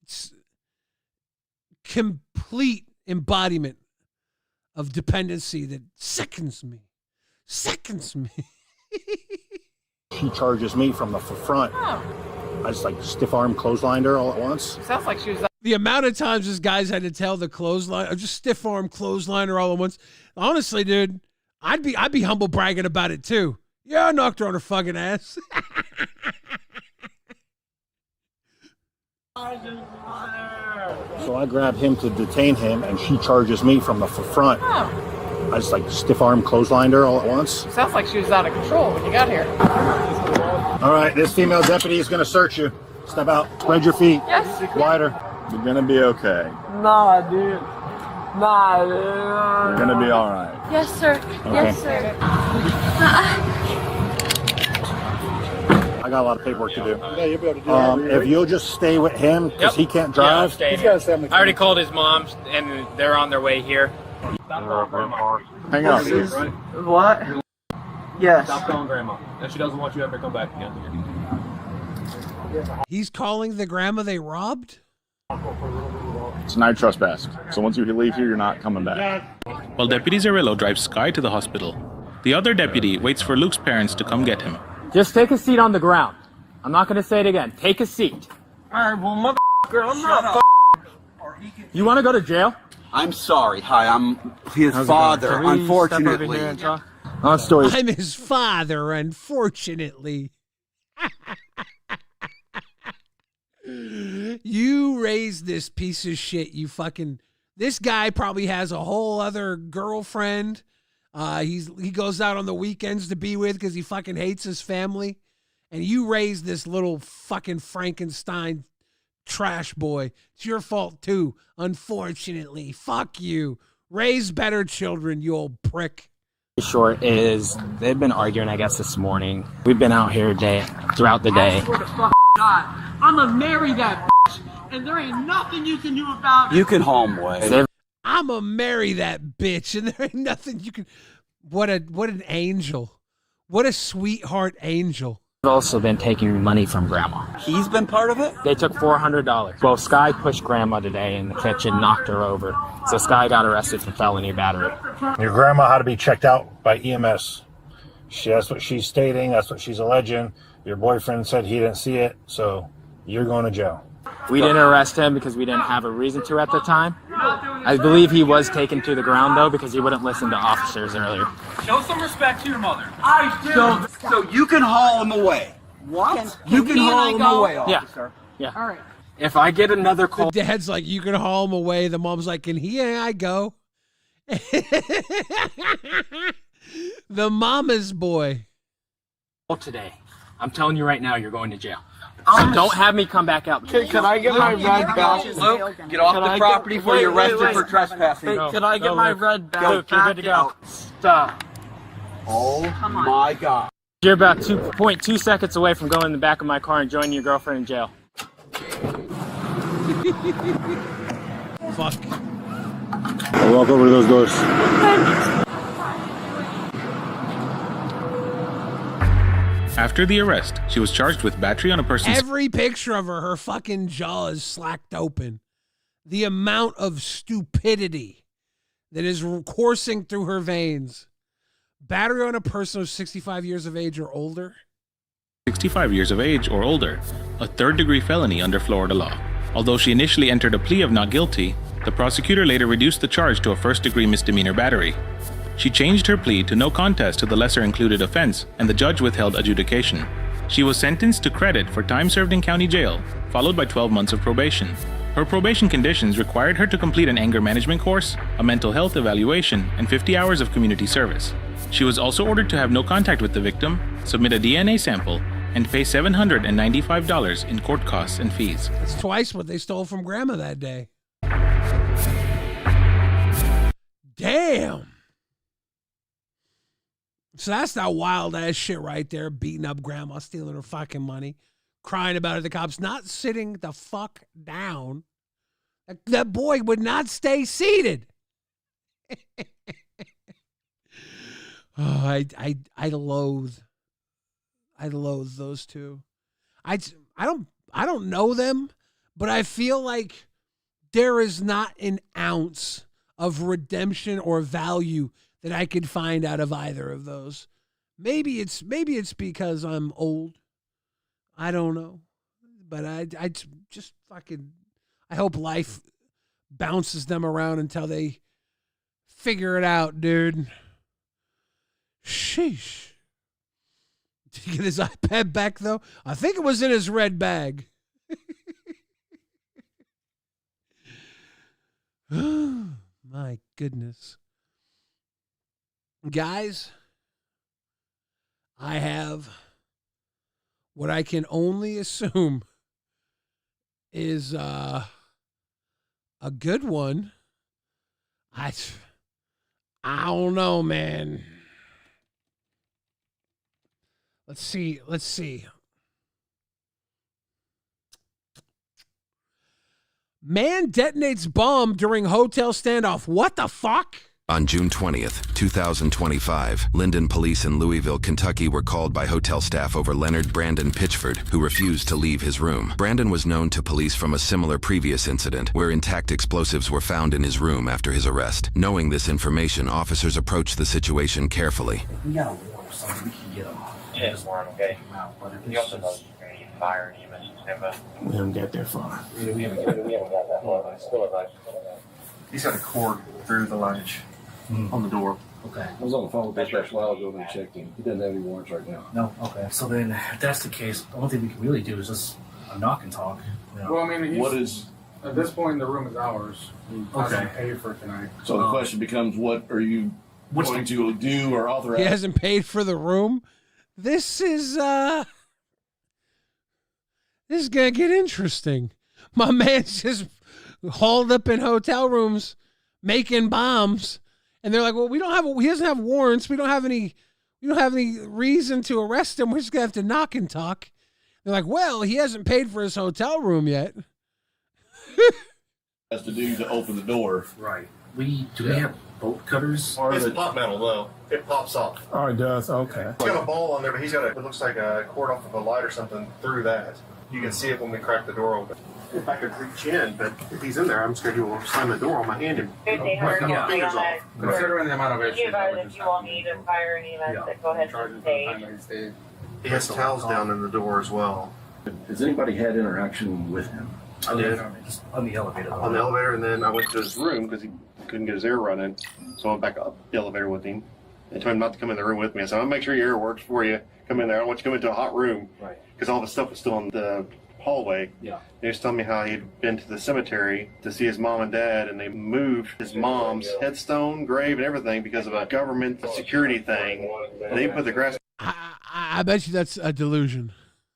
A: It's complete embodiment of dependency that sickens me.
S: she charges me from the front. I just like stiff arm clotheslined her all at once.
L: Sounds like she was.
A: The amount of times this guy's had to tell the clothesline, or just stiff arm clothesline her all at once. Honestly, dude, I'd be humble bragging about it too. Yeah, I knocked her on her fucking ass.
S: So I grab him to detain him, and she charges me from the front. I just like stiff arm clotheslined her all at once.
L: Sounds like she was out of control when you got here.
S: All right, this female deputy is going to search you. Step out. Spread your feet.
L: Yes.
S: Wider.
U: You're going to be okay.
L: Nah, dude.
U: You're going to be all right.
N: Yes, sir.
S: Okay.
N: Yes, sir.
S: I got a lot of paperwork to do.
U: Yeah, you'll be able to do that.
S: If you'll just stay with him, because he can't drive.
B: He's got to stay on the I already called his mom, and they're on their way here.
U: Hang on.
L: What? Yes.
B: Stop calling grandma. And she doesn't want you ever to come back again.
A: He's calling the grandma they robbed?
U: It's night trespass. So once you leave here, you're not coming back.
O: While Deputy Zerillo drives Sky to the hospital, the other deputy waits for Luke's parents to come get him.
B: Just take a seat on the ground. I'm not going to say it again. Take a seat.
L: Alright, well, motherfucker, I'm not.
B: You want to go to jail?
W: I'm sorry. Hi, I'm his father, unfortunately.
A: I'm his father, unfortunately. You raised this piece of shit, you fucking... This guy probably has a whole other girlfriend. He goes out on the weekends to be with because he fucking hates his family. And you raised this little fucking Frankenstein trash boy. It's your fault too, unfortunately. Fuck you. Raise better children, you old prick.
B: Short is they've been arguing, I guess, this morning. We've been out here throughout the day.
L: I swear to fuck God, I'ma marry that bitch, and there ain't nothing you can do about it.
W: You can home away.
A: I'ma marry that bitch, and there ain't nothing you can... What an angel. What a sweetheart angel.
B: They've also been taking money from Grandma.
W: He's been part of it?
B: They took $400. Well, Sky pushed Grandma today in the kitchen, knocked her over. So Sky got arrested for felony battery.
S: Your grandma had to be checked out by EMS. That's what she's stating. That's what she's alleging. Your boyfriend said he didn't see it, so you're going to jail.
B: We didn't arrest him because we didn't have a reason to at the time. I believe he was taken to the ground, though, because he wouldn't listen to officers earlier.
L: Show some respect to your mother.
W: So you can haul him away. What? You can haul him away, officer.
B: Yeah.
L: All right.
B: If I get another call...
A: The dad's like, you can haul him away. The mom's like, can he and I go? The mama's boy.
B: Today, I'm telling you right now, you're going to jail. So don't have me come back out.
L: Can I get my red back?
W: Luke, get off the property before you're arrested for trespassing.
L: Can I get my red back?
B: Luke, you're good to go. Stop.
W: Oh my God.
B: You're about 2.2 seconds away from going in the back of my car and joining your girlfriend in jail.
A: Fuck.
S: I'll walk over to those doors.
O: After the arrest, she was charged with battery on a person's...
A: Every picture of her fucking jaw is slacked open. The amount of stupidity that is coursing through her veins. Battery on a person of 65 years of age or older.
O: 65 years of age or older, a third-degree felony under Florida law. Although she initially entered a plea of not guilty, the prosecutor later reduced the charge to a first-degree misdemeanor battery. She changed her plea to no contest to the lesser-included offense, and the judge withheld adjudication. She was sentenced to credit for time served in county jail, followed by 12 months of probation. Her probation conditions required her to complete an anger management course, a mental health evaluation, and 50 hours of community service. She was also ordered to have no contact with the victim, submit a DNA sample, and pay $795 in court costs and fees.
A: That's twice what they stole from Grandma that day. Damn. So that's that wild ass shit right there, beating up Grandma, stealing her fucking money, crying about it. The cops not sitting the fuck down. That boy would not stay seated. Oh, I loathe those two. I don't know them, but I feel like there is not an ounce of redemption or value that I could find out of either of those. Maybe it's because I'm old. I don't know, but I just fucking, I hope life bounces them around until they figure it out, dude. Sheesh. Did he get his iPad back, though? I think it was in his red bag. My goodness. Guys, I have what I can only assume is a good one. I don't know, man. Let's see. Man detonates bomb during hotel standoff. What the fuck?
C: On June 20th, 2025, Linden police in Louisville, Kentucky were called by hotel staff over Leonard Brandon Pitchford, who refused to leave his room. Brandon was known to police from a similar previous incident where intact explosives were found in his room after his arrest. Knowing this information, officers approached the situation carefully.
R: We got a war, so we can get him.
Q: Yeah, it's more okay. You also know you're going to get fired, you mentioned him, but
R: We haven't got that far.
Q: we haven't got that far, but still advice.
G: He's got a cord through the luggage on the door.
R: Okay.
V: I was on the phone with dispatch a while ago and checked him. He doesn't have any warrants right now.
R: No? Okay. So then, if that's the case, the only thing we can really do is just a knock and talk. You know?
G: Well, I mean,
V: What is...
G: at this point, the room is ours. He hasn't paid for tonight.
V: So the question becomes, what are you going to do or authorize?
A: He hasn't paid for the room. This is gonna get interesting. My man's just hauled up in hotel rooms making bombs, and they're like, "Well, he doesn't have warrants. We don't have any reason to arrest him. We're just gonna have to knock and talk." They're like, "Well, he hasn't paid for his hotel room yet."
V: Has to do to open the door.
R: Right. We have bolt cutters?
G: It's pop metal, though. It pops off.
H: Oh, it does? Okay.
G: He's got a ball on there, but it looks like a cord off of a light or something through that. You can see it when we crack the door open. If I could reach in, but if he's in there, I'm scared he will slam the door on my hand and break my fingers off. Considering the amount of issues,
N: If you all need a fire and EMS, then go ahead and stay.
G: he has towels down in the door as well.
V: Has anybody had interaction with him?
G: I did.
R: Just on the elevator.
G: On the elevator, and then I went to his room because he couldn't get his air running. So I went back up the elevator with him. I told him not to come in the room with me. I said, I'll make sure your air works before you come in there. I don't want you to come into a hot room.
R: Right.
G: Because all the stuff was still in the hallway.
R: Yeah.
G: And he was telling me how he'd been to the cemetery to see his mom and dad, and they moved his mom's headstone, grave, and everything because of a government security thing. And they put the grass
A: I bet you that's a delusion.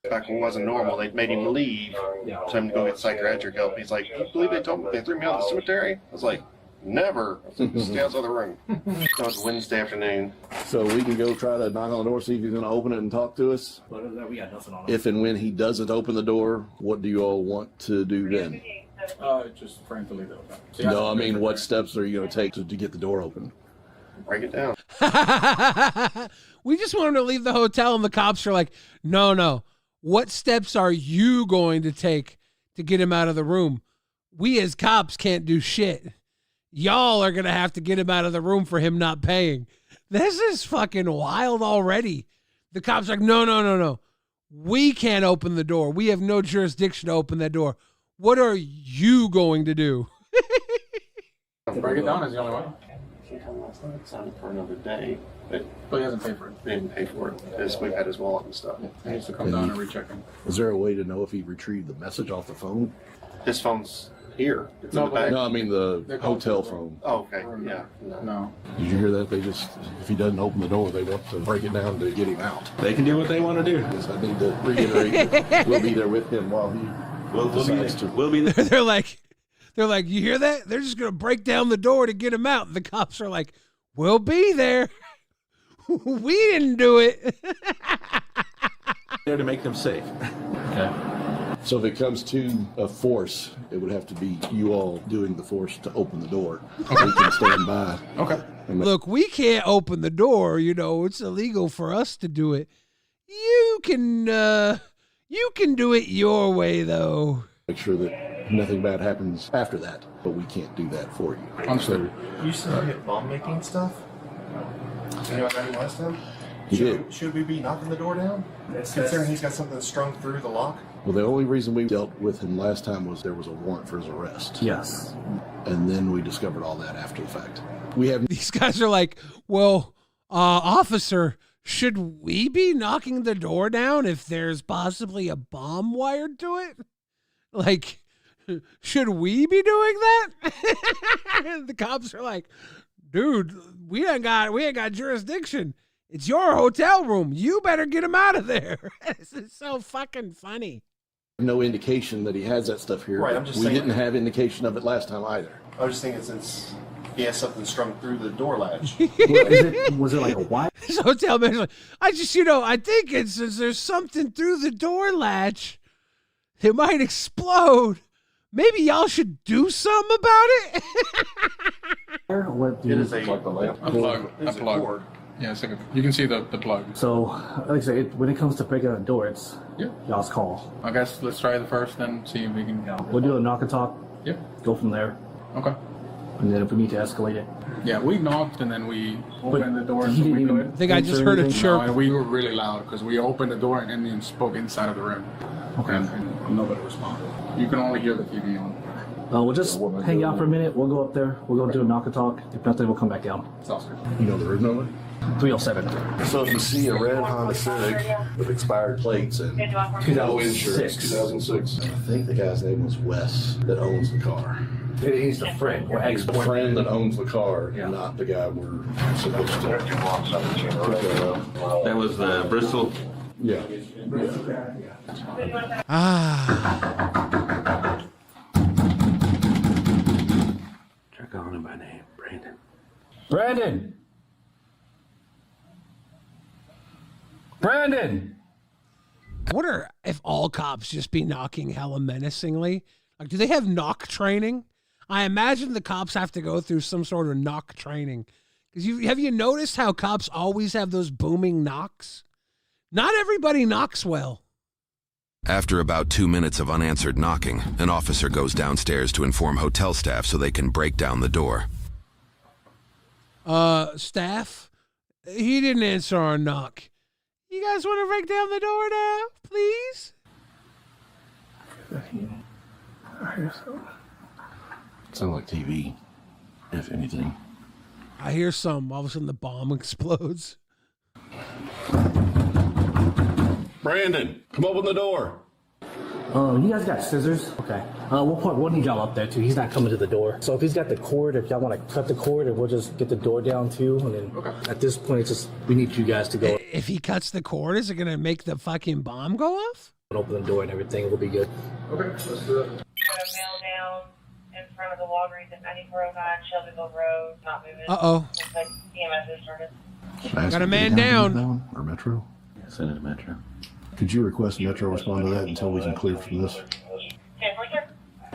G: back when it wasn't normal. They made him leave, told him to go get psychiatric help. He's like, "You believe they threw me out of the cemetery?" I was like, "Never." Stay outside the room. That was Wednesday afternoon.
V: So we can go try to knock on the door, see if he's going to open it and talk to us?
R: We got nothing on it.
V: If and when he doesn't open the door, what do you all want to do then?
G: Just frankly, though.
V: No, I mean, what steps are you going to take to get the door open?
G: Break it down.
A: We just want him to leave the hotel, and the cops are like, no. What steps are you going to take to get him out of the room? We as cops can't do shit. Y'all are going to have to get him out of the room for him not paying. This is fucking wild already. The cops are like, no. We can't open the door. We have no jurisdiction to open that door. What are you going to do?
G: Break it down is the only way.
V: She told me last night it sounded for another day.
G: But he hasn't paid for it.
V: He didn't pay for it. Because we've had his wallet and stuff.
G: He needs to come down and recheck him.
V: Is there a way to know if he retrieved the message off the phone?
G: His phone's here. It's in
V: No,
G: the back.
V: no, I mean the hotel phone.
G: Oh, okay. Yeah.
V: No. Did you hear that? They just, if he doesn't open the door, they want to break it down to get him out.
U: They can do what they want to do.
V: Yes, I need to reiterate, we'll be there with him while he decides to.
U: We'll be there.
A: They're like, you hear that? They're just gonna break down the door to get him out. The cops are like, we'll be there. We didn't do it.
U: There to make them safe.
V: Okay. So if it comes to a force, it would have to be you all doing the force to open the door. We can stand by. Okay.
A: Look, we can't open the door. You know, it's illegal for us to do it. You can do it your way, though.
V: Make sure that nothing bad happens after that, but we can't do that for you. Understood.
G: You used to get bomb making stuff? You know what that last time?
V: He did.
G: Should we be knocking the door down? Considering he's got something strung through the lock?
V: Well, the only reason we dealt with him last time was there was a warrant for his arrest.
W: Yes.
V: And then we discovered all that after the fact. We have
A: These guys are like, well, officer, should we be knocking the door down if there's possibly a bomb wired to it? Like, should we be doing that? The cops are like, dude, we ain't got jurisdiction. It's your hotel room. You better get him out of there. This is so fucking funny.
V: no indication that he has that stuff here.
G: Right, I'm just
V: we
G: saying.
V: didn't have indication of it last time either.
G: I was just thinking since he has something strung through the door latch.
W: Was it like a wire?
A: This hotel manager's like, I think it's since there's something through the door latch, it might explode. Maybe y'all should do something about it.
W: What
G: It is a
V: plug. Yeah, it's like you can see the plug.
W: So, like I say, when it comes to breaking a door, it's y'all's call.
V: I guess let's try the first, then see if we can.
W: We'll do a knock and talk.
V: Yep.
W: Go from there.
V: Okay.
W: And then if we need to escalate it.
V: Yeah, we knocked and then we opened the door.
W: he
V: So
W: didn't
V: we
W: even
V: could.
A: I think I just heard a chirp.
V: No, and we were really loud because we opened the door and then spoke inside of the room.
W: Okay.
V: And nobody responded. You can only hear the TV on.
W: We'll just hang out for a minute. We'll go up there. We'll go do a knock and talk. If nothing, we'll come back down.
V: Sounds good. You know the room number?
W: 307.
V: So if you see a red Honda Civic with expired plates and no insurance, 2006. I think the guy's name was Wes that owns the car.
W: He's the friend. Or
V: He's the friend that owns the car, not the guy we're supposed to.
U: That was Bristol.
V: Yeah.
U: Try calling him by name, Brandon.
W: Brandon! Brandon!
A: I wonder if all cops just be knocking hella menacingly. Like, do they have knock training? I imagine the cops have to go through some sort of knock training. Because have you noticed how cops always have those booming knocks? Not everybody knocks well.
C: After about 2 minutes of unanswered knocking, an officer goes downstairs to inform hotel staff so they can break down the door.
A: Staff, he didn't answer our knock. You guys want to break down the door now, please?
V: Sound like TV, if anything.
A: I hear some. All of a sudden, the bomb explodes.
V: Brandon, come open the door.
W: You guys got scissors? Okay. We'll need y'all up there too. He's not coming to the door. So if he's got the cord, if y'all want to cut the cord, and we'll just get the door down too. And then at this point, it's just we need you guys to go.
A: If he cuts the cord, is it going to make the fucking bomb go off?
W: Open the door and everything. We'll be good.
V: Okay, let's do it.
I: Put a mail down in front of the Walgreens at 9409 Shelbyville Road. Not moving.
A: Uh-oh.
I: Looks like EMS has started.
A: Got a man down.
V: Or Metro?
U: Send it to Metro.
V: Could you request Metro respond to that until we can clear from this?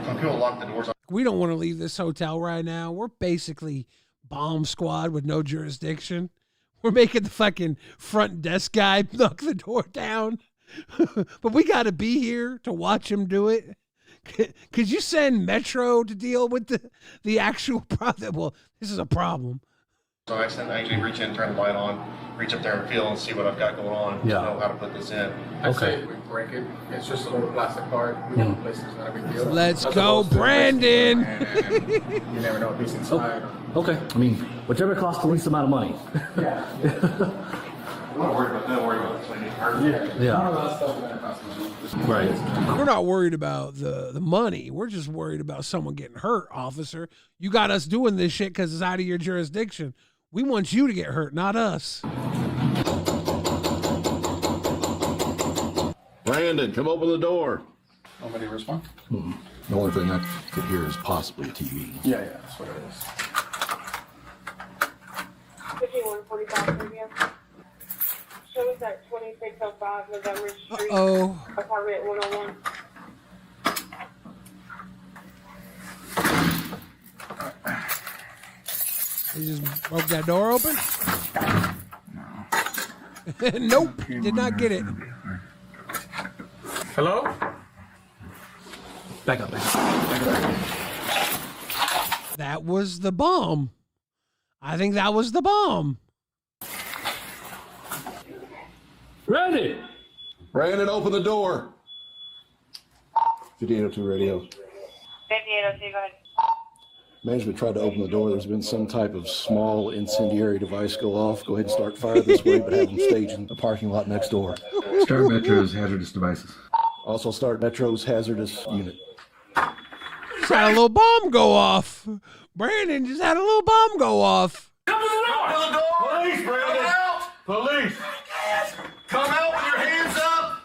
G: Some people lock the doors.
A: We don't want to leave this hotel right now. We're basically bomb squad with no jurisdiction. We're making the fucking front desk guy knock the door down. But we got to be here to watch him do it. Could you send Metro to deal with the actual problem? Well, this is a problem.
G: So I actually reach in, turn the light on, reach up there and feel and see what I've got going on.
W: Yeah.
G: To know how to put this in.
V: I say we break it. It's just a little plastic card. We can replace it. It's not a big deal.
A: Let's
V: As
A: go,
V: opposed to
A: Brandon.
V: you never know what's inside.
W: Okay. I mean, whichever costs the least amount of money.
G: I'm not worried about that. I'm worried about cleaning her.
W: Yeah. Right.
A: We're not worried about the money. We're just worried about someone getting hurt, officer. You got us doing this shit because it's out of your jurisdiction. We want you to get hurt, not us.
V: Brandon, come open the door.
G: Nobody respond?
V: The only thing I could hear is possibly a TV.
G: Yeah, that's what it is.
I: 5145 premium. Show us at 2605 November Street.
A: Uh-oh.
I: Apartment 101.
A: You just broke that door open? No. Nope. Did not get it.
O: Hello?
W: Back up.
A: That was the bomb. I think that was the bomb.
W: Ready?
V: Brandon, open the door. 5802 radio.
I: 5802, go ahead.
V: Management tried to open the door. There's been some type of small incendiary device go off. Go ahead and start fire this way, but have them stage in the parking lot next door.
D: Start Metro's hazardous devices.
V: Also start Metro's hazardous unit.
A: Just had a little bomb go off. Brandon just had a little bomb go off.
E: Come to the door! Police, Brandon! Come out! Police! Come out with your hands up!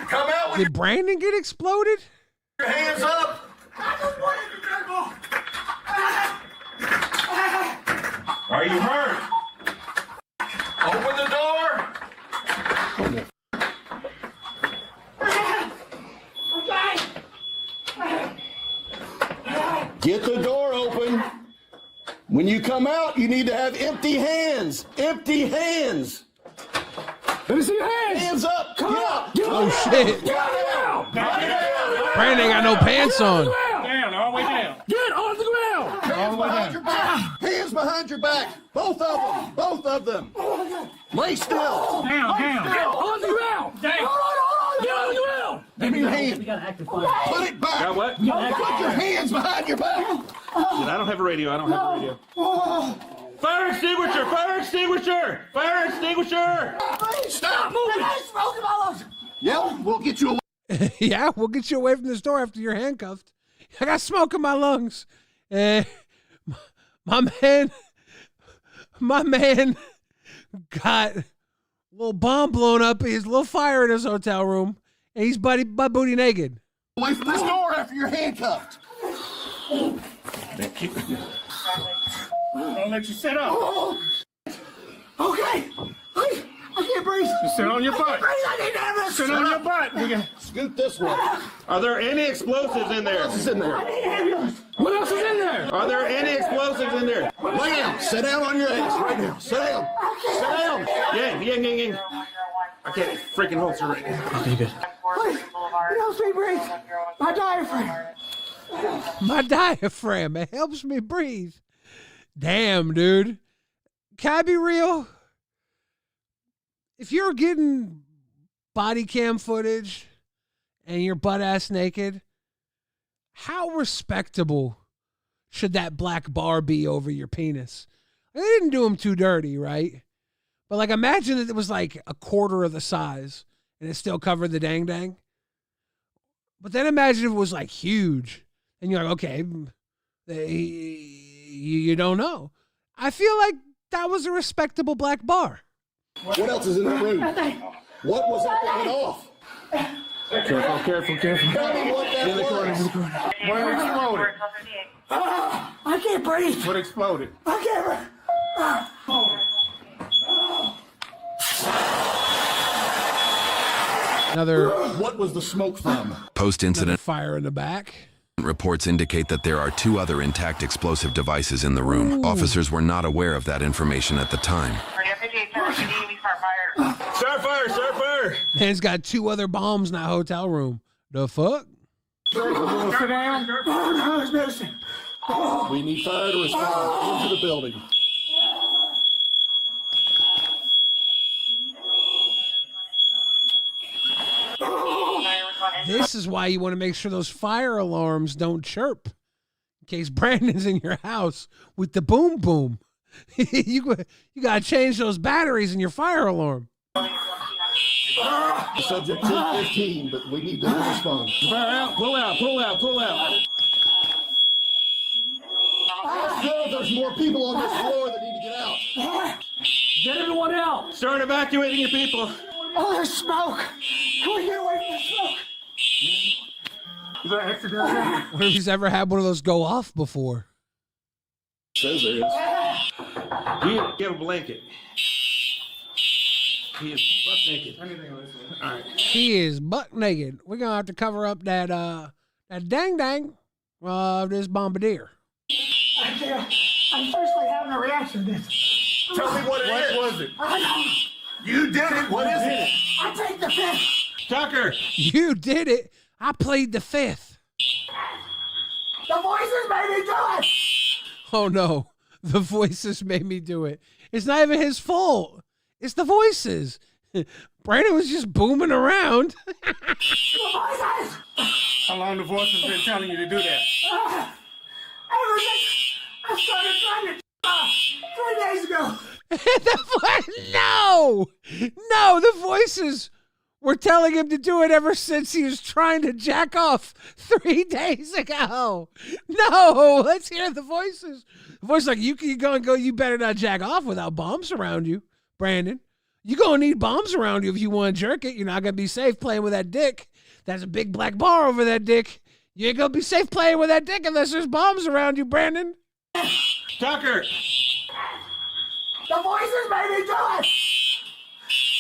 E: Come out with
A: Did Brandon get exploded?
E: your hands up! Are you hurt? Open the door!
V: Get the door open. When you come out, you need to have empty hands. Empty hands.
W: Let me see your hands.
V: Hands up.
W: Come
V: Get
W: on.
V: up.
A: Oh, shit. Brandon ain't got no pants on.
O: Down, all the way down.
W: Get on the ground.
V: Hands behind your back. Hands behind your back. Both of them. Both of them. Lay still.
O: Down.
W: On the ground.
O: Down.
W: Get on the ground.
V: Give me your hand.
W: We got to active fire.
V: Put it back.
O: Got what?
V: Put your hands behind your back.
O: I don't have a radio. Fire extinguisher! Fire extinguisher! Fire extinguisher!
V: Stop moving. Yeah, we'll get you away.
A: Yeah, we'll get you away from this door after you're handcuffed. I got smoke in my lungs. My man got a little bomb blown up. He's a little fire in his hotel room, and he's butt booty naked.
V: Away from this door after you're handcuffed.
O: Thank you. I'll let you sit up.
V: Okay. I can't breathe.
O: Just sit on your butt.
V: I need to have this.
O: Sit on your butt.
V: Scoot this way.
O: Are there any explosives in there?
V: What's in there?
W: What else is in there?
O: Are there any explosives in there?
V: Lay down. Sit down on your ass right now. Sit down. Sit down.
O: Yeah. I can't freaking hold you right now.
W: Okay, good.
E: It helps me breathe. My diaphragm.
A: My diaphragm. It helps me breathe. Damn, dude. Can I be real? If you're getting body cam footage and you're butt ass naked, how respectable should that black bar be over your penis? They didn't do him too dirty, right? But like, imagine that it was like a quarter of the size and it still covered the dang dang. But then imagine if it was like huge and you're like, okay, you don't know. I feel like that was a respectable black bar.
V: What else is in the room? What was that that went off?
O: Careful.
V: Tell me what that was.
O: What exploded?
E: I can't breathe.
O: What exploded?
E: I can't breathe.
A: Another
V: What was the smoke from?
C: Post-incident
A: fire in the back.
C: reports indicate that there are 2 other intact explosive devices in the room.
A: Ooh.
C: Officers were not aware of that information at the time.
O: Start fire!
A: Man's got 2 other bombs in that hotel room. The fuck?
O: Sit down.
V: We need fire to respond into the building.
A: This is why you want to make sure those fire alarms don't chirp. In case Brandon's in your house with the boom boom. you got to change those batteries in your fire alarm.
V: Subject 1015, but we need to respond.
W: Pull out.
V: I feel there's more people on this floor that need to get out.
W: Get everyone out.
T: Start evacuating your people.
E: Oh, there's smoke. Can we get away from the smoke? Is there an exit down there?
A: I wonder if he's ever had one of those go off before.
V: Says there is.
T: You give a blanket. He is butt naked.
A: All right. He is buck naked. We're gonna have to cover up that dang of this bombardier.
E: I'm firstly having a reaction to this.
V: Tell me what it is.
T: What was it?
V: You did it. What is it?
E: I take the fifth.
T: Tucker.
A: You did it. I played the fifth.
E: The voices made me do it.
A: Oh no. The voices made me do it. It's not even his fault. It's the voices. Brandon was just booming around.
E: The voices.
T: How long the voice has been telling you to do that?
E: Ever since I started trying to 3 days ago.
A: No, the voices were telling him to do it ever since he was trying to jack off 3 days ago. No, let's hear the voices. The voice like, you gonna go, you better not jack off without bombs around you, Brandon. You gonna need bombs around you if you want to jerk it. You're not gonna be safe playing with that dick. That's a big black bar over that dick. You ain't gonna be safe playing with that dick unless there's bombs around you, Brandon.
T: Tucker.
E: The voices made me do it.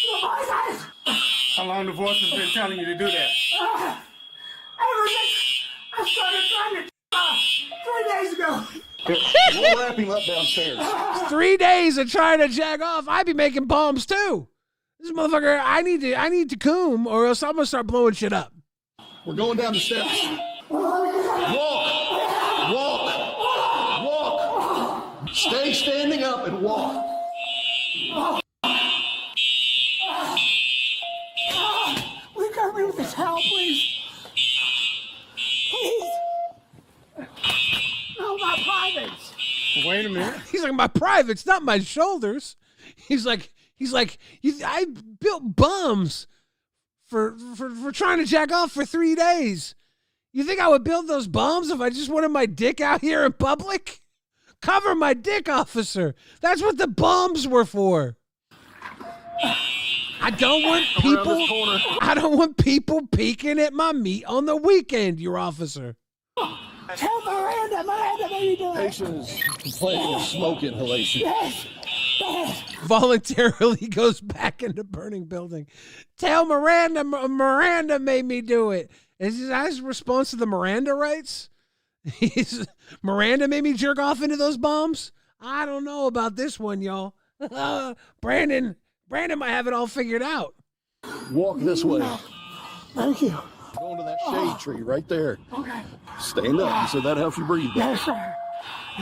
E: The voices.
T: How long the voice has been telling you to do that?
E: Ever since I started trying to 3 days ago.
V: We'll wrap him up downstairs.
A: 3 days of trying to jack off. I'd be making bombs too. This motherfucker, I need to coom or else I'm gonna start blowing shit up.
V: We're going down the steps. Walk. Stay standing up and walk.
E: Will you cover me with this towel, please? Please. No, my privates.
T: Wait a minute.
A: He's like, my privates, not my shoulders. He's like, I built bums for trying to jack off for 3 days. You think I would build those bombs if I just wanted my dick out here in public? Cover my dick, officer. That's what the bombs were for. I don't want people peeking at my meat on the weekend, your officer.
E: Tell Miranda made me do it.
V: Patient is complaining of smoke inhalation.
E: Yes.
A: Voluntarily goes back into burning building. Tell Miranda made me do it. Is that his response to the Miranda rights? Miranda made me jerk off into those bombs? I don't know about this one, y'all. Brandon might have it all figured out.
V: Walk this way.
E: Thank you.
V: Going to that shade tree right there.
E: Okay.
V: Stand up so that helps you breathe.
E: Yes, sir.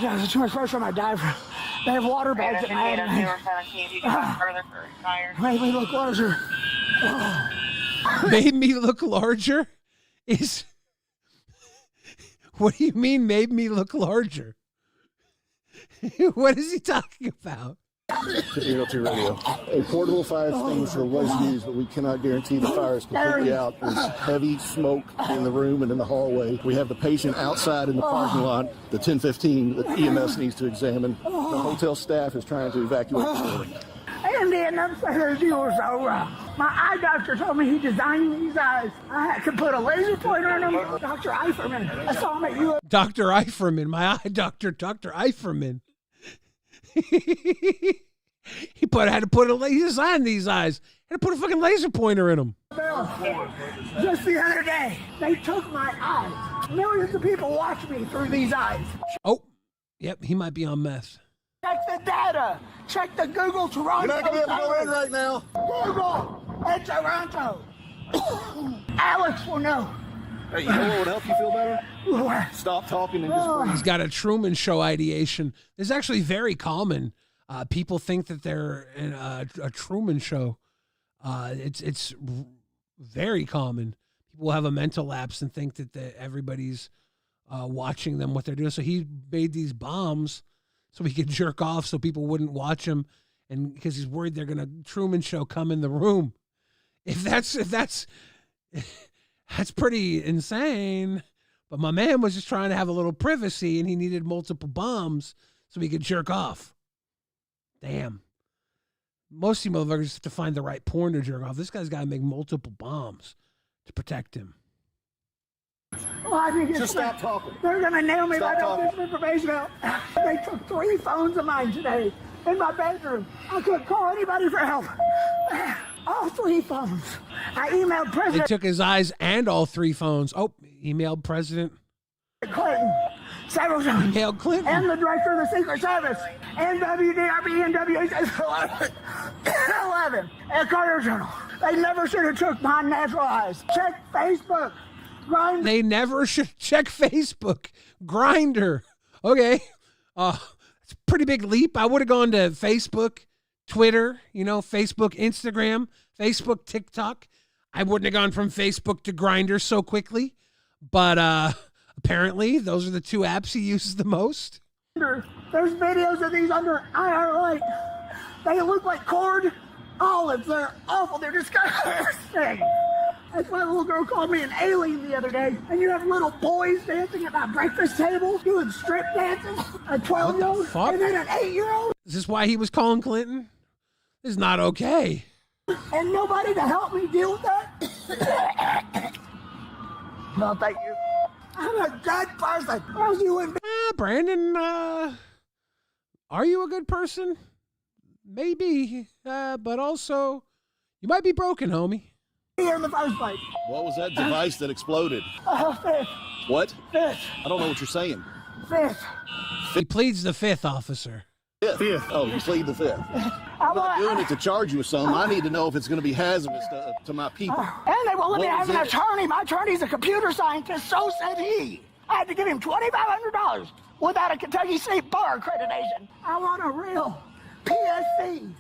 E: There's too much pressure on my diaphragm. They have water bags at my head. Made me look larger.
A: Made me look larger? What do you mean made me look larger? What is he talking about?
V: To ELT radio. A portable fire extinguisher was used, but we cannot guarantee the fire is completely out. There's heavy smoke in the room and in the hallway. We have the patient outside in the parking lot, the 1015 that EMS needs to examine. The hotel staff is trying to evacuate the building.
E: And then upstairs, you were so rough. My eye doctor told me he designed these eyes. I had to put a laser pointer in them. Dr. Eiferman. I saw him at you.
A: Dr. Eiferman, my eye doctor, Dr. Eiferman. He designed these eyes. Had to put a fucking laser pointer in them.
E: Just the other day, they took my eyes. Millions of people watch me through these eyes.
A: Oh, yep, he might be on meth.
E: Check the data. Check the Google Toronto.
V: You're not going to be able to go in right now.
E: Google and Toronto. Alex will know.
V: Hey, you know what would help you feel better? Stop talking and just breathe.
A: He's got a Truman Show ideation. It's actually very common. People think that they're in a Truman Show. It's very common. People have a mental lapse and think that everybody's watching them, what they're doing. So he made these bombs so he could jerk off so people wouldn't watch him, and because he's worried they're going to Truman Show come in the room. If that's that's pretty insane. But my man was just trying to have a little privacy, and he needed multiple bombs so he could jerk off. Damn. Most of you motherfuckers have to find the right porn to jerk off. This guy's got to make multiple bombs to protect him.
P: Well, I think
S: Just stop talking.
P: They're going to nail me
S: Stop
P: right
S: talking.
P: up this information out. They took 3 phones of mine today in my bedroom. I couldn't call anybody for help. All 3 phones. I emailed
A: They
P: President
A: took his eyes and all 3 phones. Oh, emailed President
P: Clinton several times.
A: Emailed Clinton.
P: And the director of the Secret Service. And WDRB and WHS 11. And Carter Journal. They never should have took my natural eyes. Check Facebook. Grind.
A: They never should check Facebook. Grinder. Okay. It's a pretty big leap. I would have gone to Facebook, Twitter, Facebook, Instagram, Facebook, TikTok. I wouldn't have gone from Facebook to Grinder so quickly. But apparently, those are the 2 apps he uses the most.
P: There's videos of these under IR light. They look like cord olives. They're awful. They're disgusting. That's why a little girl called me an alien the other day. And you have little boys dancing at my breakfast table, doing strip dances. A 12-year-old and then an 8-year-old.
A: Is this why he was calling Clinton? This is not okay.
P: And nobody to help me deal with that. No, thank you. I'm a good person. How's you and
A: Brandon, are you a good person? Maybe, but also, you might be broken, homie.
P: Here in the first place.
S: What was that device that exploded?
P: Fifth.
S: What?
P: Fifth.
S: I don't know what you're saying.
P: Fifth.
A: He pleads the 5th, officer.
S: Fifth. Oh, you plead the 5th. I'm not doing it to charge you with something. I need to know if it's going to be hazardous to my people.
P: And they won't let me
S: What
P: have
S: was
P: an
S: it?
P: attorney. My attorney's a computer scientist, so said he. I had to give him $2,500 without a Kentucky State Bar accreditation. I want a real PSC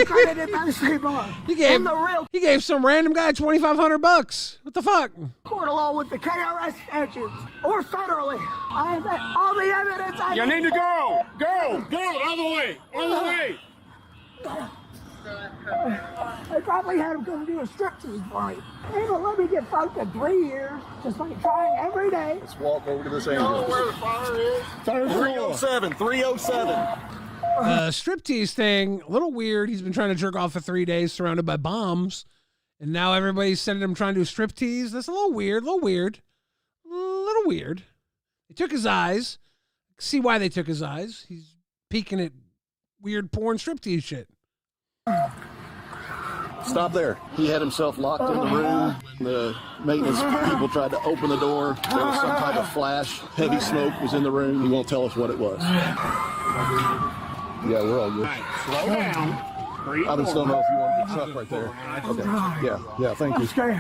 P: accredited by the State Bar.
A: He gave
P: And the real
A: some random guy $2,500. What the fuck?
P: court of law with the KRS statutes or federally. I have all the evidence I
E: You need to go! Go! Go! Out of the way! Out of the way!
P: They probably had him come do a striptease for me. They won't let me get fucked in 3 years, just like trying every day.
S: Let's walk over to this
P: You know
S: angel.
P: where the fire is?
S: 307, 307.
A: Striptease thing, a little weird. He's been trying to jerk off for 3 days surrounded by bombs. And now everybody's sending him trying to do striptease. That's a little weird. They took his eyes. See why they took his eyes. He's peeking at weird porn striptease shit.
S: Stop there. He had himself locked in the room. The maintenance people tried to open the door. There was some type of flash. Heavy smoke was in the room. He won't tell us what it was. Yeah, we're all good.
E: Slow down.
S: I just don't know if you wanted the truck right there. Okay. Yeah, thank you.
P: I'm scared.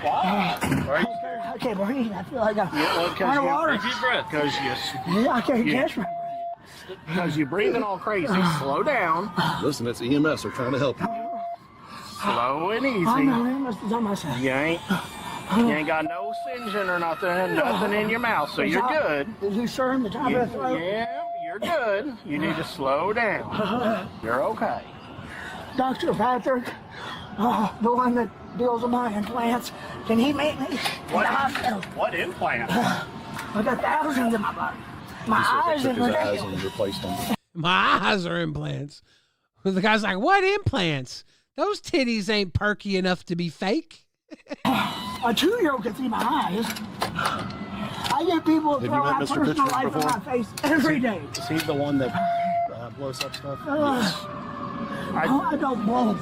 E: Why?
P: I'm scared. I can't breathe. I feel like I'm
E: Because
P: water.
E: you deep breath. Because
P: Yeah, I can't catch my
E: Because you're breathing all crazy. Slow down.
S: Listen, it's EMS. They're trying to help you.
E: Slow and easy.
P: I know him must be on my side.
E: You ain't got no singeing or nothing in your mouth, so you're good.
P: Is he sure in the top of the throat?
E: Yeah, you're good. You need to slow down. You're okay.
P: Dr. Patrick, the one that deals with my implants, can he meet me in the hospital?
E: What implant?
P: I got thousands in my body. My eyes
S: Took
P: are
S: his eyes
P: ridiculous.
S: and replaced them.
A: My eyes are implants. The guy's like, what implants? Those titties ain't perky enough to be fake.
P: A 2-year-old can see my eyes. I get people
S: Have you
P: throw
S: met
P: out
S: Mr.
P: personal
S: Pitchford
P: life in
S: before?
P: my face every day.
S: Is he the one that blows up stuff?
P: I don't blow up.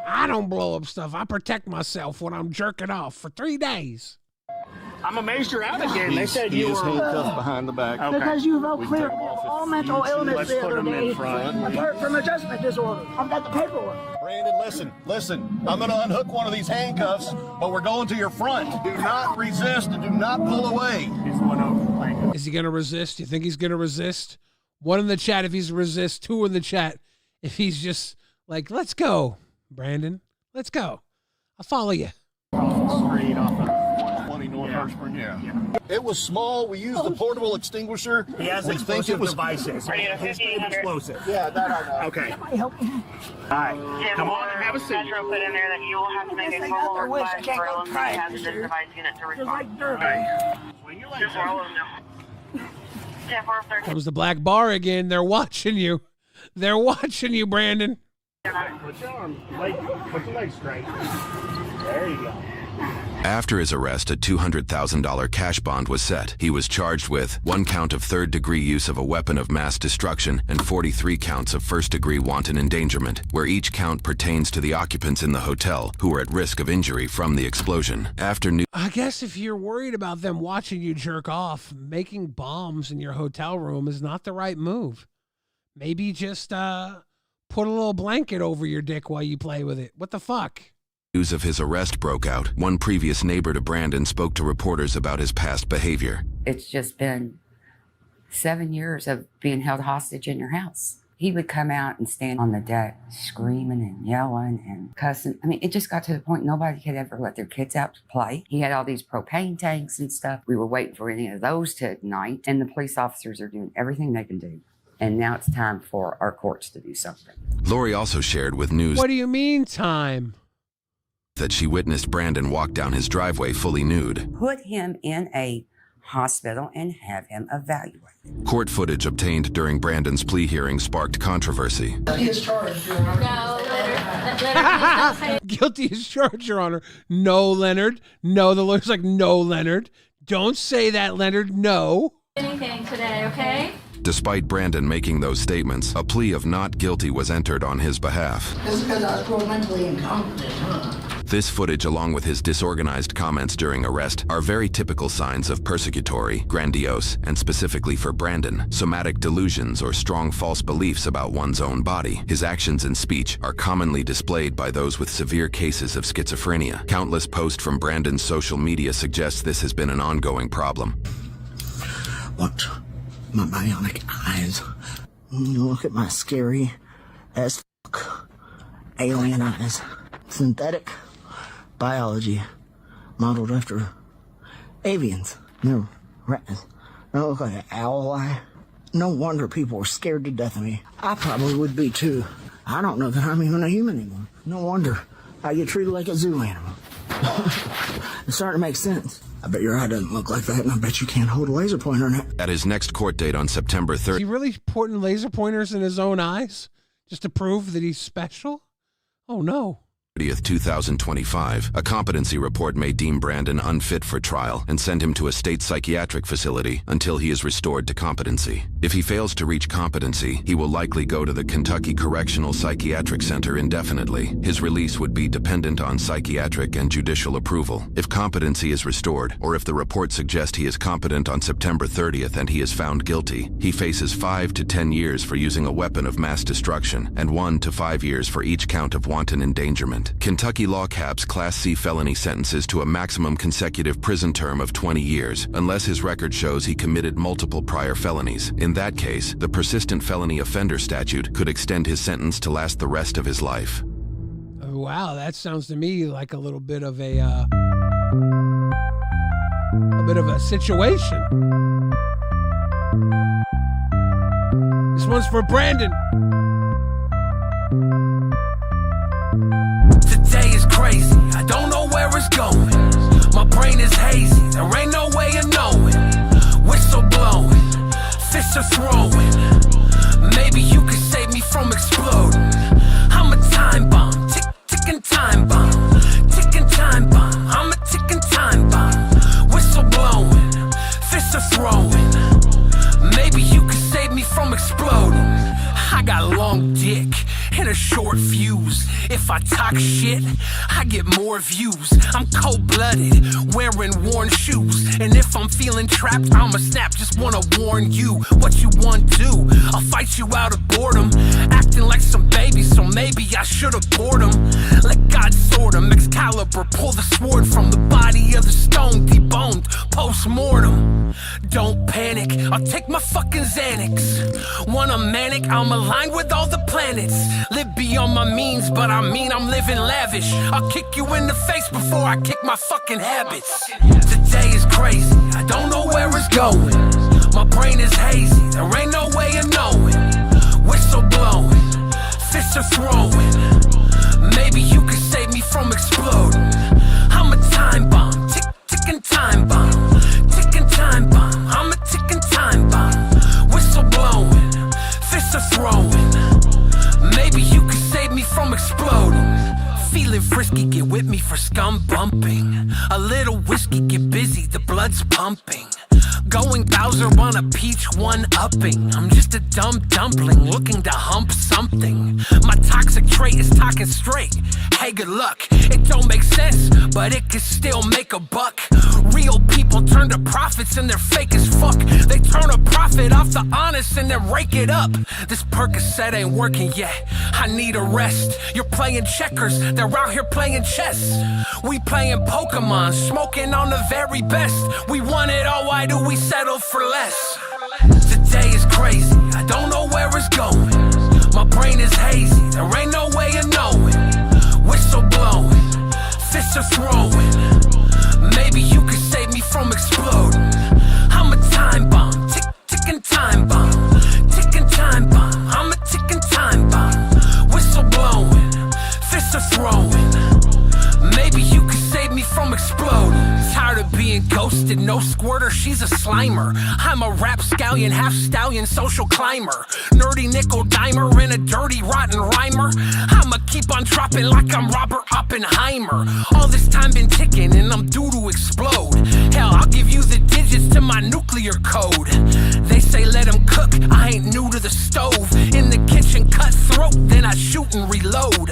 A: I don't blow up stuff. I protect myself when I'm jerking off for 3 days.
E: I'm amazed you're out again. They said
S: He
E: you
S: is
E: were
S: handcuffed behind the back.
E: Okay.
P: Because you vote
S: We can
P: clear
S: take 'em off if
P: all
S: you
P: mental
S: choose.
P: illness
E: Let's
P: the
E: put
P: other
E: 'em in
P: day,
E: front.
P: apart from adjustment disorder. I've got the paperwork.
S: Brandon, listen. I'm going to unhook one of these handcuffs, but we're going to your front. Do not resist and do not pull away.
A: Is he going to resist? You think he's going to resist? 1 in the chat if he's resist. 2 in the chat if he's just like, let's go, Brandon. Let's go. I'll follow you.
E: Street off of
S: 20 North
H: aspirin, yeah. It was small. We used the portable extinguisher.
P: He has
H: we think it was
P: devices. History of explosive.
H: Yeah, that I know.
P: Okay. All right. Come on and have a seat.
I: Metro put in there that you will have to make a formal request for LMC hazardous device unit to respond. Just for all of them. 10-4-13.
A: Comes the black bar again. They're watching you. They're watching you, Brandon.
P: Put your legs straight. There you go.
C: After his arrest, a $200,000 cash bond was set. He was charged with 1 count of third-degree use of a weapon of mass destruction and 43 counts of first-degree wanton endangerment, where each count pertains to the occupants in the hotel who were at risk of injury from the explosion.
A: I guess if you're worried about them watching you jerk off, making bombs in your hotel room is not the right move. Maybe just put a little blanket over your dick while you play with it. What the fuck?
C: News of his arrest broke out. One previous neighbor to Brandon spoke to reporters about his past behavior.
J: It's just been 7 years of being held hostage in your house. He would come out and stand on the deck screaming and yelling and cussing. I mean, it just got to the point nobody could ever let their kids out to play. He had all these propane tanks and stuff. We were waiting for any of those to ignite, and the police officers are doing everything they can do. And now it's time for our courts to do something.
C: Lori also shared with news.
A: What do you mean time?
C: That she witnessed Brandon walk down his driveway fully nude.
J: Put him in a hospital and have him evaluated.
C: Court footage obtained during Brandon's plea hearing sparked controversy.
P: He is charged, Your Honor.
K: No, Leonard.
A: Guilty as charged, Your Honor. No, Leonard. No, the lawyer's like, no, Leonard. Don't say that, Leonard. No.
K: Anything today, okay?
C: Despite Brandon making those statements, a plea of not guilty was entered on his behalf.
P: This is because I was grown mentally incompetent, huh?
C: This footage, along with his disorganized comments during arrest, are very typical signs of persecutory, grandiose, and specifically for Brandon, somatic delusions or strong false beliefs about one's own body. His actions and speech are commonly displayed by those with severe cases of schizophrenia. Countless posts from Brandon's social media suggest this has been an ongoing problem.
P: What? My bionic eyes. Look at my scary as fuck alien eyes. Synthetic biology modeled after avians. No rats. Don't look like an owl eye. No wonder people were scared to death of me. I probably would be too. I don't know that I'm even a human anymore. No wonder I get treated like a zoo animal. It's starting to make sense. I bet your eye doesn't look like that, and I bet you can't hold a laser pointer in it.
C: At his next court date on September 3rd.
A: Is he really putting laser pointers in his own eyes just to prove that he's special? Oh, no.
C: 30th, 2025, a competency report may deem Brandon unfit for trial and send him to a state psychiatric facility until he is restored to competency. If he fails to reach competency, he will likely go to the Kentucky Correctional Psychiatric Center indefinitely. His release would be dependent on psychiatric and judicial approval. If competency is restored, or if the report suggests he is competent on September 30th and he is found guilty, he faces 5 to 10 years for using a weapon of mass destruction and 1 to 5 years for each count of wanton endangerment. Kentucky law caps Class C felony sentences to a maximum consecutive prison term of 20 years, unless his record shows he committed multiple prior felonies. In that case, the persistent felony offender statute could extend his sentence to last the rest of his life.
A: Oh, wow, that sounds to me like a little bit of a situation. This one's for Brandon.
M: Today is crazy, I don't know where it's going. My brain is hazy, there ain't no way of knowing. Whistle blowing, fists are throwing. Maybe you could save me from exploding. I'm a time bomb, ticking time bomb. Ticking time bomb, I'm a ticking time bomb. Whistle blowing, fists are throwing. Maybe you could save me from exploding. I got a long dick and a short fuse. If I talk shit, I get more views. I'm cold-blooded, wearing worn shoes. And if I'm feeling trapped, I'ma snap. Just wanna warn you what you want to. I'll fight you out of boredom, acting like some baby, so maybe I should've bored him. Let God sort him. Excalibur, pull the sword from the body of the stone, deboned, post-mortem. Don't panic, I'll take my fucking Xanax. When I'm manic, I'm aligned with all the planets. Live beyond my means, but I mean I'm living lavish. I'll kick you in the face before I kick my fucking habits. Today is crazy, I don't know where it's going. My brain is hazy, there ain't no way of knowing. Whistle blowing, fists are throwing. Maybe you could save me from exploding. I'm a time bomb, ticking time bomb. Ticking time bomb, I'm a ticking time bomb. Whistle blowing, fists are throwing. Maybe you could save me from exploding. Feeling frisky, get with me for scum bumping. A little whiskey, get busy, the blood's pumping. Going Bowser on a peach one-upping. I'm just a dumb dumpling looking to hump something. My toxic trait is talking straight. Hey, good luck. It don't make sense, but it can still make a buck. Real people turn to prophets and they're fake as fuck. They turn a profit off the honest and then rake it up. This Percocet ain't working yet. I need a rest. You're playing checkers, they're out here playing chess. We playing Pokemon, smoking on the very best. We want it all, why do we settle for less? Today is crazy, I don't know where it's going. My brain is hazy, there ain't no way of knowing. Whistle blowing, fists are throwing. Maybe you could save me from exploding. I'm a time bomb, ticking time bomb. Ticking time bomb, I'm a ticking time bomb. Whistle blowing, fists are throwing. Maybe you could save me from exploding. Tired of being ghosted, no squirter, she's a slimer. I'm a rap scallion, half stallion, social climber. Nerdy nickel dimer and a dirty rotten rhymer. I'ma keep on dropping like I'm Robert Oppenheimer. All this time been ticking and I'm due to explode. Hell, I'll give you the digits to my nuclear code. They say let them cook, I ain't new to the stove. In the kitchen, cut throat, then I shoot and reload.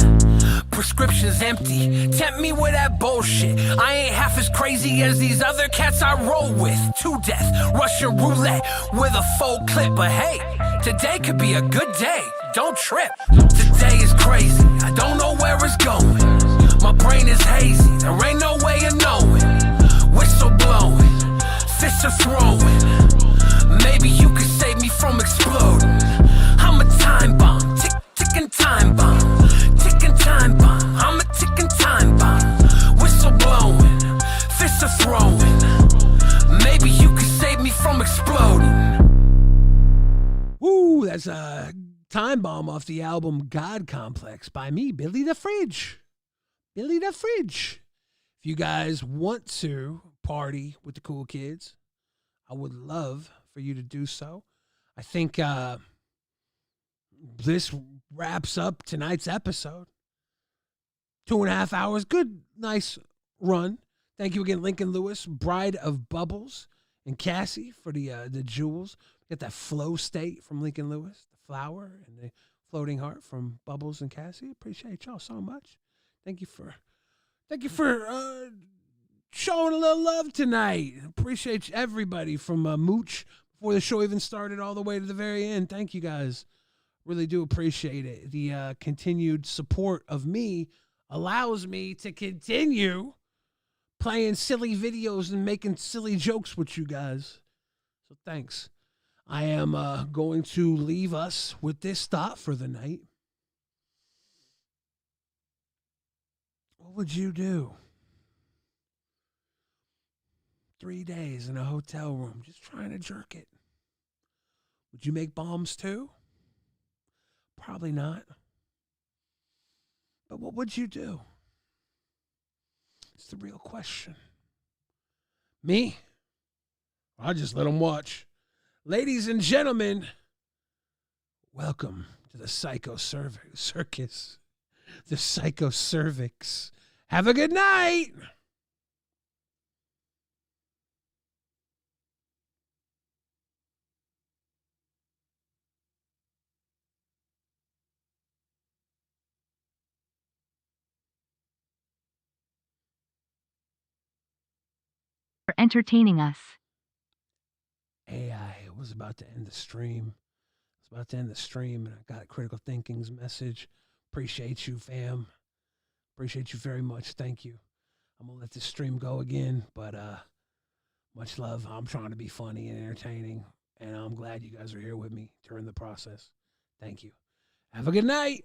M: Prescription's empty, tempt me with that bullshit. I ain't half as crazy as these other cats I roll with. To death, Russian roulette with a full clip. But hey, today could be a good day, don't trip. Today is crazy, I don't know where it's going. My brain is hazy, there ain't no way of knowing. Whistle blowing, fists are throwing. Maybe you could save me from exploding. I'm a time bomb, ticking time bomb. Ticking time bomb, I'm a ticking time bomb. Whistle blowing, fists are throwing. Maybe you could save me from exploding.
A: Woo, that's a time bomb off the album God Complex by me, Billy the Fridge. Billy the Fridge. If you guys want to party with the cool kids, I would love for you to do so. I think this wraps up tonight's episode. 2.5 hours. Good, nice run. Thank you again, Lincoln Lewis, Bride of Bubbles, and Cassie for the jewels. Get that flow state from Lincoln Lewis, the flower, and the floating heart from Bubbles and Cassie. Appreciate y'all so much. Thank you for showing a little love tonight. Appreciate everybody from Mooch before the show even started all the way to the very end. Thank you guys. Really do appreciate it. The continued support of me allows me to continue playing silly videos and making silly jokes with you guys. So thanks. I am going to leave us with this thought for the night. What would you do? 3 days in a hotel room just trying to jerk it. Would you make bombs too? Probably not. But what would you do? It's the real question. Me? I'll just let them watch. Ladies and gentlemen, welcome to the Psycho Circus. The Psycho Cervix. Have a good night.
B: For entertaining us.
A: AI was about to end the stream. It's about to end the stream, and I got Critical Thinking's message. Appreciate you, fam. Appreciate you very much. Thank you. I'm going to let this stream go again, but much love. I'm trying to be funny and entertaining, and I'm glad you guys are here with me during the process. Thank you. Have a good night.